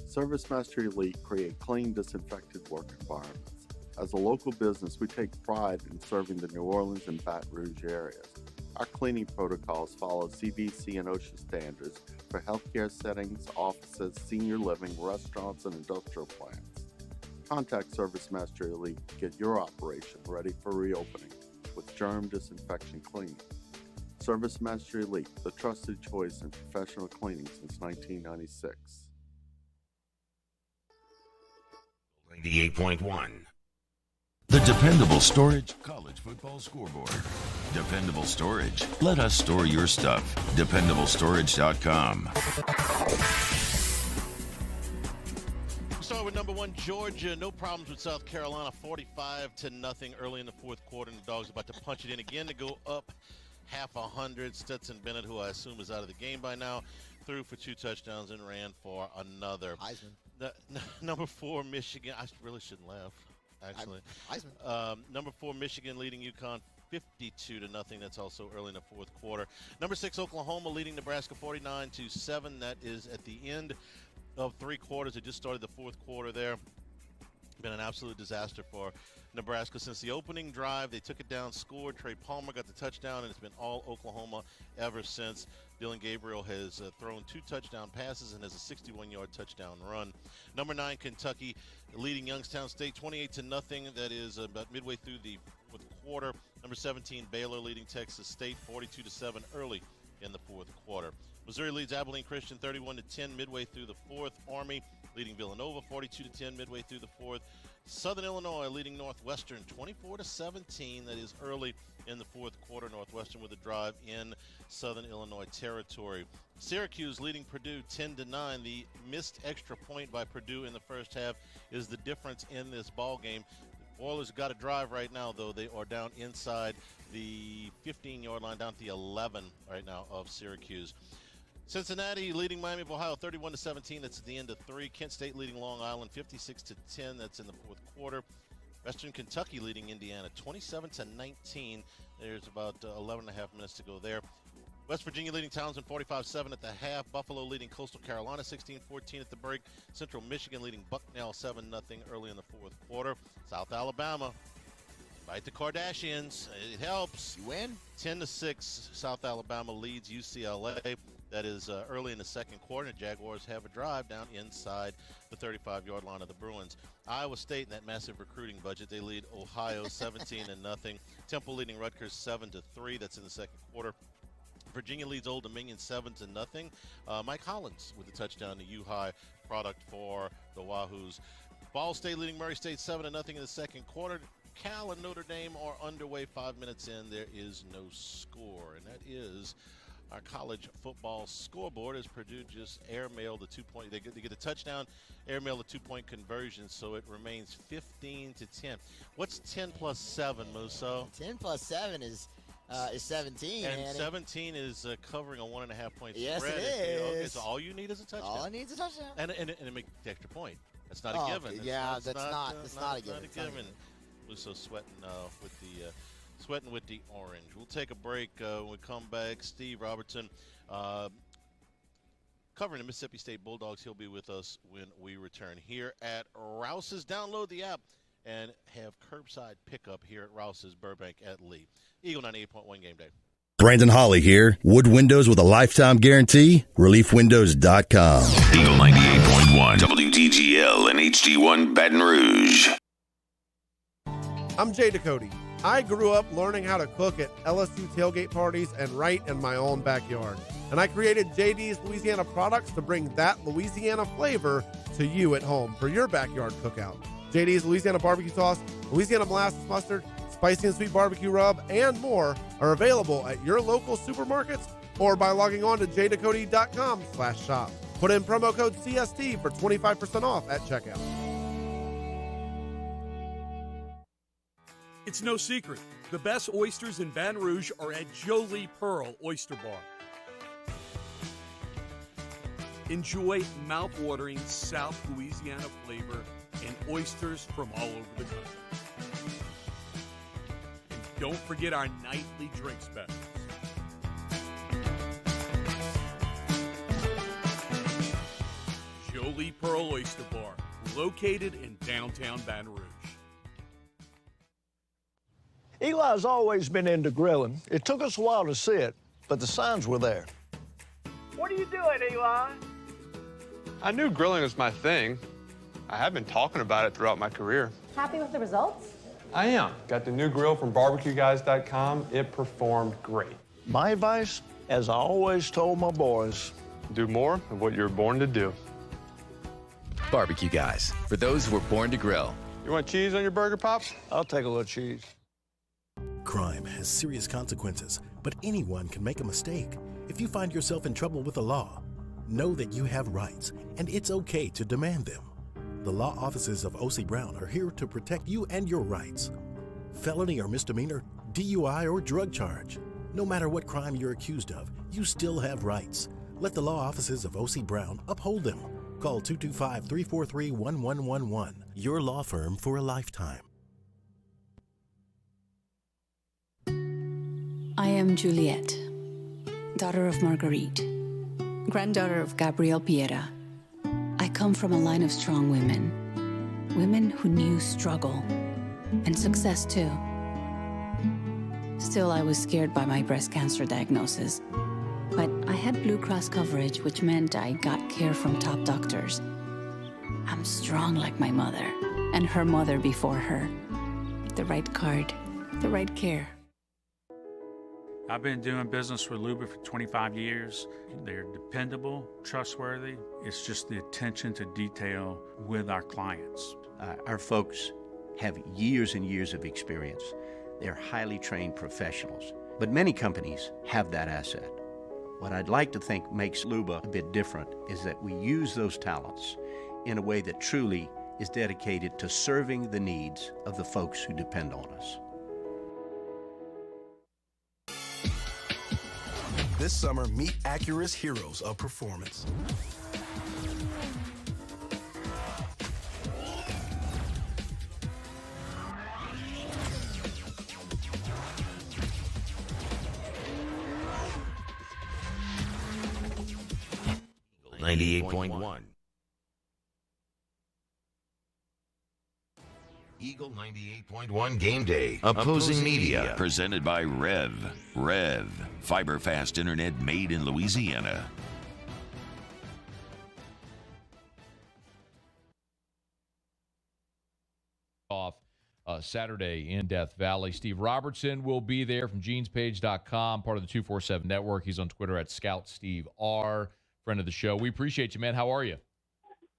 ServiceMaster Elite create clean, disinfected work environments. As a local business, we take pride in serving the New Orleans and Baton Rouge areas. Our cleaning protocols follow CDC and OSHA standards for healthcare settings, offices, senior living, restaurants, and industrial plants. Contact ServiceMaster Elite to get your operation ready for reopening with germ disinfection cleaning. ServiceMaster Elite, the trusted choice in professional cleaning since 1996. 98.1. The dependable storage college football scoreboard. Dependable storage. Let us store your stuff. DependableStorage.com. We'll start with number one, Georgia. No problems with South Carolina, 45-0 early in the fourth quarter. And the Dogs about to punch it in again to go up half 100. Stetson Bennett, who I assume is out of the game by now, threw for 2 touchdowns and ran for another. Heisman. Number 4, Michigan. I really shouldn't laugh, actually. Heisman. Number 4, Michigan leading UConn 52-0. That's also early in the fourth quarter. Number 6, Oklahoma leading Nebraska 49-7. That is at the end of 3 quarters. It just started the fourth quarter there. Been an absolute disaster for Nebraska since the opening drive. They took it down, scored. Trey Palmer got the touchdown, and it's been all Oklahoma ever since. Dylan Gabriel has thrown 2 touchdown passes and has a 61-yard touchdown run. Number 9, Kentucky leading Youngstown State 28-0. That is about midway through the fourth quarter. Number 17, Baylor leading Texas State 42-7 early in the fourth quarter. Missouri leads Abilene Christian 31-10 midway through the fourth. Army leading Villanova 42-10 midway through the fourth. Southern Illinois leading Northwestern 24-17. That is early in the fourth quarter. Northwestern with a drive in Southern Illinois territory. Syracuse leading Purdue 10-9. The missed extra point by Purdue in the first half is the difference in this ball game. Oilers got a drive right now, though. They are down inside the 15-yard line, down to the 11 right now of Syracuse. Cincinnati leading Miami of Ohio 31-17. That's at the end of 3. Kent State leading Long Island 56-10. That's in the fourth quarter. Western Kentucky leading Indiana 27-19. There's about 11 and a half minutes to go there. West Virginia leading Townsend 45-7 at the half. Buffalo leading Coastal Carolina 16-14 at the break. Central Michigan leading Bucknell 7-0 early in the fourth quarter. South Alabama, fight the Kardashians. It helps. You win. 10-6. South Alabama leads UCLA. That is early in the second quarter. The Jaguars have a drive down inside the 35-yard line of the Bruins. Iowa State in that massive recruiting budget, they lead Ohio 17-0. Temple leading Rutgers 7-3. That's in the second quarter. Virginia leads Old Dominion 7-0. Mike Hollins with a touchdown, the U-High product for the Wahoos. Ball State leading Murray State 7-0 in the second quarter. Cal and Notre Dame are underway 5 minutes in. There is no score, and that is our college football scoreboard as Purdue just airmailed the 2-point. They get a touchdown, airmail the 2-point conversion, so it remains 15-10. What's 10 plus 7, Musso? 10 plus 7 is 17. And 17 is covering a 1.5-point yes, spread. Yes, it is. Okay, so all you need is a touchdown. All I need is a touchdown. And it makes the extra point. That's not a given. That's not a given. Musso sweating with the orange. We'll take a break. When we come back, Steve Robertson covering the Mississippi State Bulldogs. He'll be with us when we return here at Rouse's. Download the app and have curbside pickup here at Rouse's, Burbank at Lee. Eagle 98.1 Game Day. Brandon Hawley here. Wood windows with a lifetime guarantee? ReliefWindows.com. Eagle 98.1 WDGL and HD1 Baton Rouge. I'm Jay Ducote. I grew up learning how to cook at LSU tailgate parties and right in my own backyard. And I created JD's Louisiana products to bring that Louisiana flavor to you at home for your backyard cookout. JD's Louisiana barbecue sauce, Louisiana molasses mustard, spicy and sweet barbecue rub, and more are available at your local supermarkets or by logging on to jducote.com/shop. Put in promo code CST for 25% off at checkout. It's no secret. The best oysters in Baton Rouge are at Jolie Pearl Oyster Bar. Enjoy mouth-watering South Louisiana flavor and oysters from all over the country. And don't forget our nightly drink specials. Jolie Pearl Oyster Bar, located in downtown Baton Rouge. Eli's always been into grilling. It took us a while to see it, but the signs were there. What are you doing, Eli? I knew grilling was my thing. I have been talking about it throughout my career. Happy with the results? I am. Got the new grill from barbecueguys.com. It performed great. My advice, as I always told my boys, do more of what you're born to do. Barbecue Guys, for those who were born to grill. You want cheese on your burger, Pops? I'll take a little cheese. Crime has serious consequences, but anyone can make a mistake. If you find yourself in trouble with the law, know that you have rights, and it's okay to demand them. The law offices of O.C. Brown are here to protect you and your rights. Felony or misdemeanor, DUI or drug charge. No matter what crime you're accused of, you still have rights. Let the law offices of O.C. Brown uphold them. Call 225-343-1111. Your law firm for a lifetime. I am Juliette, daughter of Marguerite, granddaughter of Gabriel Piera. I come from a line of strong women, women who knew struggle and success too. Still, I was scared by my breast cancer diagnosis, but I had Blue Cross coverage, which meant I got care from top doctors. I'm strong like my mother and her mother before her. The right card, the right care. I've been doing business with Luba for 25 years. They're dependable, trustworthy. It's just the attention to detail with our clients. Our folks have years and years of experience. They're highly trained professionals. But many companies have that asset. What I'd like to think makes Luba a bit different is that we use those talents in a way that truly is dedicated to serving the needs of the folks who depend on us. This summer, meet Acura's heroes of performance. Eagle 98.1. Eagle 98.1 Game Day. Opposing Media. Presented by Rev. Fiber fast internet made in Louisiana. Off Saturday in Death Valley. Steve Robertson will be there from genespage.com, part of the 247 network. He's on Twitter at ScoutSteveR, friend of the show. We appreciate you, man. How are you?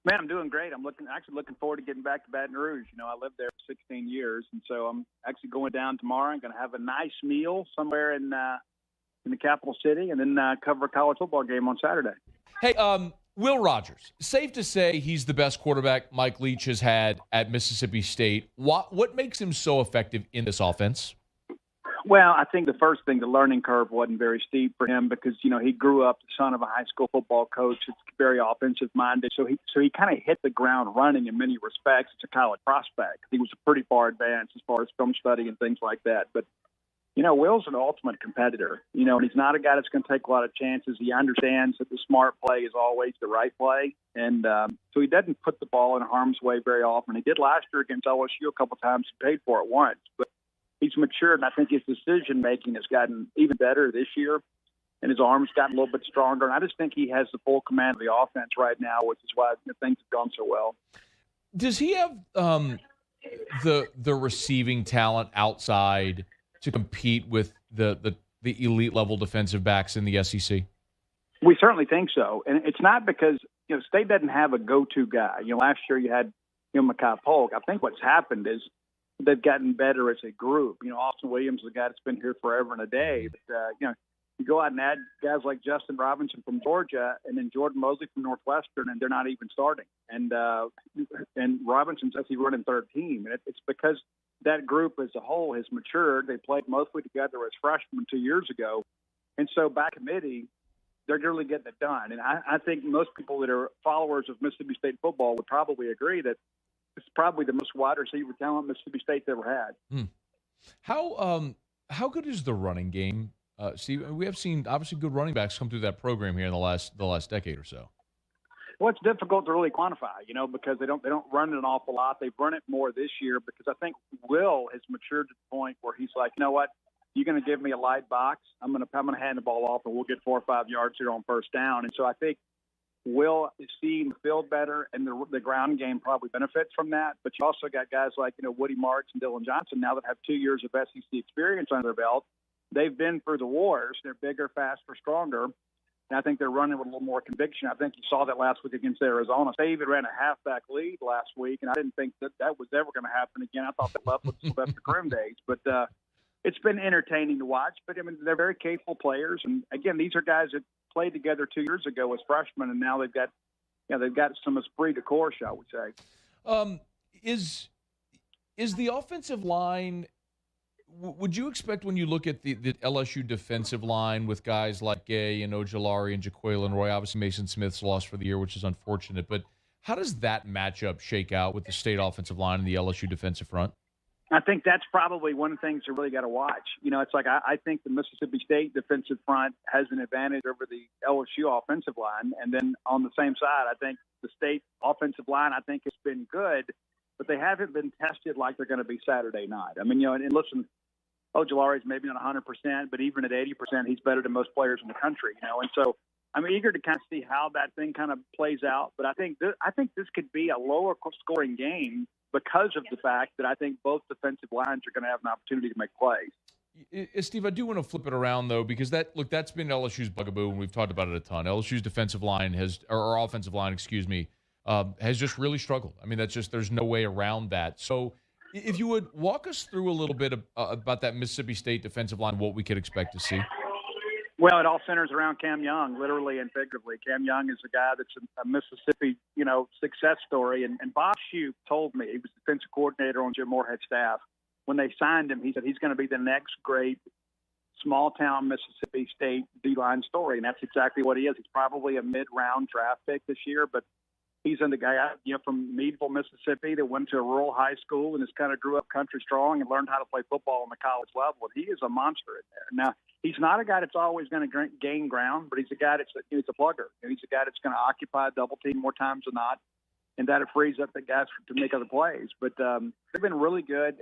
Man, I'm doing great. I'm actually looking forward to getting back to Baton Rouge. You know, I lived there for 16 years, and so I'm actually going down tomorrow. I'm going to have a nice meal somewhere in the capital city, and then cover a college football game on Saturday. Hey, Will Rogers, safe to say he's the best quarterback Mike Leach has had at Mississippi State. What makes him so effective in this offense? Well, I think the first thing, the learning curve wasn't very steep for him because, you know, he grew up the son of a high school football coach. It's very offensive-minded. So he kind of hit the ground running in many respects. It's a college prospect. He was pretty far advanced as far as film study and things like that. But, you know, Will's an ultimate competitor. You know, and he's not a guy that's going to take a lot of chances. He understands that the smart play is always the right play. And so he doesn't put the ball in harm's way very often. He did last year against LSU a couple times. He paid for it once. But he's matured, and I think his decision-making has gotten even better this year, and his arm's gotten a little bit stronger. And I just think he has the full command of the offense right now, which is why things have gone so well. Does he have the receiving talent outside to compete with the elite-level defensive backs in the SEC? We certainly think so. And it's not because, you know, State doesn't have a go-to guy. You know, last year you had, you know, Mekhi Polk. I think what's happened is they've gotten better as a group. You know, Austin Williams is a guy that's been here forever and a day. But, you know, you go out and add guys like Justin Robinson from Georgia and then Jordan Mosley from Northwestern, and they're not even starting. And Robinson's actually running third team. And it's because that group as a whole has matured. They played mostly together as freshmen 2 years ago. And so by committee, they're really getting it done. And I think most people that are followers of Mississippi State football would probably agree that it's probably the most wide receiver talent Mississippi State's ever had. How good is the running game, Steve? We have seen obviously good running backs come through that program here in the last decade or so. Well, it's difficult to really quantify, you know, because they don't run it an awful lot. They've run it more this year because I think Will has matured to the point where he's like, you know what, you're going to give me a light box, I'm going to hand the ball off, and we'll get 4 or 5 yards here on first down. And so I think Will is seeing the field better, and the ground game probably benefits from that. But you also got guys like, you know, Woody Marks and Dylan Johnson now that have 2 years of SEC experience under their belt. They've been through the wars. They're bigger, faster, stronger. And I think they're running with a little more conviction. I think you saw that last week against Arizona. They even ran a halfback lead last week, and I didn't think that was ever going to happen again. I thought that left with Sylvester Grimm days. But it's been entertaining to watch. But, I mean, they're very capable players. And, again, these are guys that played together 2 years ago as freshmen, and now they've got some esprit de corps, shall we say. Is the offensive line? Would you expect when you look at the LSU defensive line with guys like Gay and Ojolari and Jaquelin Roy, obviously Mason Smith's lost for the year, which is unfortunate, but how does that matchup shake out with the State offensive line and the LSU defensive front? I think that's probably one of the things you really got to watch. You know, it's like I think the Mississippi State defensive front has an advantage over the LSU offensive line. And then on the same side, I think the State offensive line, I think, has been good, but they haven't been tested like they're going to be Saturday night. I mean, you know, and listen, Ojolari's maybe not 100%, but even at 80%, he's better than most players in the country, you know. And so I'm eager to kind of see how that thing kind of plays out. But I think this could be a lower scoring game because of the fact that I think both defensive lines are going to have an opportunity to make plays. Steve, I do want to flip it around, though, because that's been LSU's bugaboo, and we've talked about it a ton. LSU's defensive line or offensive line, has just really struggled. I mean, there's no way around that. So if you would walk us through a little bit about that Mississippi State defensive line, what we could expect to see. Well, it all centers around Cam Young, literally and figuratively. Cam Young is a guy that's a Mississippi, success story. And Bob Shoup told me, he was the defensive coordinator on Jim Moorhead's staff. When they signed him, he said he's going to be the next great small-town Mississippi State D-line story, and that's exactly what he is. He's probably a mid-round draft pick this year, but he's in the guy from Meadville, Mississippi, that went to a rural high school and has kind of grew up country strong and learned how to play football on the college level. And he is a monster in there. Now, he's not a guy that's always going to gain ground, but he's a guy he's a plugger. He's a guy that's going to occupy double team more times than not, and that it frees up the guys to make other plays. But they've been really good.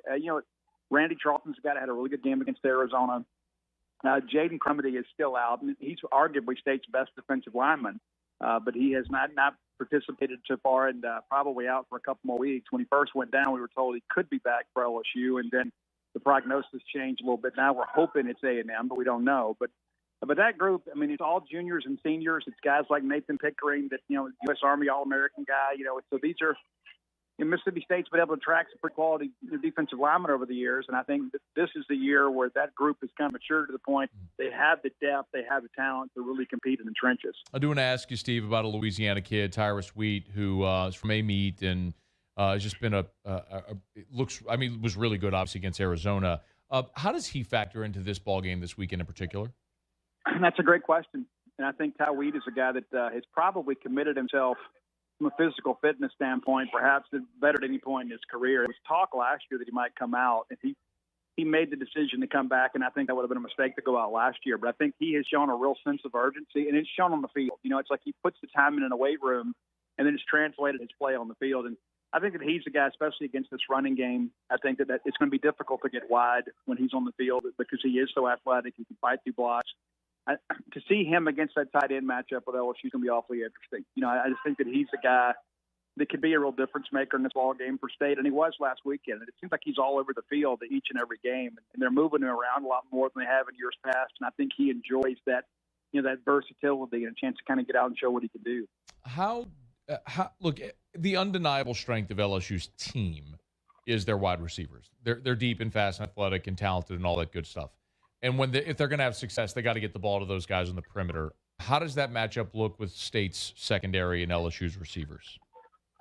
Randy Charlton's a guy that had a really good game against Arizona. Jaden Crumedy is still out. He's arguably State's best defensive lineman, but he has not participated so far and probably out for a couple more weeks. When he first went down, we were told he could be back for LSU, and then the prognosis changed a little bit. Now we're hoping it's A&M, but we don't know. But that group, I mean, it's all juniors and seniors. It's guys like Nathan Pickering, that U.S. Army All-American guy. So these are Mississippi State's been able to attract some pretty quality defensive linemen over the years, and I think that this is the year where that group has kind of matured to the point they have the depth, they have the talent to really compete in the trenches. I do want to ask you, Steve, about a Louisiana kid, Tyrus Wheat, who is from A-Meet and has just been was really good, obviously, against Arizona. How does he factor into this ball game this weekend in particular? That's a great question, and I think Ty Wheat is a guy that has probably committed himself from a physical fitness standpoint, perhaps better at any point in his career. There was talk last year that he might come out, and he made the decision to come back, and I think that would have been a mistake to go out last year. But I think he has shown a real sense of urgency, and it's shown on the field. It's like he puts the time in a weight room, and then it's translated his play on the field. And I think that he's a guy, especially against this running game, I think that it's going to be difficult to get wide when he's on the field because he is so athletic. He can fight through blocks. To see him against that tight end matchup with LSU is going to be awfully interesting. I just think that he's a guy that could be a real difference maker in this ball game for State, and he was last weekend. And it seems like he's all over the field each and every game, and they're moving him around a lot more than they have in years past. And I think he enjoys that, that versatility and a chance to kind of get out and show what he can do. Look, the undeniable strength of LSU's team is their wide receivers. They're deep and fast and athletic and talented and all that good stuff. And if they're going to have success, they got to get the ball to those guys on the perimeter. How does that matchup look with State's secondary and LSU's receivers?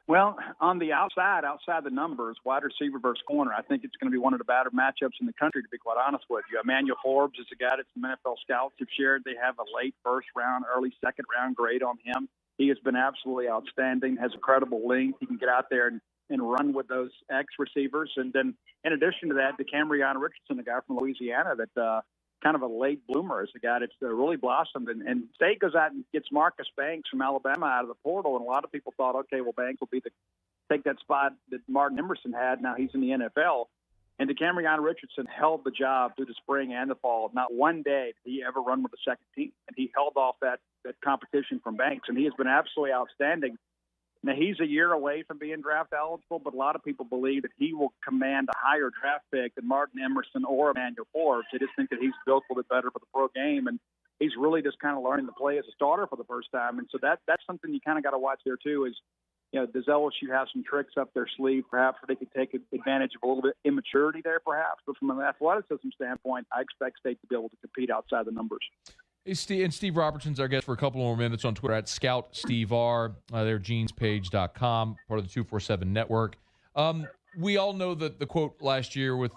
Well, on the outside the numbers, wide receiver versus corner, I think it's going to be one of the better matchups in the country, to be quite honest with you. Emmanuel Forbes is a guy that some NFL scouts have shared. They have a late first round, early second round grade on him. He has been absolutely outstanding, has incredible length. He can get out there and run with those X receivers. And then in addition to that, DeCamerion Richardson, a guy from Louisiana that kind of a late bloomer, is a guy that's really blossomed. And State goes out and gets Marcus Banks from Alabama out of the portal. And a lot of people thought, okay, well, Banks will take that spot that Martin Emerson had. Now he's in the NFL. And DeCamerion Richardson held the job through the spring and the fall. Not one day did he ever run with the second team. And he held off that competition from Banks. And he has been absolutely outstanding. Now, he's a year away from being draft eligible, but a lot of people believe that he will command a higher draft pick than Martin Emerson or Emmanuel Forbes. They just think that he's built a little bit better for the pro game, and he's really just kind of learning to play as a starter for the first time. And so that's something you kind of got to watch there, too, is, does LSU have some tricks up their sleeve, perhaps, where they could take advantage of a little bit of immaturity there, perhaps? But from an athleticism standpoint, I expect State to be able to compete outside the numbers. Hey, Steve Robertson's our guest for a couple more minutes on Twitter at ScoutSteveR. They're genespage.com, part of the 247 network. We all know that the quote last year with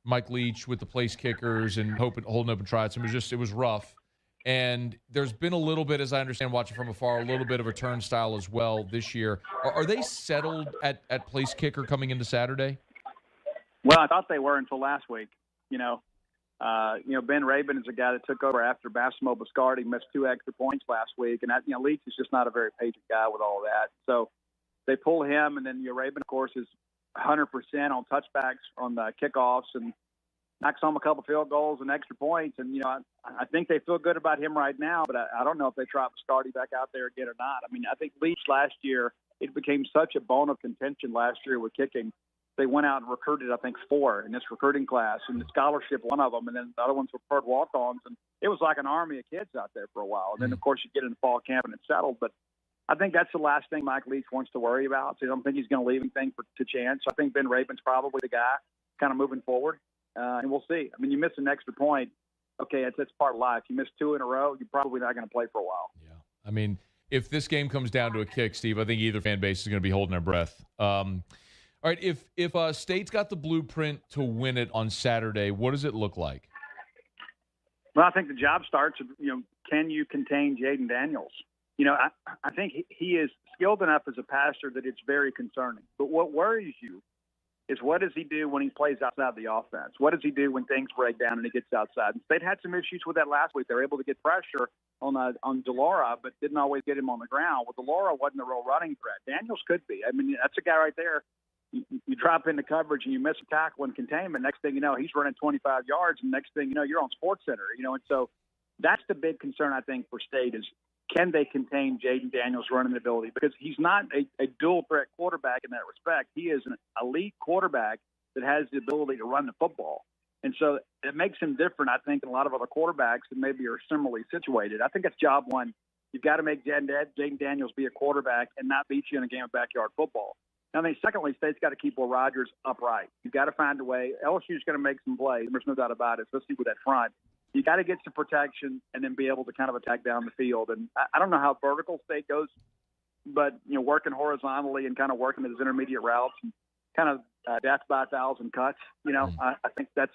Mike Leach with the place kickers and holding open tries. It was rough. And there's been a little bit, as I understand, watching from afar, a little bit of a turnstile as well this year. Are they settled at place kicker coming into Saturday? Well, I thought they were until last week. Ben Rabin is a guy that took over after Massimo Biscardi missed 2 extra points last week, and Leach is just not a very patient guy with all that. So they pull him, and then Rabin, of course, is 100% on touchbacks on the kickoffs and knocks home a couple field goals and extra points. And I think they feel good about him right now, but I don't know if they try Biscardi back out there again or not. I think Leach last year, it became such a bone of contention last year with kicking they went out and recruited, I think, 4 in this recruiting class, and the scholarship, one of them, and then the other ones were preferred walk-ons. And it was like an army of kids out there for a while. And then, of course, you get into fall camp and it's settled. But I think that's the last thing Mike Leach wants to worry about. So I don't think he's going to leave anything to chance. I think Ben Rabin's probably the guy kind of moving forward, and we'll see. I mean, you miss an extra point. Okay, it's part of life. You miss 2 in a row, you're probably not going to play for a while. Yeah. I mean, if this game comes down to a kick, Steve, I think either fan base is going to be holding their breath. All right, if State's got the blueprint to win it on Saturday, what does it look like? Well, I think the job starts, can you contain Jaden Daniels? I think he is skilled enough as a passer that it's very concerning. But what worries you is what does he do when he plays outside the offense? What does he do when things break down and he gets outside? And State had some issues with that last week. They were able to get pressure on DeLaura, but didn't always get him on the ground. Well, DeLaura wasn't a real running threat. Daniels could be. I mean, that's a guy right there. You drop into coverage and you miss a tackle in containment. Next thing you know, he's running 25 yards, and next thing you know, you're on SportsCenter. And so that's the big concern, I think, for State is can they contain Jaden Daniels' running ability? Because he's not a dual-threat quarterback in that respect. He is an elite quarterback that has the ability to run the football. And so it makes him different, I think, than a lot of other quarterbacks that maybe are similarly situated. I think that's job one. You've got to make Jaden Daniels be a quarterback and not beat you in a game of backyard football. Now, I think, secondly, State's got to keep Will Rogers upright. You've got to find a way. LSU's going to make some plays. There's no doubt about it, especially with that front. You got to get some protection and then be able to kind of attack down the field. And I don't know how vertical State goes, but, working horizontally and kind of working those intermediate routes and kind of death by 1,000 cuts, I think that's,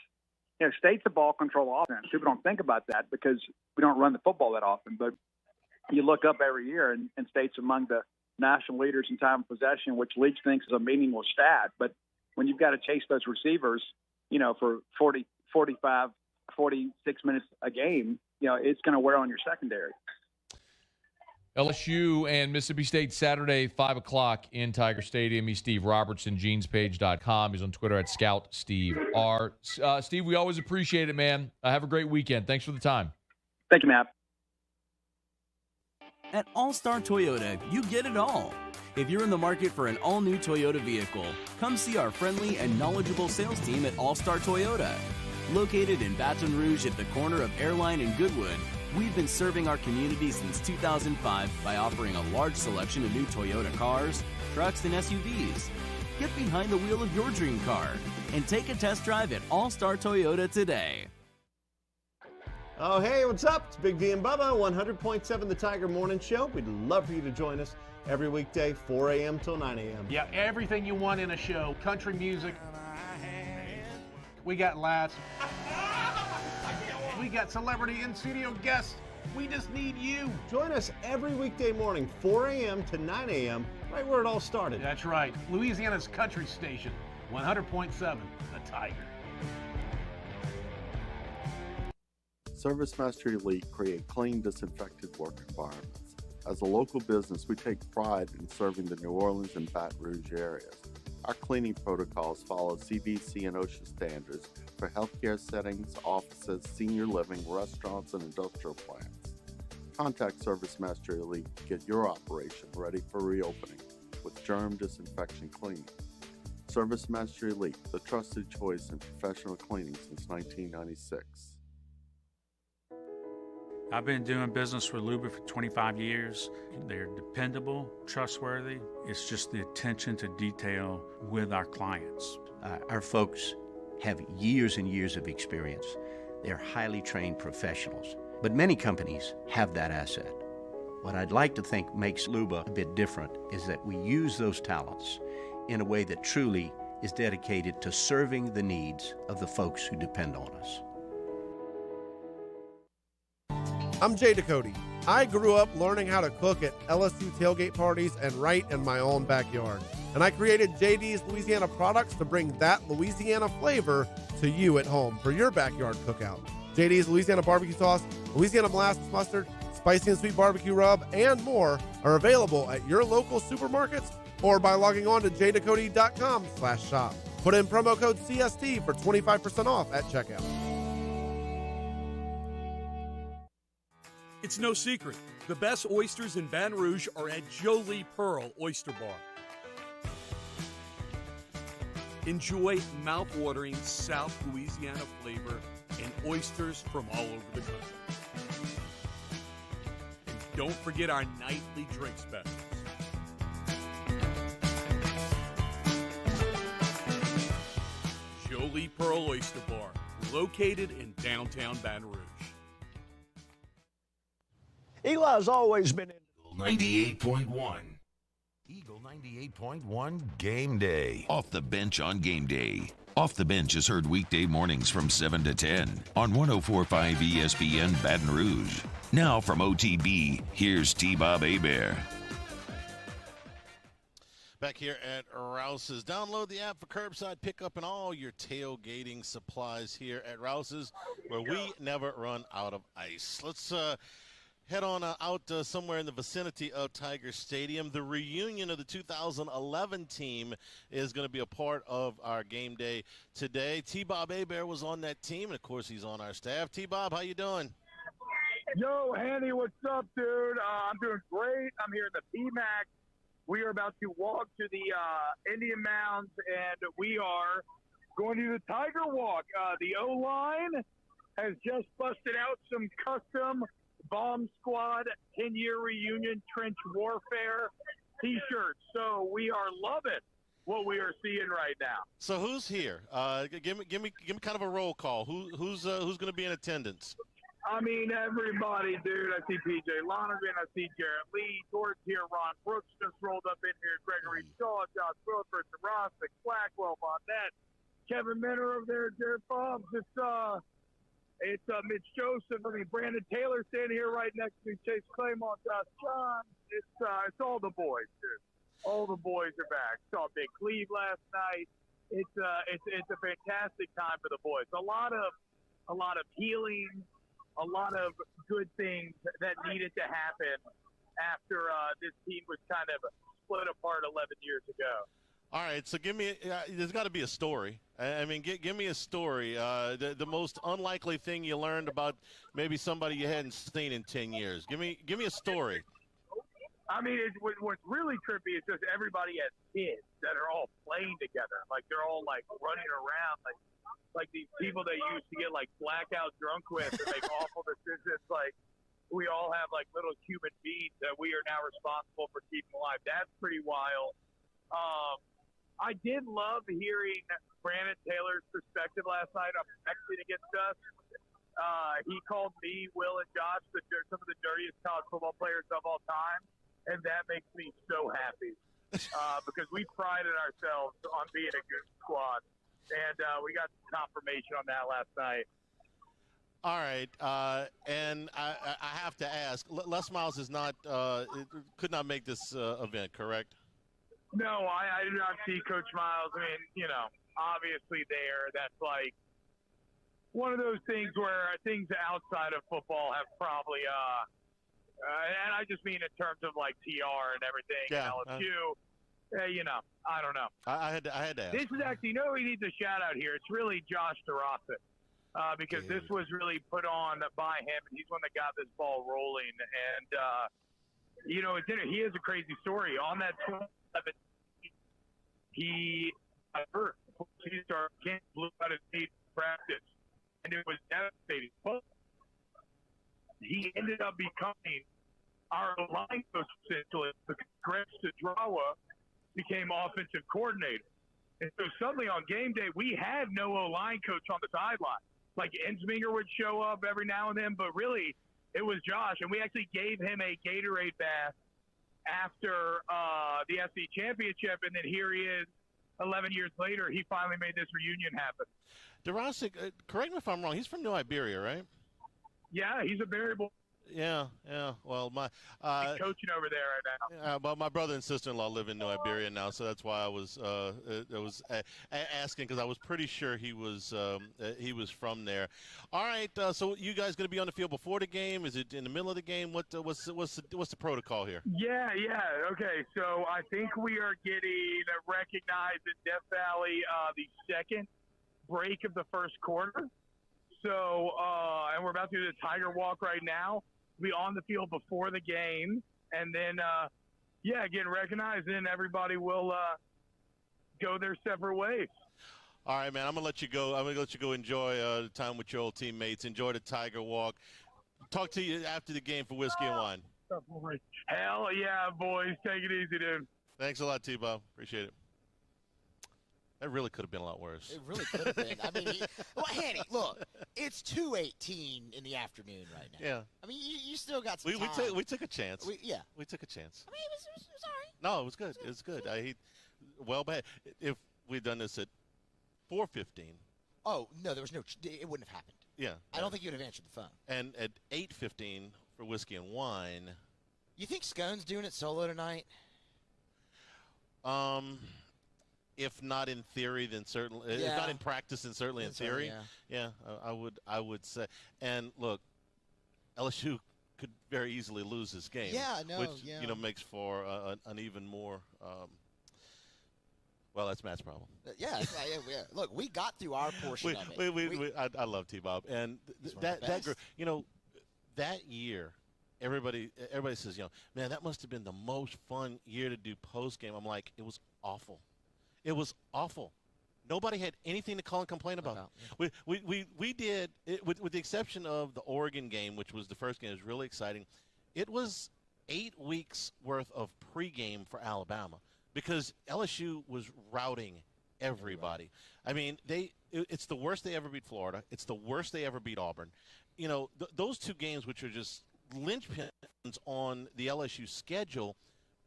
State's a ball control offense. People don't think about that because we don't run the football that often. But you look up every year and State's among the national leaders in time of possession, which Leach thinks is a meaningless stat. But when you've got to chase those receivers, for 40, 45, 46 minutes a game, it's going to wear on your secondary. LSU and Mississippi State Saturday, 5 o'clock in Tiger Stadium. He's Steve Robertson, genespage.com. He's on Twitter at ScoutSteveR. Steve, we always appreciate it, man. Have a great weekend. Thanks for the time. Thank you, Matt. At All-Star Toyota, you get it all. If you're in the market for an all-new Toyota vehicle, come see our friendly and knowledgeable sales team at All-Star Toyota. Located in Baton Rouge at the corner of Airline and Goodwood, we've been serving our community since 2005 by offering a large selection of new Toyota cars, trucks, and SUVs. Get behind the wheel of your dream car and take a test drive at All-Star Toyota today. Oh, hey, what's up? It's Big D and Bubba, 100.7 The Tiger Morning Show. We'd love for you to join us every weekday, 4 a.m. till 9 a.m. Yeah, everything you want in a show. Country music. We got laughs. We got celebrity in-studio guests. We just need you. Join us every weekday morning, 4 a.m. to 9 a.m., right where it all started. That's right. Louisiana's country station, 100.7 The Tiger. ServiceMaster Elite create clean, disinfected work environments. As a local business, we take pride in serving the New Orleans and Baton Rouge areas. Our cleaning protocols follow CDC and OSHA standards for healthcare settings, offices, senior living, restaurants, and industrial plants. Contact ServiceMaster Elite to get your operation ready for reopening with germ disinfection cleaning. ServiceMaster Elite, the trusted choice in professional cleaning since 1996. I've been doing business with Luba for 25 years. They're dependable, trustworthy. It's just the attention to detail with our clients. Our folks have years and years of experience. They're highly trained professionals, but many companies have that asset. What I'd like to think makes Luba a bit different is that we use those talents in a way that truly is dedicated to serving the needs of the folks who depend on us. I'm Jay Ducote. I grew up learning how to cook at LSU tailgate parties and right in my own backyard. And I created JD's Louisiana products to bring that Louisiana flavor to you at home for your backyard cookout. JD's Louisiana barbecue sauce, Louisiana molasses mustard, spicy and sweet barbecue rub, and more are available at your local supermarkets or by logging on to jducote.com/shop. Put in promo code CST for 25% off at checkout. It's no secret. The best oysters in Baton Rouge are at Jolie Pearl Oyster Bar. Enjoy mouth-watering South Louisiana flavor and oysters from all over the country. And don't forget our nightly drink specials. Jolie Pearl Oyster Bar, located in downtown Baton Rouge. Eli's always been in 98.1. Eagle 98.1 Game Day. Off the Bench on Game Day. Off the Bench is heard weekday mornings from 7 to 10 on 104.5 ESPN Baton Rouge. Now from OTB, here's T-Bob Hebert. Back here at Rouse's. Download the app for curbside pickup and all your tailgating supplies here at Rouse's, where we never run out of ice. Let's head on out somewhere in the vicinity of Tiger Stadium. The reunion of the 2011 team is going to be a part of our game day today. T-Bob Hebert was on that team, and, of course, he's on our staff. T-Bob, how you doing? Yo, Hanny, what's up, dude? I'm doing great. I'm here in the PMAC. We are about to walk to the Indian Mounds, and we are going to do the Tiger Walk. The O-line has just busted out some custom Bomb Squad 10-year reunion trench warfare T-shirts. So we are loving what we are seeing right now. So who's here? Give me kind of a roll call. Who's going to be in attendance? I mean, everybody, dude. I see P.J. Lonergan. I see Garrett Lee. George here. Ron Brooks just rolled up in here. Gregory Shaw, Josh Wilford, Ross, Blackwell, Bonnet, Kevin Minner over there, Jared Fobbs. It's Mitch Joseph. I mean, Brandon Taylor standing here right next to me. Chase Claymont, Josh John. It's all the boys, dude. All the boys are back. Saw Big Cleve last night. It's a fantastic time for the boys. A lot of healing. A lot of good things that needed to happen after this team was kind of split apart 11 years ago. All right, so give me there's got to be a story. I mean, give me a story. The most unlikely thing you learned about maybe somebody you hadn't seen in 10 years. Give me a story. I mean, what's really trippy is just everybody has kids that are all playing together. Like, they're all, like, running around like these people that used to get like blackout drunk with and make awful decisions. Like, we all have like little human beings that we are now responsible for keeping alive. That's pretty wild. I did love hearing Brandon Taylor's perspective last night on texting against us. He called me, Will, and Josh some of the dirtiest college football players of all time, and that makes me so happy because we prided ourselves on being a good squad. And we got some confirmation on that last night. All right, and I have to ask, Les Miles is could not make this event, correct? No, I did not see Coach Miles. I mean, you know, obviously that's like one of those things where things outside of football have probably, and I just mean in terms of like TR and everything, and LSU. You know, I don't know. I had to ask. This is actually, you know, we need a shout out here. It's really Josh DeRosset because this was really put on by him, and he's one that got this ball rolling. And you know, he has a crazy story. On that 27, he got hurt before he started. Blew out his knee in practice, and it was devastating. But he ended up becoming our line coach essentially because Greg Stadrawa became offensive coordinator. And so suddenly on game day, we had no O-line coach on the sideline. Like Ensminger would show up every now and then, but really it was Josh. And we actually gave him a Gatorade bath after the SC championship. And then here he is 11 years later. He finally made this reunion happen. DeRossi, correct me if I'm wrong, he's from New Iberia, right? Yeah, he's a variable. Yeah. Well, he's coaching over there right now. Well, my brother and sister-in-law live in New Iberia now, so that's why I was asking because I was pretty sure he was from there. All right, so you guys going to be on the field before the game? Is it in the middle of the game? What's the protocol here? Yeah. Okay, so I think we are getting recognized in Death Valley the second break of the first quarter. So, and we're about to do the Tiger Walk right now. We'll be on the field before the game, and then, getting recognized, and everybody will go their separate ways. All right, man, I'm going to let you go. I'm going to let you go enjoy the time with your old teammates. Enjoy the Tiger Walk. Talk to you after the game for Whiskey and Wine. Hell yeah, boys. Take it easy, dude. Thanks a lot, T-Bob. Appreciate it. That really could have been a lot worse. It really could have been. I mean, Hanny, look, it's 2:18 in the afternoon right now. Yeah. I mean, you still got some time. We took a chance. We took a chance. I mean, it was all right. No, it was good. It was good. Bad. If we'd done this at 4:15. Oh, no, there was it wouldn't have happened. Yeah. I don't think you would have answered the phone. And at 8:15 for Whiskey and Wine. You think Scone's doing it solo tonight? If not in theory, then certainly. Yeah. If not in practice, then certainly in theory. Yeah. I would say. And look, LSU could very easily lose this game. Yeah, I know. Which makes for an even more. Well, that's Matt's problem. Yeah. Look, we got through our portion of it. I love T-Bob, and that group. That year. Everybody says, man, that must have been the most fun year to do post game. I'm like, it was awful. It was awful. Nobody had anything to call and complain about. We did it, with the exception of the Oregon game, which was the first game. It was really exciting. It was 8 weeks worth of pregame for Alabama because LSU was routing everybody. I mean, it's the worst they ever beat Florida. It's the worst they ever beat Auburn. Those two games, which are just linchpins on the LSU schedule,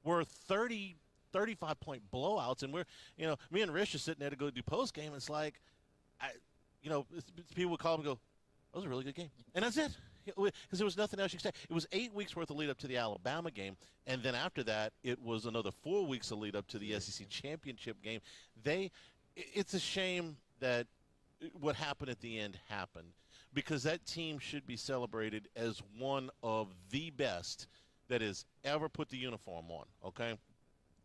were 35-point blowouts, and me and Rich are sitting there to go do post game. It's like, people would call and go, "That was a really good game," and that's it, because there was nothing else you could say. It was 8 weeks worth of lead up to the Alabama game, and then after that, it was another 4 weeks of lead up to the SEC championship game. It's a shame that what happened at the end happened, because that team should be celebrated as one of the best that has ever put the uniform on, okay?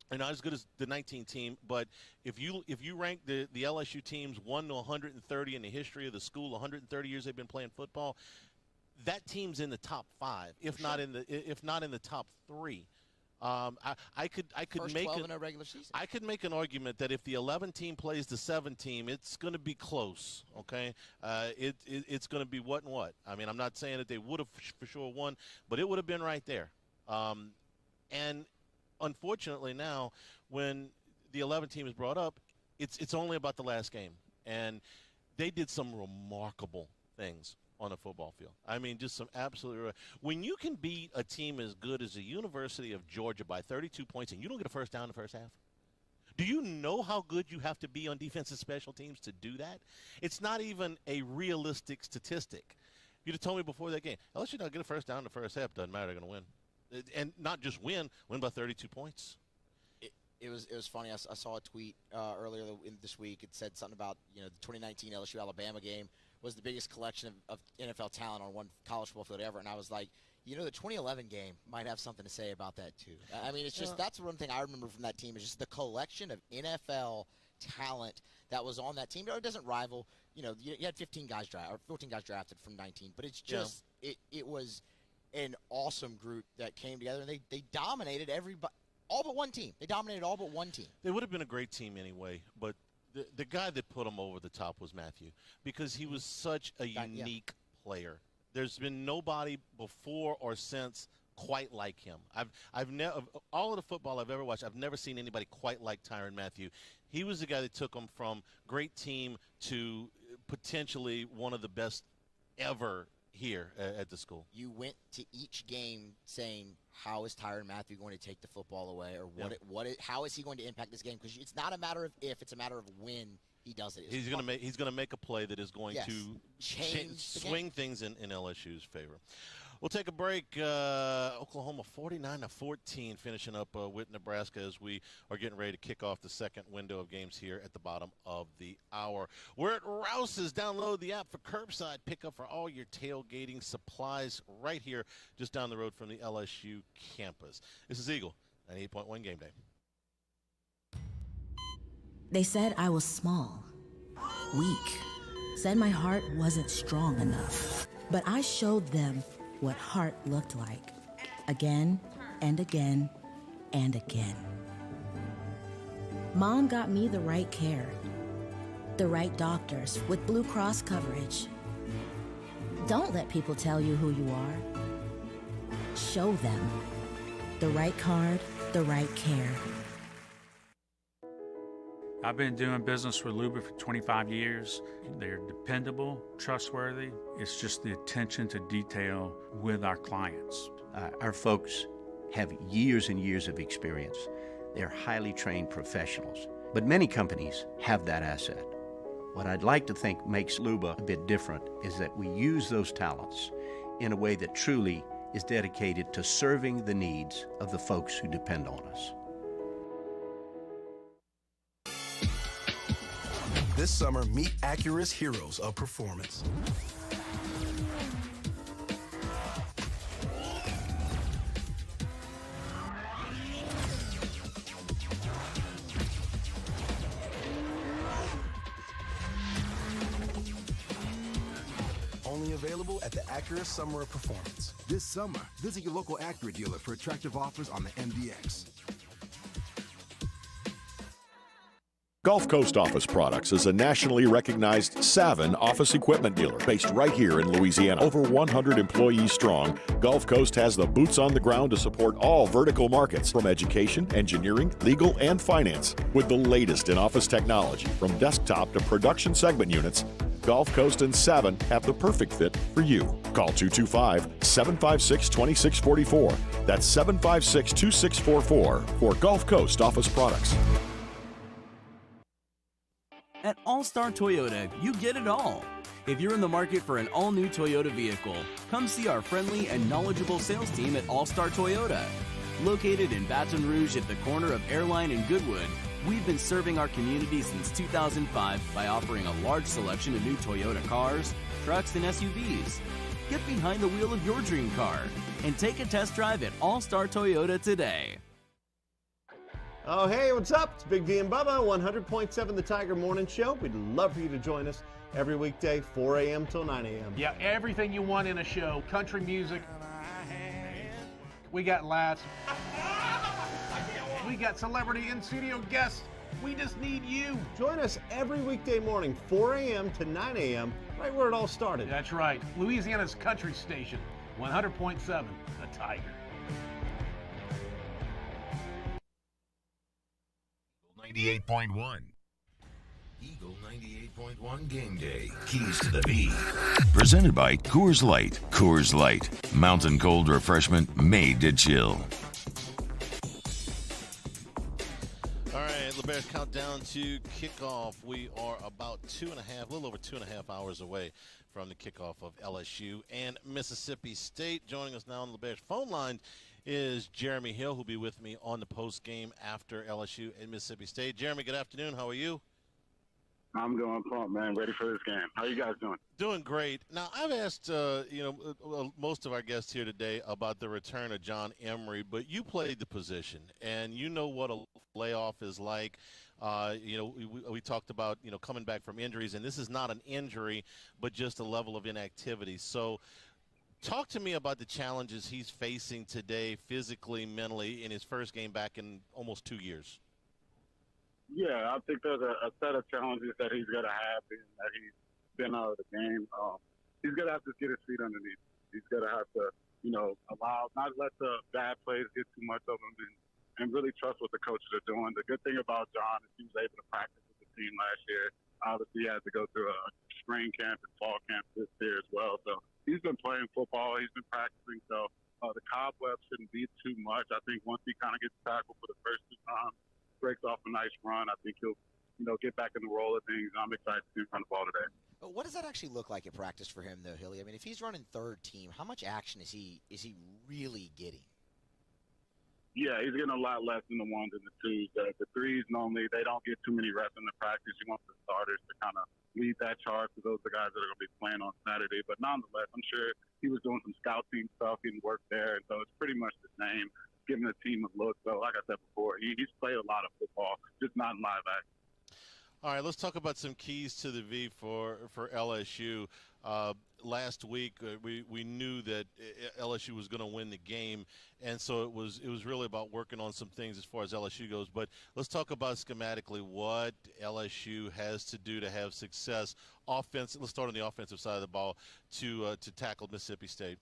They're not as good as the 19 team, but if you rank the LSU teams 1 to 130 in the history of the school, 130 years they've been playing football, that team's in the top 5, if not in the top 3. I could First make 12 in a regular season. I could make an argument that if the 11 team plays the 7 team, it's going to be close. Okay, it's going to be what and what. I mean, I'm not saying that they would have for sure won, but it would have been right there. And unfortunately now, when the 11 team is brought up, it's only about the last game, and they did some remarkable things on a football field. I mean, just some absolutely. When you can beat a team as good as the University of Georgia by 32 points and you don't get a first down in the first half, do you know how good you have to be on defensive special teams to do that? It's not even a realistic statistic. You'd have told me before that game, LSU not get a first down in the first half, doesn't matter, they're going to win. And not just win by 32 points. It was funny. I saw a tweet earlier this week. It said something about the 2019 LSU Alabama game was the biggest collection of NFL talent on one college football field ever, and I was like, the 2011 game might have something to say about that too. I mean, it's just that's one thing I remember from that team is just the collection of NFL talent that was on that team. It doesn't rival. You had 14 guys drafted from 19, but it's just it was an awesome group that came together, and they dominated everybody. All but one team. They dominated all but one team. They would have been a great team anyway, but the guy that put them over the top was Matthew, because he was such a unique player. There's been nobody before or since quite like him. I've never, all of the football I've ever watched, I've never seen anybody quite like Tyrann Mathieu. He was the guy that took them from great team to potentially one of the best ever here at the school. You went to each game saying, how is Tyrann Mathieu going to take the football away, or how is he going to impact this game? Because it's not a matter of if, it's a matter of when he does it. He's going to make a play that is going to swing things in LSU's favor. We'll take a break. Oklahoma 49-14, finishing up with Nebraska as we are getting ready to kick off the second window of games here at the bottom of the hour. We're at Rouse's. Download the app for curbside pickup for all your tailgating supplies right here just down the road from the LSU campus. This is Eagle, 98.1 Game Day. They said I was small, weak, said my heart wasn't strong enough. But I showed them what heart looked like, again and again and again. Mom got me the right care, the right doctors with Blue Cross coverage. Don't let people tell you who you are. Show them. The right card, the right care. I've been doing business with Luba for 25 years. They're dependable, trustworthy. It's just the attention to detail with our clients. Our folks have years and years of experience. They're highly trained professionals. But many companies have that asset. What I'd like to think makes Luba a bit different is that we use those talents in a way that truly is dedicated to serving the needs of the folks who depend on us. This summer, meet Acura's heroes of performance. Only available at the Acura Summer of Performance. This summer, visit your local Acura dealer for attractive offers on the MDX. Gulf Coast Office Products is a nationally recognized Savin office equipment dealer based right here in Louisiana. Over 100 employees strong, Gulf Coast has the boots on the ground to support all vertical markets, from education, engineering, legal, and finance. With the latest in office technology, from desktop to production segment units, Gulf Coast and Savin have the perfect fit for you. Call 225-756-2644. That's 756-2644 for Gulf Coast Office Products. At All-Star Toyota, you get it all. If you're in the market for an all-new Toyota vehicle, come see our friendly and knowledgeable sales team at All-Star Toyota. Located in Baton Rouge at the corner of Airline and Goodwood, we've been serving our community since 2005 by offering a large selection of new Toyota cars, trucks, and SUVs. Get behind the wheel of your dream car and take a test drive at All-Star Toyota today. Oh, hey, what's up? It's Big D and Bubba, 100.7 The Tiger Morning Show. We'd love for you to join us every weekday, 4 a.m. till 9 a.m. Yeah, everything you want in a show. Country music. We got laughs. We got celebrity in-studio guests. We just need you. Join us every weekday morning, 4 a.m. to 9 a.m., right where it all started. That's right. Louisiana's country station, 100.7 The Tiger. 98.1. Eagle 98.1 Game Day. Keys to the V. Presented by Coors Light. Coors Light. Mountain cold refreshment made to chill. All right, LeBear's countdown to kickoff. We are about a little over 2.5 hours away from the kickoff of LSU and Mississippi State. Joining us now on LeBear's phone line is Jeremy Hill, who'll be with me on the post game after LSU and Mississippi State. Jeremy, good afternoon. How are you? I'm going pumped, man. Ready for this game. How you guys doing? Doing great. Now, I've asked most of our guests here today about the return of John Emery, but you played the position, and you know what a layoff is like. We talked about coming back from injuries, and this is not an injury, but just a level of inactivity. So, talk to me about the challenges he's facing today, physically, mentally, in his first game back in almost 2 years. Yeah, I think there's a set of challenges that he's going to have and that he's been out of the game. He's going to have to get his feet underneath. He's going to have to, not let the bad plays get too much of him and really trust what the coaches are doing. The good thing about John is he was able to practice with the team last year. Obviously, he had to go through a spring camp and fall camp this year as well. So he's been playing football. He's been practicing. So the cobwebs shouldn't be too much. I think once he kind of gets tackled for the first 2 times, breaks off a nice run, I think he'll, get back in the roll of things. I'm excited to see him run the ball today. But what does that actually look like at practice for him, though, Hilly? I mean, if he's running third team, how much action is he really getting? Yeah, he's getting a lot less than the ones and the twos. The threes, normally, they don't get too many reps in the practice. You want the starters to kind of lead that charge, because those are the guys that are going to be playing on Saturday. But nonetheless, I'm sure he was doing some scout team stuff, getting work there, and so it's pretty much the same, giving the team a look. So like I said before, he's played a lot of football, just not in live action. All right, let's talk about some keys to the V for LSU. last week we knew that LSU was going to win the game, and so it was really about working on some things as far as LSU goes. But let's talk about schematically what LSU has to do to have success. Let's start on the offensive side of the ball to tackle Mississippi State.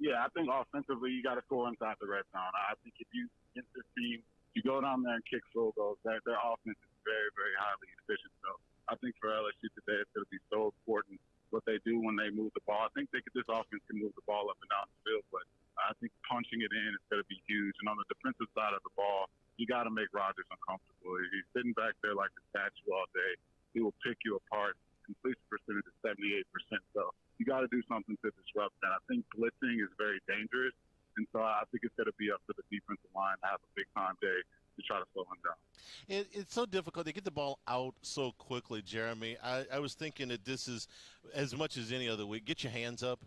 Yeah, I think offensively you got to score inside the red zone. I think if you get this team, you go down there and kick field goals, their offense is very, very highly efficient. So I think for LSU today it's going to be so important what they do when they move the ball. I think this offense can move the ball up and down the field, but I think punching it in is going to be huge. And on the defensive side of the ball, you got to make Rodgers uncomfortable. If he's sitting back there like a statue all day, he will pick you apart. Completion percentage is 78%. So you got to do something to disrupt that. I think blitzing is very dangerous, and so I think it's going to be up to the defensive line to have a big-time day to try to slow him down. It's so difficult. They get the ball out so quickly, Jeremy. I was thinking that this is, as much as any other week, get your hands up.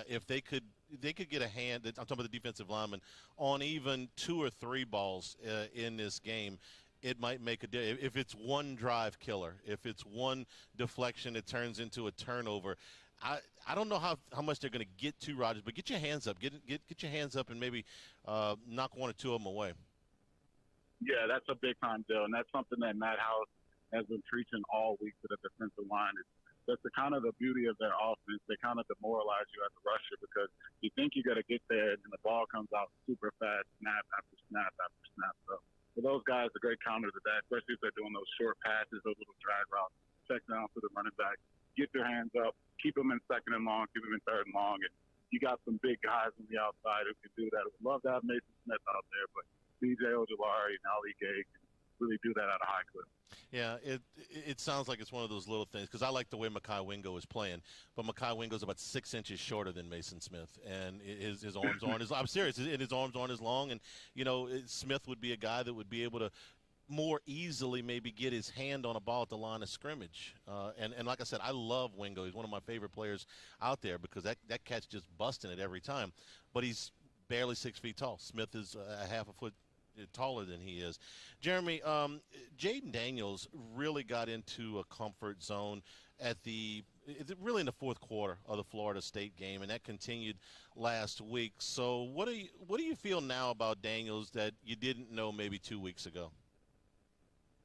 If they could get a hand, I'm talking about the defensive lineman, on even 2 or 3 balls in this game, it might make a difference. If it's one drive killer, if it's one deflection that turns into a turnover, I don't know how much they're going to get to Rodgers, but get your hands up. Get your hands up and maybe knock 1 or 2 of them away. Yeah, that's a big-time deal, and that's something that Matt House has been preaching all week to the defensive line. That's the kind of the beauty of their offense. They kind of demoralize you as a rusher because you think you got to get there, and the ball comes out super fast, snap after snap after snap. So for those guys, a great counter to that, especially if they're doing those short passes, those little drag routes, check down to the running back, get your hands up, keep them in 2nd and long, keep them in 3rd and long, and you got some big guys on the outside who can do that. We'd love to have Mason Smith out there, but DJ Ojolari and Ali Gay can really do that at a high clip. Yeah, it sounds like it's one of those little things because I like the way Mekhi Wingo is playing, but Mekhi Wingo's about 6 inches shorter than Mason Smith, and his arms aren't as – I'm serious, and his arms aren't as long, and, Smith would be a guy that would be able to more easily maybe get his hand on a ball at the line of scrimmage. And like I said, I love Wingo. He's one of my favorite players out there because that cat's just busting it every time, but he's barely 6 feet tall. Smith is a half a foot taller than he is. Jeremy, Jaden Daniels really got into a comfort zone really in the 4th quarter of the Florida State game, and that continued last week. So what do you feel now about Daniels that you didn't know maybe 2 weeks ago?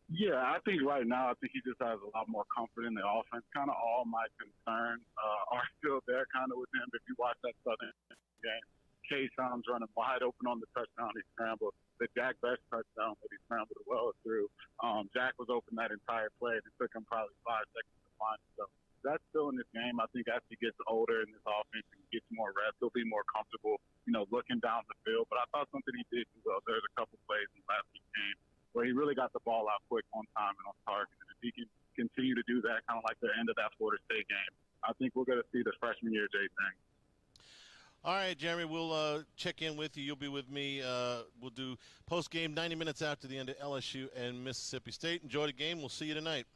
Yeah, I think right now, I think he just has a lot more comfort in the offense. Kind of all my concerns are still there kind of with him. If you watch that Southern game, Kayshawn's running wide open on the touchdown. He scrambled. The Jack Best touchdown that he scrambled well through. Jack was open that entire play. It took him probably 5 seconds to find it. So that's still in this game. I think as he gets older in this offense and gets more reps, he'll be more comfortable, looking down the field. But I thought something he did well. There's a couple plays in last week's game where he really got the ball out quick on time and on target. And if he can continue to do that, kind of like the end of that Florida State game, I think we're going to see the freshman year Jay thing. All right, Jeremy, we'll check in with you. You'll be with me. We'll do post-game 90 minutes after the end of LSU and Mississippi State. Enjoy the game. We'll see you tonight.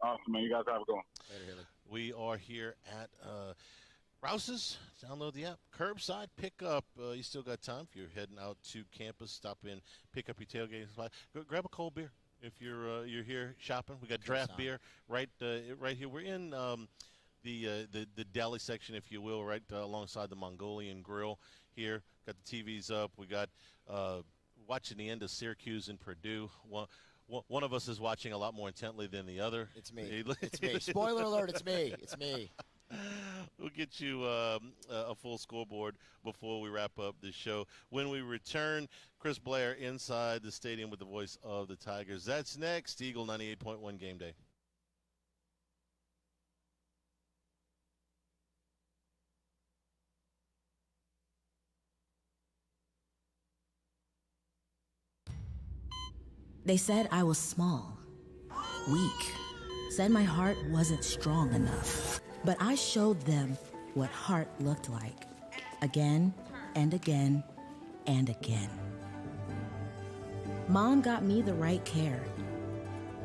Awesome, man. You guys have a good one. Later, Haley. We are here at Rouse's. Download the app. Curbside pickup. You still got time if you're heading out to campus. Stop in, pick up your tailgating spot. Grab a cold beer if you're here shopping. We got draft beer right here. We're in the deli section, if you will, right alongside the Mongolian Grill here. Got the TVs up. We got watching the end of Syracuse and Purdue. One of us is watching a lot more intently than the other. It's me. It's me. Spoiler alert, it's me. It's me. We'll get you a full scoreboard before we wrap up the show. When we return, Chris Blair inside the stadium with the voice of the Tigers. That's next. Eagle 98.1 Game Day. They said I was small, weak, said my heart wasn't strong enough. But I showed them what heart looked like, again and again and again. Mom got me the right care,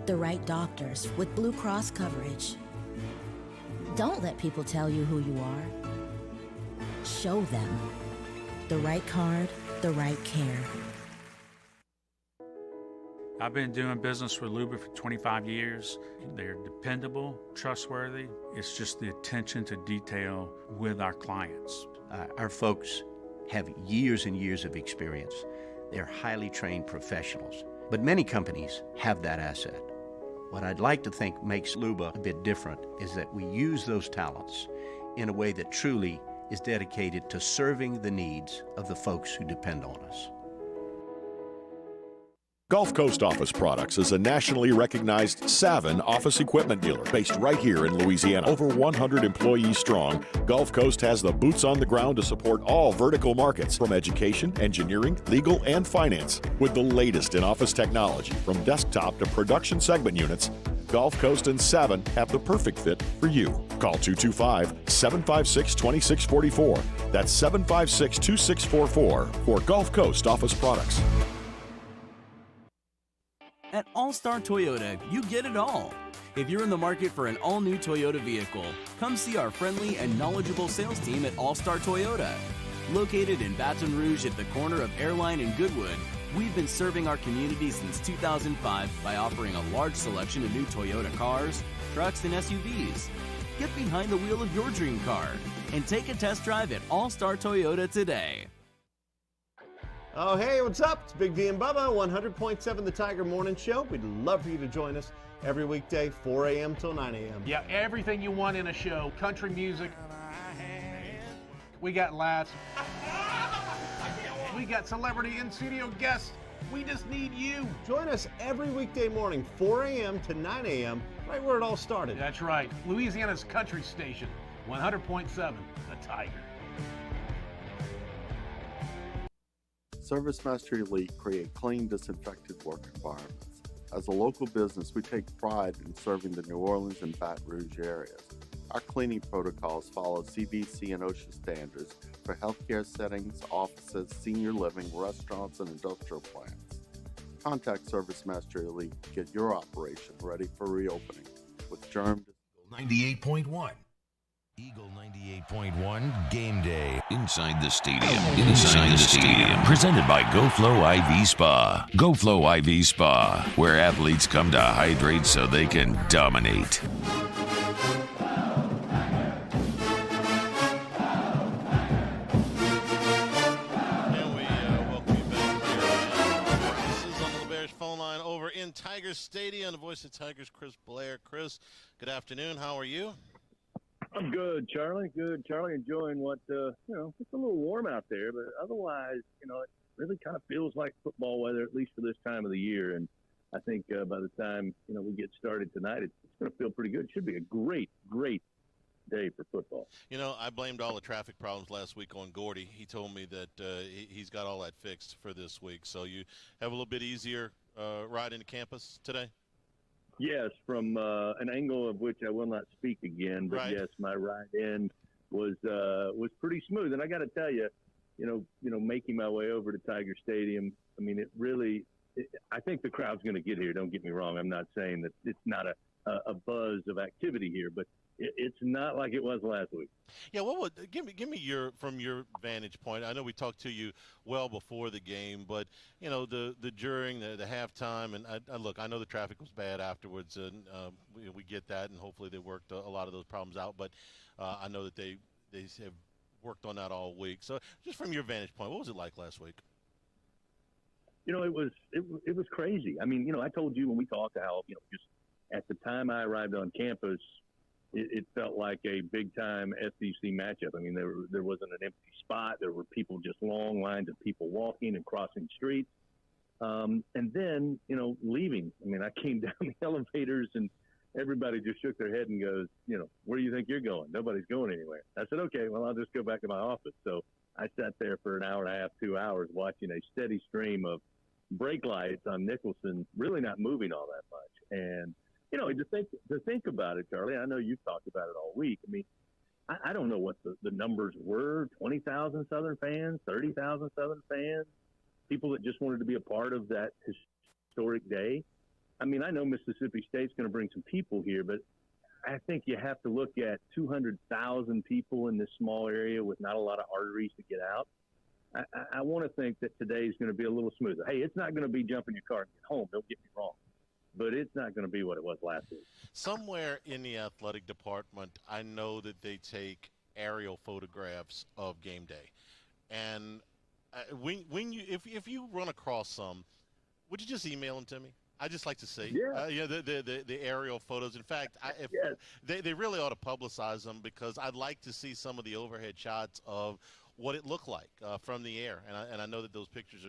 the right doctors with Blue Cross coverage. Don't let people tell you who you are. Show them the right card, the right care. I've been doing business with Luba for 25 years. They're dependable, trustworthy. It's just the attention to detail with our clients. Our folks have years and years of experience. They're highly trained professionals. But many companies have that asset. What I'd like to think makes Luba a bit different is that we use those talents in a way that truly is dedicated to serving the needs of the folks who depend on us. Gulf Coast Office Products is a nationally recognized Savin office equipment dealer based right here in Louisiana. Over 100 employees strong, Gulf Coast has the boots on the ground to support all vertical markets from education, engineering, legal, and finance. With the latest in office technology from desktop to production segment units, Gulf Coast and Savin have the perfect fit for you. Call 225-756-2644. That's 756-2644 for Gulf Coast Office Products. At All-Star Toyota, you get it all. If you're in the market for an all-new Toyota vehicle, come see our friendly and knowledgeable sales team at All-Star Toyota. Located in Baton Rouge at the corner of Airline and Goodwood, we've been serving our community since 2005 by offering a large selection of new Toyota cars, trucks, and SUVs. Get behind the wheel of your dream car and take a test drive at All-Star Toyota today. Oh, hey, what's up? It's Big D and Bubba, 100.7 The Tiger Morning Show. We'd love for you to join us every weekday, 4 a.m. till 9 a.m. Yeah, everything you want in a show. Country music. We got laughs. We got celebrity in-studio guests. We just need you. Join us every weekday morning, 4 a.m. to 9 a.m., right where it all started. That's right. Louisiana's country station, 100.7 The Tiger. Service Master Elite create clean, disinfected work environments. As a local business, we take pride in serving the New Orleans and Baton Rouge areas. Our cleaning protocols follow CDC and OSHA standards for healthcare settings, offices, senior living, restaurants, and industrial plants. Contact Service Master Elite to get your operation ready for reopening with germ. 98.1. Eagle 98.1 Game Day. Inside the stadium. Inside the stadium. Presented by GoFlow IV Spa. GoFlow IV Spa, where athletes come to hydrate so they can dominate. In Tigers Stadium, the voice of Tigers, Chris Blair. Chris, good afternoon. How are you? I'm good, Charlie. Good, Charlie. Enjoying what, it's a little warm out there, but otherwise, it really kind of feels like football weather, at least for this time of the year. And I think by the time, we get started tonight, it's going to feel pretty good. It should be a great, great day for football. I blamed all the traffic problems last week on Gordy. He told me that he's got all that fixed for this week. So you have a little bit easier ride into campus today? Yes, from an angle of which I will not speak again, but yes, my ride in was pretty smooth. And I got to tell you, making my way over to Tiger Stadium, I mean, I think the crowd's going to get here. Don't get me wrong. I'm not saying that it's not a buzz of activity here, but it's not like it was last week. Yeah, give me from your vantage point. I know we talked to you well before the game, but the during the halftime, and I know the traffic was bad afterwards, and we get that, and hopefully they worked a lot of those problems out. But I know that they have worked on that all week. So just from your vantage point, what was it like last week? It was crazy. I mean, I told you when we talked how just at the time I arrived on campus, it felt like a big-time SEC matchup. I mean, there wasn't an empty spot. There were people, just long lines of people walking and crossing streets. And then, leaving. I mean, I came down the elevators and everybody just shook their head and goes, where do you think you're going? Nobody's going anywhere. I said, okay, well, I'll just go back to my office. So I sat there for an hour and a half, 2 hours, watching a steady stream of brake lights on Nicholson, really not moving all that much. And to think about it, Charlie, I know you've talked about it all week. I mean, I don't know what the numbers were, 20,000 Southern fans, 30,000 Southern fans, people that just wanted to be a part of that historic day. I mean, I know Mississippi State's going to bring some people here, but I think you have to look at 200,000 people in this small area with not a lot of arteries to get out. I want to think that today is going to be a little smoother. Hey, it's not going to be jump in your car and get home. Don't get me wrong. But it's not going to be what it was last week. Somewhere in the athletic department, I know that they take aerial photographs of game day. And when you if you run across some, would you just email them to me? I just like to see, the aerial photos. In fact, they really ought to publicize them, because I'd like to see some of the overhead shots of what it looked like from the air. And I know that those pictures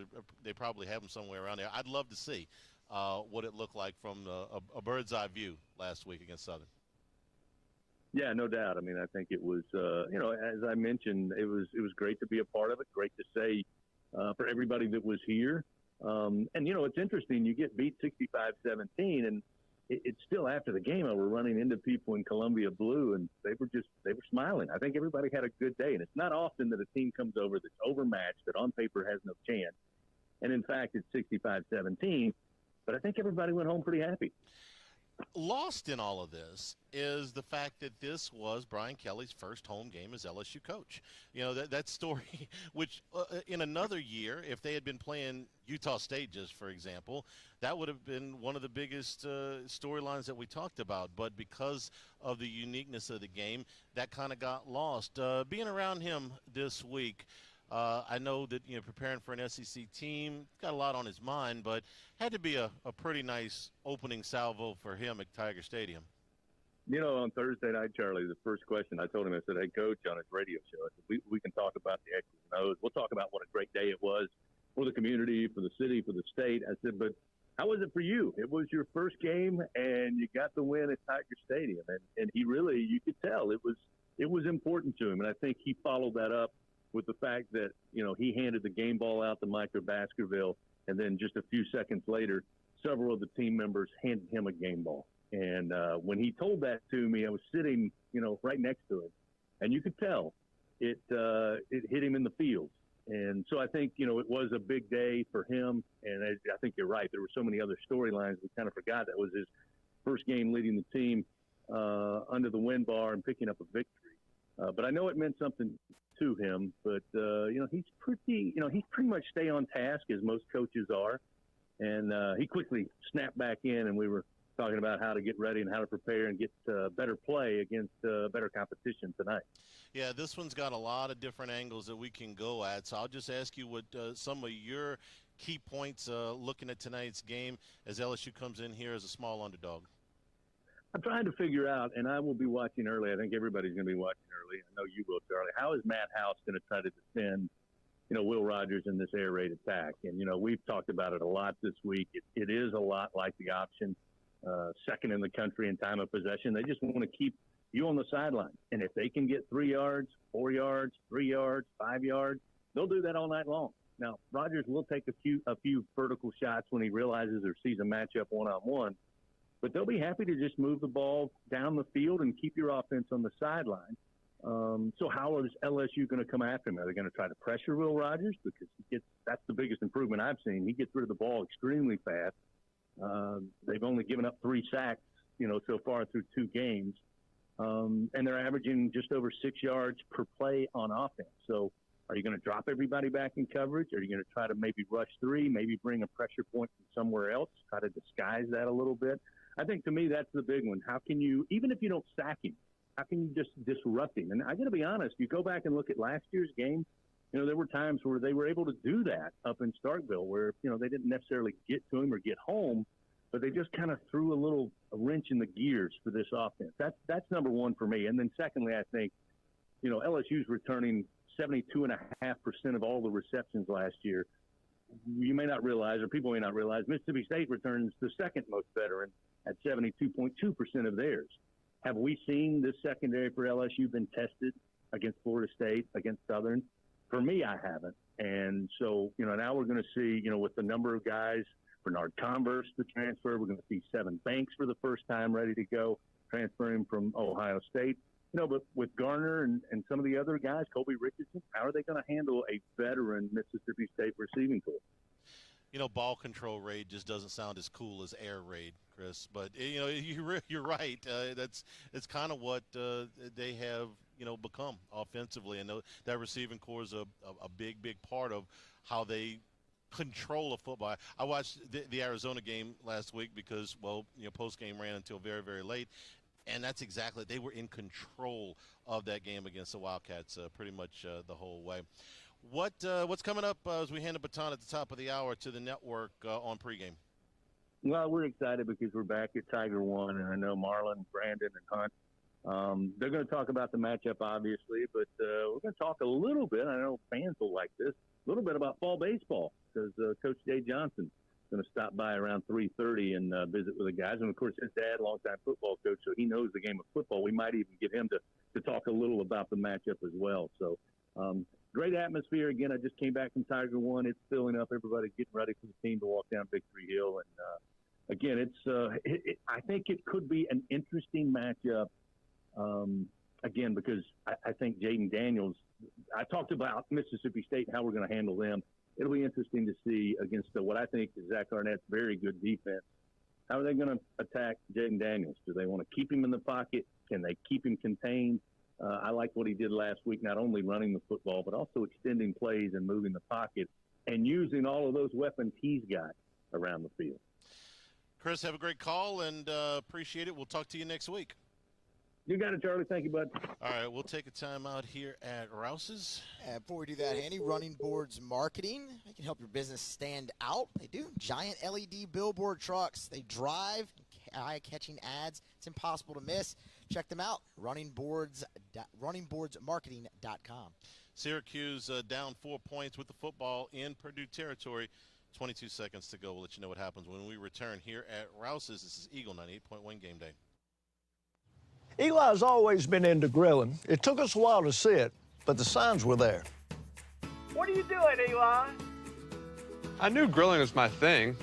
they probably have them somewhere around there. I'd love to see what it looked like from a bird's eye view last week against Southern. Yeah, no doubt. I mean, I think it was, as I mentioned, it was great to be a part of it. Great to say for everybody that was here. And, it's interesting. You get beat 65-17, and it's still after the game. We're running into people in Columbia Blue, and they were smiling. I think everybody had a good day. And it's not often that a team comes over that's overmatched, that on paper has no chance. And, in fact, it's 65-17. But I think everybody went home pretty happy. Lost in all of this is the fact that this was Brian Kelly's first home game as LSU coach. That story, which in another year, if they had been playing Utah State, just for example, that would have been one of the biggest storylines that we talked about. But because of the uniqueness of the game, that kind of got lost. Being around him this week, I know that, preparing for an SEC team, got a lot on his mind, but had to be a pretty nice opening salvo for him at Tiger Stadium. On Thursday night, Charlie, the first question I told him, I said, hey, Coach, on his radio show, I said, we can talk about the X's and O's. We'll talk about what a great day it was for the community, for the city, for the state. I said, but how was it for you? It was your first game, and you got the win at Tiger Stadium. And he really, you could tell, it was important to him. And I think he followed that up with the fact that, he handed the game ball out to Micah Baskerville, and then just a few seconds later, several of the team members handed him a game ball. And when he told that to me, I was sitting, right next to him, and you could tell it hit him in the feels. And so I think, it was a big day for him. And I think you're right. There were so many other storylines. We kind of forgot that was his first game leading the team under the win bar and picking up a victory. But I know it meant something to him, but he's pretty much stay on task, as most coaches are, and he quickly snapped back in, and we were talking about how to get ready and how to prepare and get better play against better competition tonight. Yeah, this one's got a lot of different angles that we can go at, so I'll just ask you what some of your key points looking at tonight's game as LSU comes in here as a small underdog. I'm trying to figure out, and I will be watching early. I think everybody's going to be watching early. I know you will, Charlie. How is Matt House going to try to defend, Will Rogers in this air raid attack? And, we've talked about it a lot this week. It is a lot like the option, second in the country in time of possession. They just want to keep you on the sideline. And if they can get 3 yards, 4 yards, 3 yards, 5 yards, they'll do that all night long. Now, Rogers will take a few vertical shots when he realizes or sees a matchup one-on-one. But they'll be happy to just move the ball down the field and keep your offense on the sideline. So how is LSU going to come after him? Are they going to try to pressure Will Rogers? Because that's the biggest improvement I've seen. He gets rid of the ball extremely fast. They've only given up 3 sacks, so far through 2 games. And they're averaging just over 6 yards per play on offense. So are you going to drop everybody back in coverage? Are you going to try to maybe rush 3, maybe bring a pressure point from somewhere else, try to disguise that a little bit? I think, to me, that's the big one. How can you, even if you don't sack him, how can you just disrupt him? And I got to be honest, you go back and look at last year's game, there were times where they were able to do that up in Starkville where, they didn't necessarily get to him or get home, but they just kind of threw a wrench in the gears for this offense. That's number one for me. And then secondly, I think, LSU's returning 72.5% of all the receptions last year. You may not realize, or people may not realize, Mississippi State returns the second most veteran at 72.2% of theirs. Have we seen this secondary for LSU been tested against Florida State, against Southern? For me, I haven't. And so, now we're going to see, with the number of guys, Bernard Converse, the transfer, we're going to see Seven Banks for the first time ready to go, transferring from Ohio State. But with Garner and some of the other guys, Colby Richardson, how are they going to handle a veteran Mississippi State receiving corps? Ball control raid just doesn't sound as cool as air raid, Chris. But, you're right. It's kind of what they have become offensively. And that receiving core is a big part of how they control of football. I watched the Arizona game last week because, post game ran until very, very late. And that's exactly, they were in control of that game against the Wildcats pretty much the whole way. What's coming up as we hand the baton at the top of the hour to the network on pregame? Well, we're excited because we're back at Tiger One, and I know Marlon, Brandon, and Hunt. They're going to talk about the matchup, obviously, but we're going to talk a little bit. I know fans will like this. A little bit about fall baseball because Coach Dave Johnson going to stop by around 3:30 and visit with the guys. And, of course, his dad, longtime football coach, so he knows the game of football. We might even get him to talk a little about the matchup as well. So, great atmosphere. Again, I just came back from Tiger One. It's filling up. Everybody's getting ready for the team to walk down Victory Hill. And, again, I think it could be an interesting matchup, again, because I think Jaden Daniels, I talked about Mississippi State and how we're going to handle them. It'll be interesting to see against what I think is Zach Arnett's very good defense. How are they going to attack Jaden Daniels? Do they want to keep him in the pocket? Can they keep him contained? I like what he did last week, not only running the football, but also extending plays and moving the pocket and using all of those weapons he's got around the field. Chris, have a great call and appreciate it. We'll talk to you next week. You got it, Charlie. Thank you, bud. All right, we'll take a time out here at Rouse's. And before we do that, Andy, Running Boards Marketing. They can help your business stand out. They do. Giant LED billboard trucks. They drive eye-catching ads. It's impossible to miss. Check them out. runningboardsmarketing.com. Syracuse down 4 points with the football in Purdue territory. 22 seconds to go. We'll let you know what happens when we return here at Rouse's. This is Eagle 98.1 Game Day. Eli's always been into grilling. It took us a while to see it, but the signs were there. What are you doing, Eli? I knew grilling was my thing.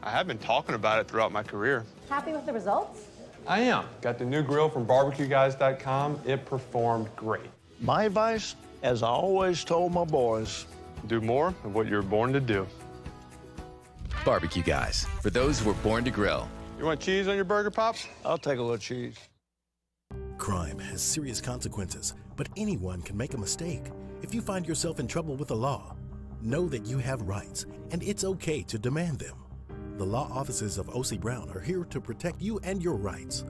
I have been talking about it throughout my career. Happy with the results? I am. Got the new grill from barbecueguys.com. It performed great. My advice, as I always told my boys, do more of what you were born to do. Barbecue Guys, for those who were born to grill. You want cheese on your burger, Pops? I'll take a little cheese. Crime has serious consequences, but anyone can make a mistake. If you find yourself in trouble with the law, know that you have rights, and it's okay to demand them. The law offices of O.C. Brown are here to protect you and your rights.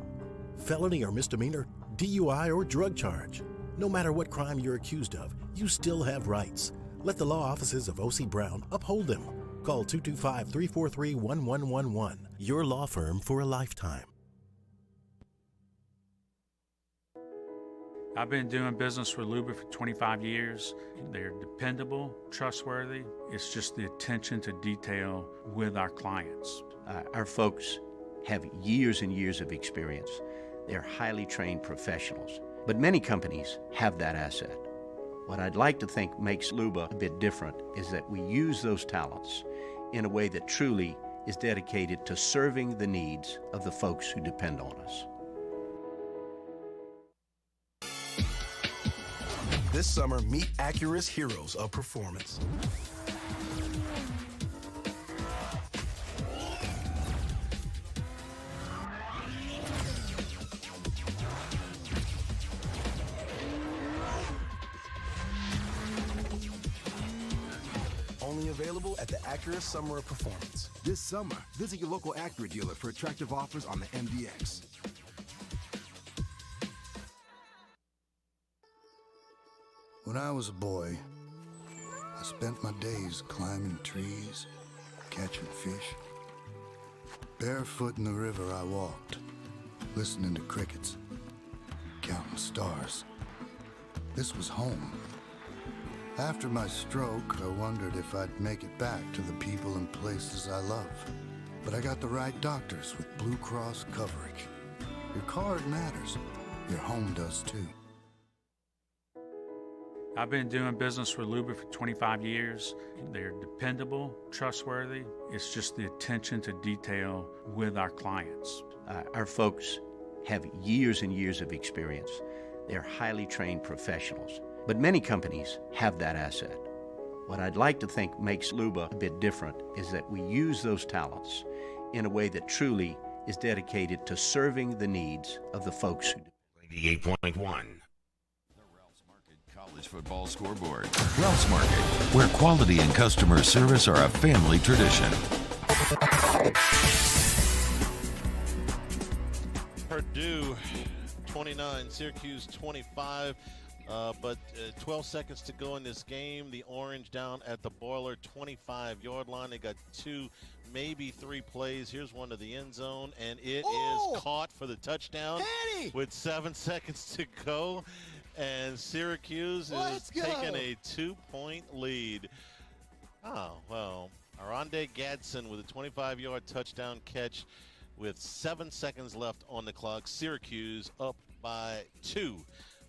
Felony or misdemeanor, DUI or drug charge. No matter what crime you're accused of, you still have rights. Let the law offices of O.C. Brown uphold them. Call 225-343-1111. Your law firm for a lifetime. I've been doing business with Luba for 25 years. They're dependable, trustworthy. It's just the attention to detail with our clients. Our folks have years and years of experience. They're highly trained professionals, but many companies have that asset. What I'd like to think makes Luba a bit different is that we use those talents in a way that truly is dedicated to serving the needs of the folks who depend on us. This summer, meet Acura's heroes of performance. Only available at the Acura Summer of Performance. This summer, visit your local Acura dealer for attractive offers on the MDX. When I was a boy, I spent my days climbing trees, catching fish. Barefoot in the river I walked, listening to crickets, counting stars. This was home. After my stroke, I wondered if I'd make it back to the people and places I love. But I got the right doctors with Blue Cross coverage. Your card matters. Your home does too. I've been doing business with Luba for 25 years. They're dependable, trustworthy. It's just the attention to detail with our clients. Our folks have years and years of experience. They're highly trained professionals, but many companies have that asset. What I'd like to think makes Luba a bit different is that we use those talents in a way that truly is dedicated to serving the needs of the folks who do. 88.1. College football scoreboard. Ralph's Market, where quality and customer service are a family tradition. Purdue 29, Syracuse 25. But 12 seconds to go in this game. The Orange down at the Boiler 25-yard line. They got 2, maybe 3 plays. Here's one to the end zone, and it is caught for the touchdown with 7 seconds to go. And Syracuse is taking a 2-point lead. Oh, well, Aronde Gadsden with a 25-yard touchdown catch with 7 seconds left on the clock. Syracuse up by 2.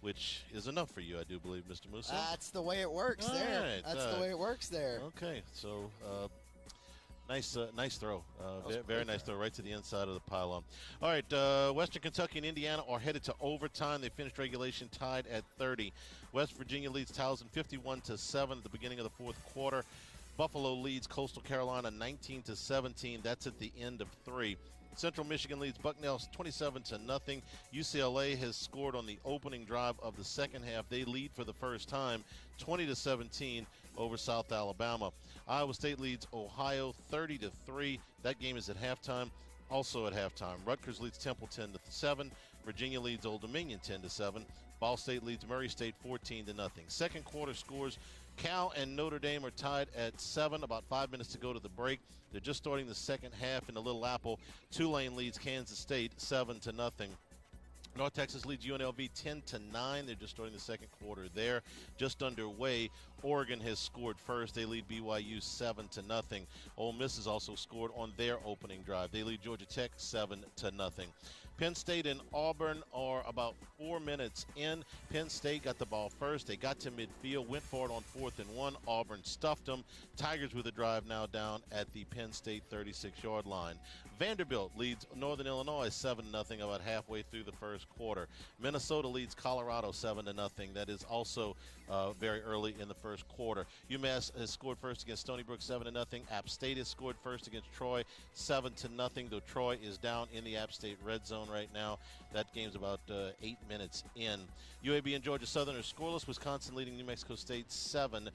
Which is enough for you, I do believe, Mr. Musso. That's the way it works there. Right. That's the way it works there. Okay, so nice throw. Very nice throw right to the inside of the pylon. All right, Western Kentucky and Indiana are headed to overtime. They finished regulation tied at 30. West Virginia leads Towson 51-7 at the beginning of the fourth quarter. Buffalo leads Coastal Carolina 19-17. That's at the end of 3. Central Michigan leads Bucknell 27-0. UCLA has scored on the opening drive of the second half. They lead for the first time 20-17 over South Alabama. Iowa State leads Ohio 30-3. That game is at halftime. Also at halftime, Rutgers leads Temple 10-7. Virginia leads Old Dominion 10-7. Ball State leads Murray State 14-0. Second quarter scores. Cal and Notre Dame are tied at 7, about 5 minutes to go to the break. They're just starting the second half in the Little Apple. Tulane leads Kansas State 7-0. North Texas leads UNLV 10-9. They're just starting the second quarter there. Just underway. Oregon has scored first. They lead BYU 7-0. Ole Miss has also scored on their opening drive. They lead Georgia Tech 7-0. Penn State and Auburn are about 4 minutes in. Penn State got the ball first. They got to midfield, went for it on 4th and 1. Auburn stuffed them. Tigers with a drive now down at the Penn State 36-yard line. Vanderbilt leads Northern Illinois 7-0 about halfway through the first quarter. Minnesota leads Colorado 7-0. That is also very early in the first quarter. UMass has scored first against Stony Brook 7-0. App State has scored first against Troy 7-0, though Troy is down in the App State red zone right now. That game's about 8 minutes in. UAB and Georgia Southern are scoreless. Wisconsin leading New Mexico State 7-0.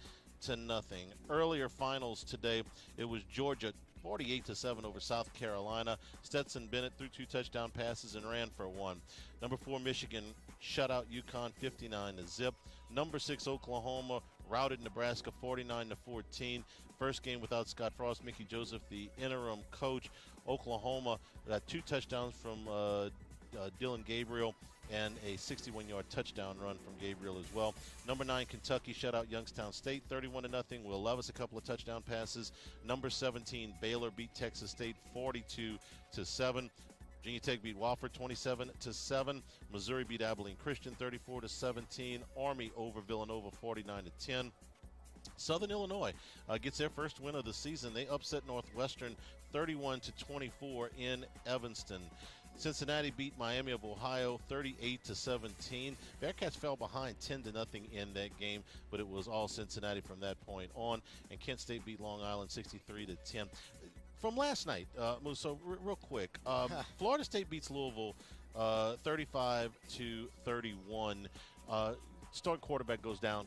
Earlier finals today, it was Georgia 48-7 over South Carolina. Stetson Bennett threw 2 touchdown passes and ran for 1. Number 4 Michigan shut out UConn 59-0. Number 6 Oklahoma routed Nebraska 49-14. First game without Scott Frost. Mickey Joseph, the interim coach. Oklahoma got 2 touchdowns from Dylan Gabriel and a 61-yard touchdown run from Gabriel as well. Number 9 Kentucky shut out Youngstown State 31-0. Will Levis a couple of touchdown passes. Number 17 Baylor beat Texas State 42-7. Virginia Tech beat Wofford 27-7. Missouri beat Abilene Christian 34-17. Army over Villanova 49-10. Southern Illinois gets their first win of the season. They upset Northwestern 31-24 in Evanston. Cincinnati beat Miami of Ohio 38-17. Bearcats fell behind 10-0 in that game, but it was all Cincinnati from that point on. And Kent State beat Long Island 63-10. From last night, Musso, real quick, Florida State beats Louisville 35-31. Starting quarterback goes down.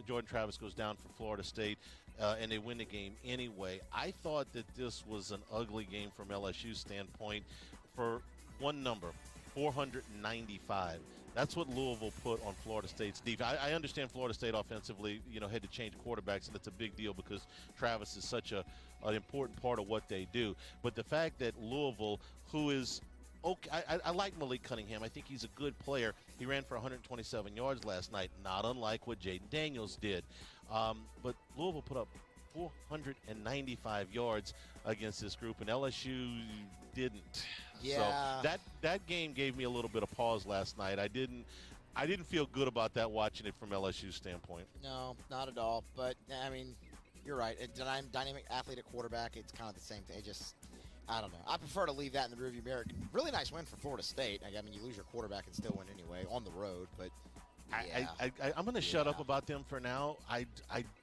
Jordan Travis goes down for Florida State, and they win the game anyway. I thought that this was an ugly game from LSU's standpoint for one number, 495. That's what Louisville put on Florida State's defense. I understand Florida State offensively, had to change quarterbacks, and it's a big deal because Travis is such an important part of what they do. But the fact that Louisville, who is okay, I like Malik Cunningham. I think he's a good player. He ran for 127 yards last night, not unlike what Jaden Daniels did. But Louisville put up 495 yards against this group, and LSU didn't. Yeah. So that game gave me a little bit of pause last night. I didn't feel good about that watching it from LSU's standpoint. No, not at all. But, I mean, you're right. A dynamic athlete at quarterback, it's kind of the same thing. It just, I don't know. I prefer to leave that in the rearview mirror. Really nice win for Florida State. I mean, you lose your quarterback and still win anyway on the road. But, yeah. I'm going to shut up about them for now.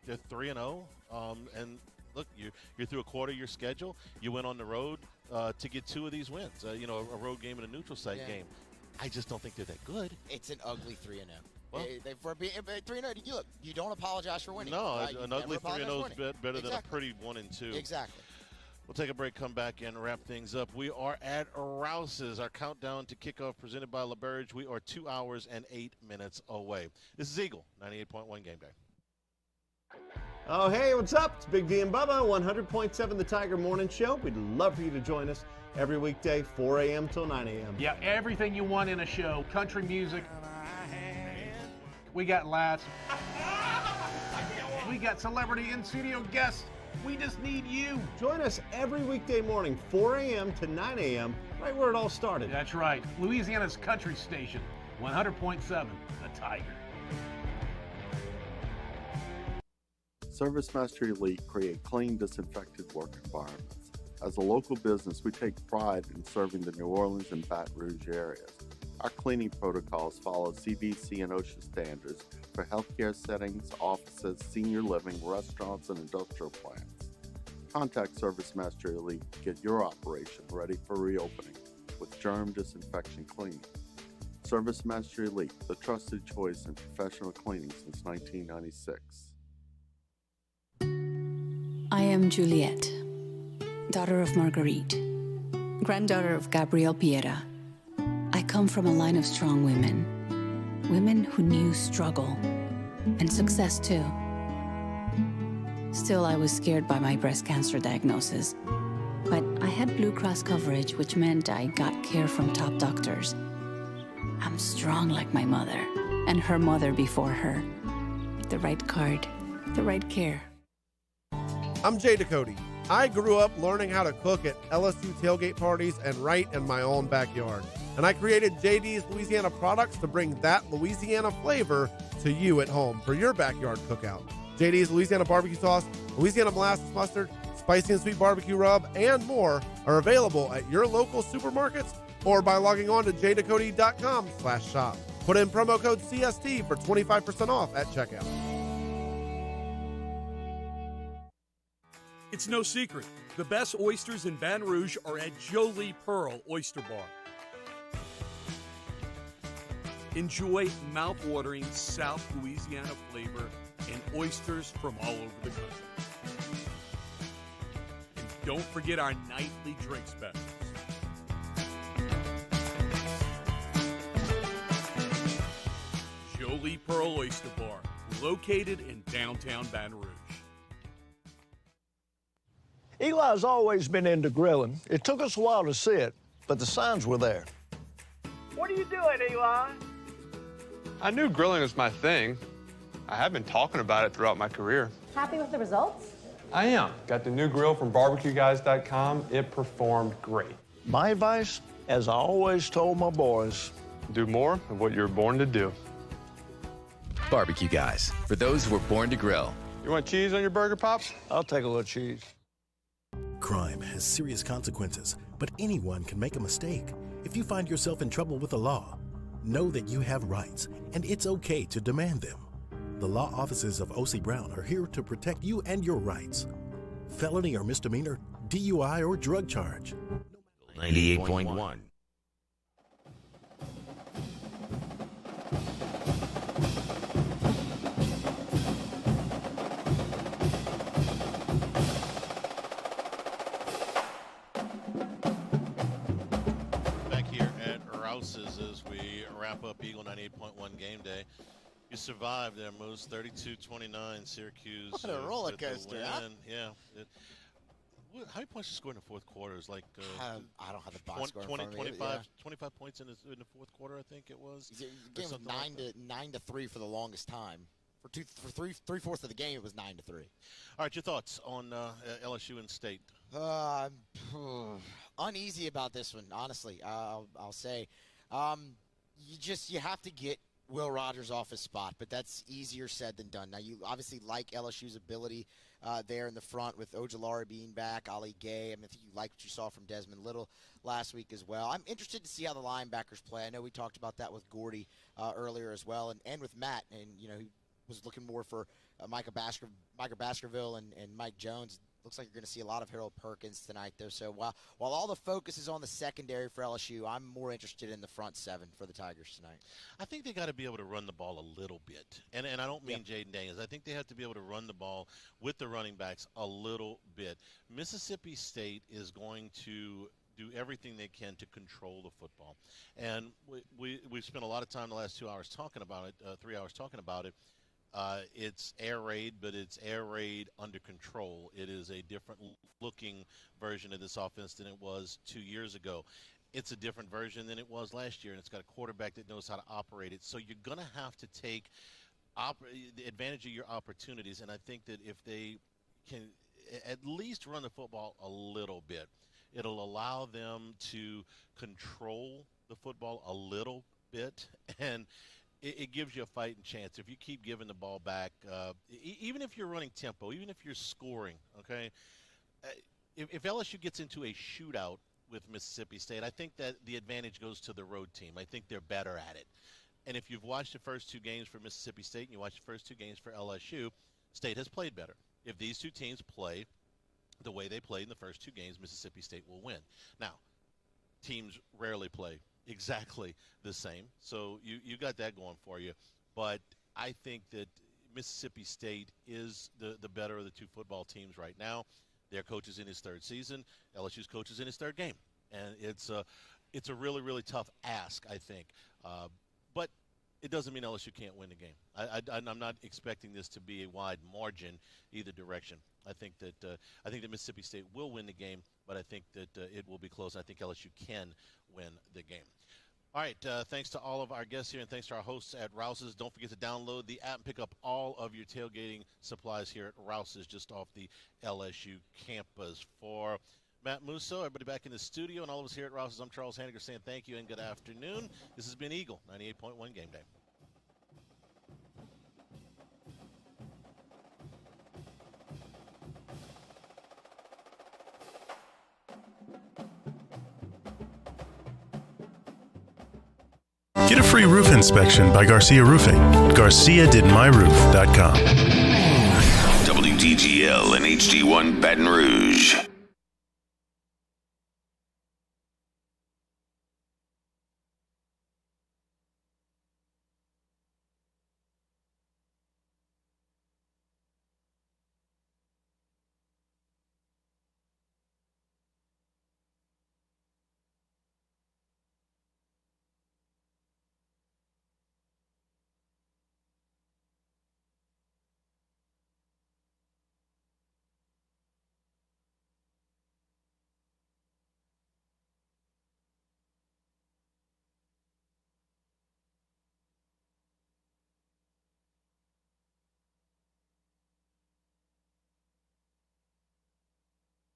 They're 3-0. And look, you're through a quarter of your schedule. You went on the road to get 2 of these wins. A road game and a neutral site game. I just don't think they're that good. It's an ugly 3-0. Well, For being 3-0, look, you don't apologize for winning. No, right? an ugly 3-0 is better than a pretty 1-2. Exactly. We'll take a break, come back, and wrap things up. We are at Rouse's, our countdown to kickoff presented by LaBerge. We are 2 hours and 8 minutes away. This is Eagle, 98.1 Game Day. Oh, hey, what's up? It's Big D and Bubba, 100.7 The Tiger Morning Show. We'd love for you to join us every weekday, 4 a.m. till 9 a.m. Yeah, everything you want in a show. Country music. We got laughs. We got celebrity in-studio guests. We just need you. Join us every weekday morning, 4 a.m. to 9 a.m., right where it all started. That's right. Louisiana's country station, 100.7 The Tiger. Service Mastery Elite create clean, disinfected work environments. As a local business, we take pride in serving the New Orleans and Baton Rouge areas. Our cleaning protocols follow CDC and OSHA standards for healthcare settings, offices, senior living, restaurants, and industrial plants. Contact Service Mastery Elite to get your operation ready for reopening with germ disinfection cleaning. Service Mastery Elite, the trusted choice in professional cleaning since 1996. I am Juliet, daughter of Marguerite, granddaughter of Gabriel Piera. I come from a line of strong women who knew struggle and success too. Still, I was scared by my breast cancer diagnosis, but I had Blue Cross coverage, which meant I got care from top doctors. I'm strong like my mother and her mother before her. The right card, the right care. I'm Jay Ducote. I grew up learning how to cook at LSU tailgate parties and right in my own backyard. And I created JD's Louisiana products to bring that Louisiana flavor to you at home for your backyard cookout. JD's Louisiana barbecue sauce, Louisiana molasses mustard, spicy and sweet barbecue rub, and more are available at your local supermarkets or by logging on to jducote.com/shop. Put in promo code CST for 25% off at checkout. It's no secret. The best oysters in Baton Rouge are at Jolie Pearl Oyster Bar. Enjoy mouth-watering South Louisiana flavor and oysters from all over the country. And don't forget our nightly drink specials. Jolie Pearl Oyster Bar, located in downtown Baton Rouge. Eli's always been into grilling. It took us a while to see it, but the signs were there. What are you doing, Eli? I knew grilling was my thing. I have been talking about it throughout my career. Happy with the results? I am. Got the new grill from barbecueguys.com. It performed great. My advice, as I always told my boys, do more of what you're born to do. Barbecue Guys, for those who were born to grill. You want cheese on your burger, Pops? I'll take a little cheese. Crime has serious consequences, but anyone can make a mistake. If you find yourself in trouble with the law, know that you have rights, and it's okay to demand them. The law offices of O.C. Brown are here to protect you and your rights. Felony or misdemeanor, DUI or drug charge. 98.1. As we wrap up Eagle 98.1 Game Day. You survived there, Moose. 32-29, Syracuse. What a roller coaster, huh? Yeah. How many points you scored in the fourth quarter? It was like I don't have the box score in front of me. 25 points in the fourth quarter, I think it was. The game was 9-3 for the longest time. For three-fourths of the game, it was 9-3. All right, your thoughts on LSU and State? Uneasy about this one, honestly. I'll say, you have to get Will Rogers off his spot, but that's easier said than done. Now, you obviously like LSU's ability there in the front with Ojulari being back, Ali Gay. I think you like what you saw from Desmond Little last week as well. I'm interested to see how the linebackers play. I know we talked about that with Gordy earlier as well, and with Matt, and he was looking more for Micah Baskerville and Mike Jones. looks like you're going to see a lot of Harold Perkins tonight, though. So while all the focus is on the secondary for LSU, I'm more interested in the front seven for the Tigers tonight. I think they got to be able to run the ball a little bit. And I don't mean Jaden Daniels. I think they have to be able to run the ball with the running backs a little bit. Mississippi State is going to do everything they can to control the football. And we've spent a lot of time the last 2 hours talking about it, 3 hours talking about it. It's air raid, but it's air raid under control. It is a different looking version of this offense than it was 2 years ago. It's a different version than it was last year, and it's got a quarterback that knows how to operate it. So you're going to have to take advantage of your opportunities, and I think that if they can at least run the football a little bit, it'll allow them to control the football a little bit, and it gives you a fighting chance. If you keep giving the ball back, even if you're running tempo, even if you're scoring, okay, if LSU gets into a shootout with Mississippi State, I think that the advantage goes to the road team. I think they're better at it. And if you've watched the first two games for Mississippi State and you watch the first two games for LSU, State has played better. If these two teams play the way they played in the first two games, Mississippi State will win. Now, teams rarely play exactly the same, so you got that going for you. But I think that Mississippi State is the better of the two football teams right now. Their coach is in his third season. LSU's coach is in his third game. And it's a really, really tough ask, I think. But it doesn't mean LSU can't win the game. I'm not expecting this to be a wide margin either direction. I think that Mississippi State will win the game, but I think that it will be close. I think LSU can win the game. All right, thanks to all of our guests here, and thanks to our hosts at Rouse's. Don't forget to download the app and pick up all of your tailgating supplies here at Rouse's, just off the LSU campus. For Matt Musso, everybody back in the studio, and all of us here at Rouse's, I'm Charles Hanagriff saying thank you and good afternoon. This has been Eagle 98.1 Game Day. Get a free roof inspection by Garcia Roofing. GarciaDidMyRoof.com. WTGL and HD1 Baton Rouge.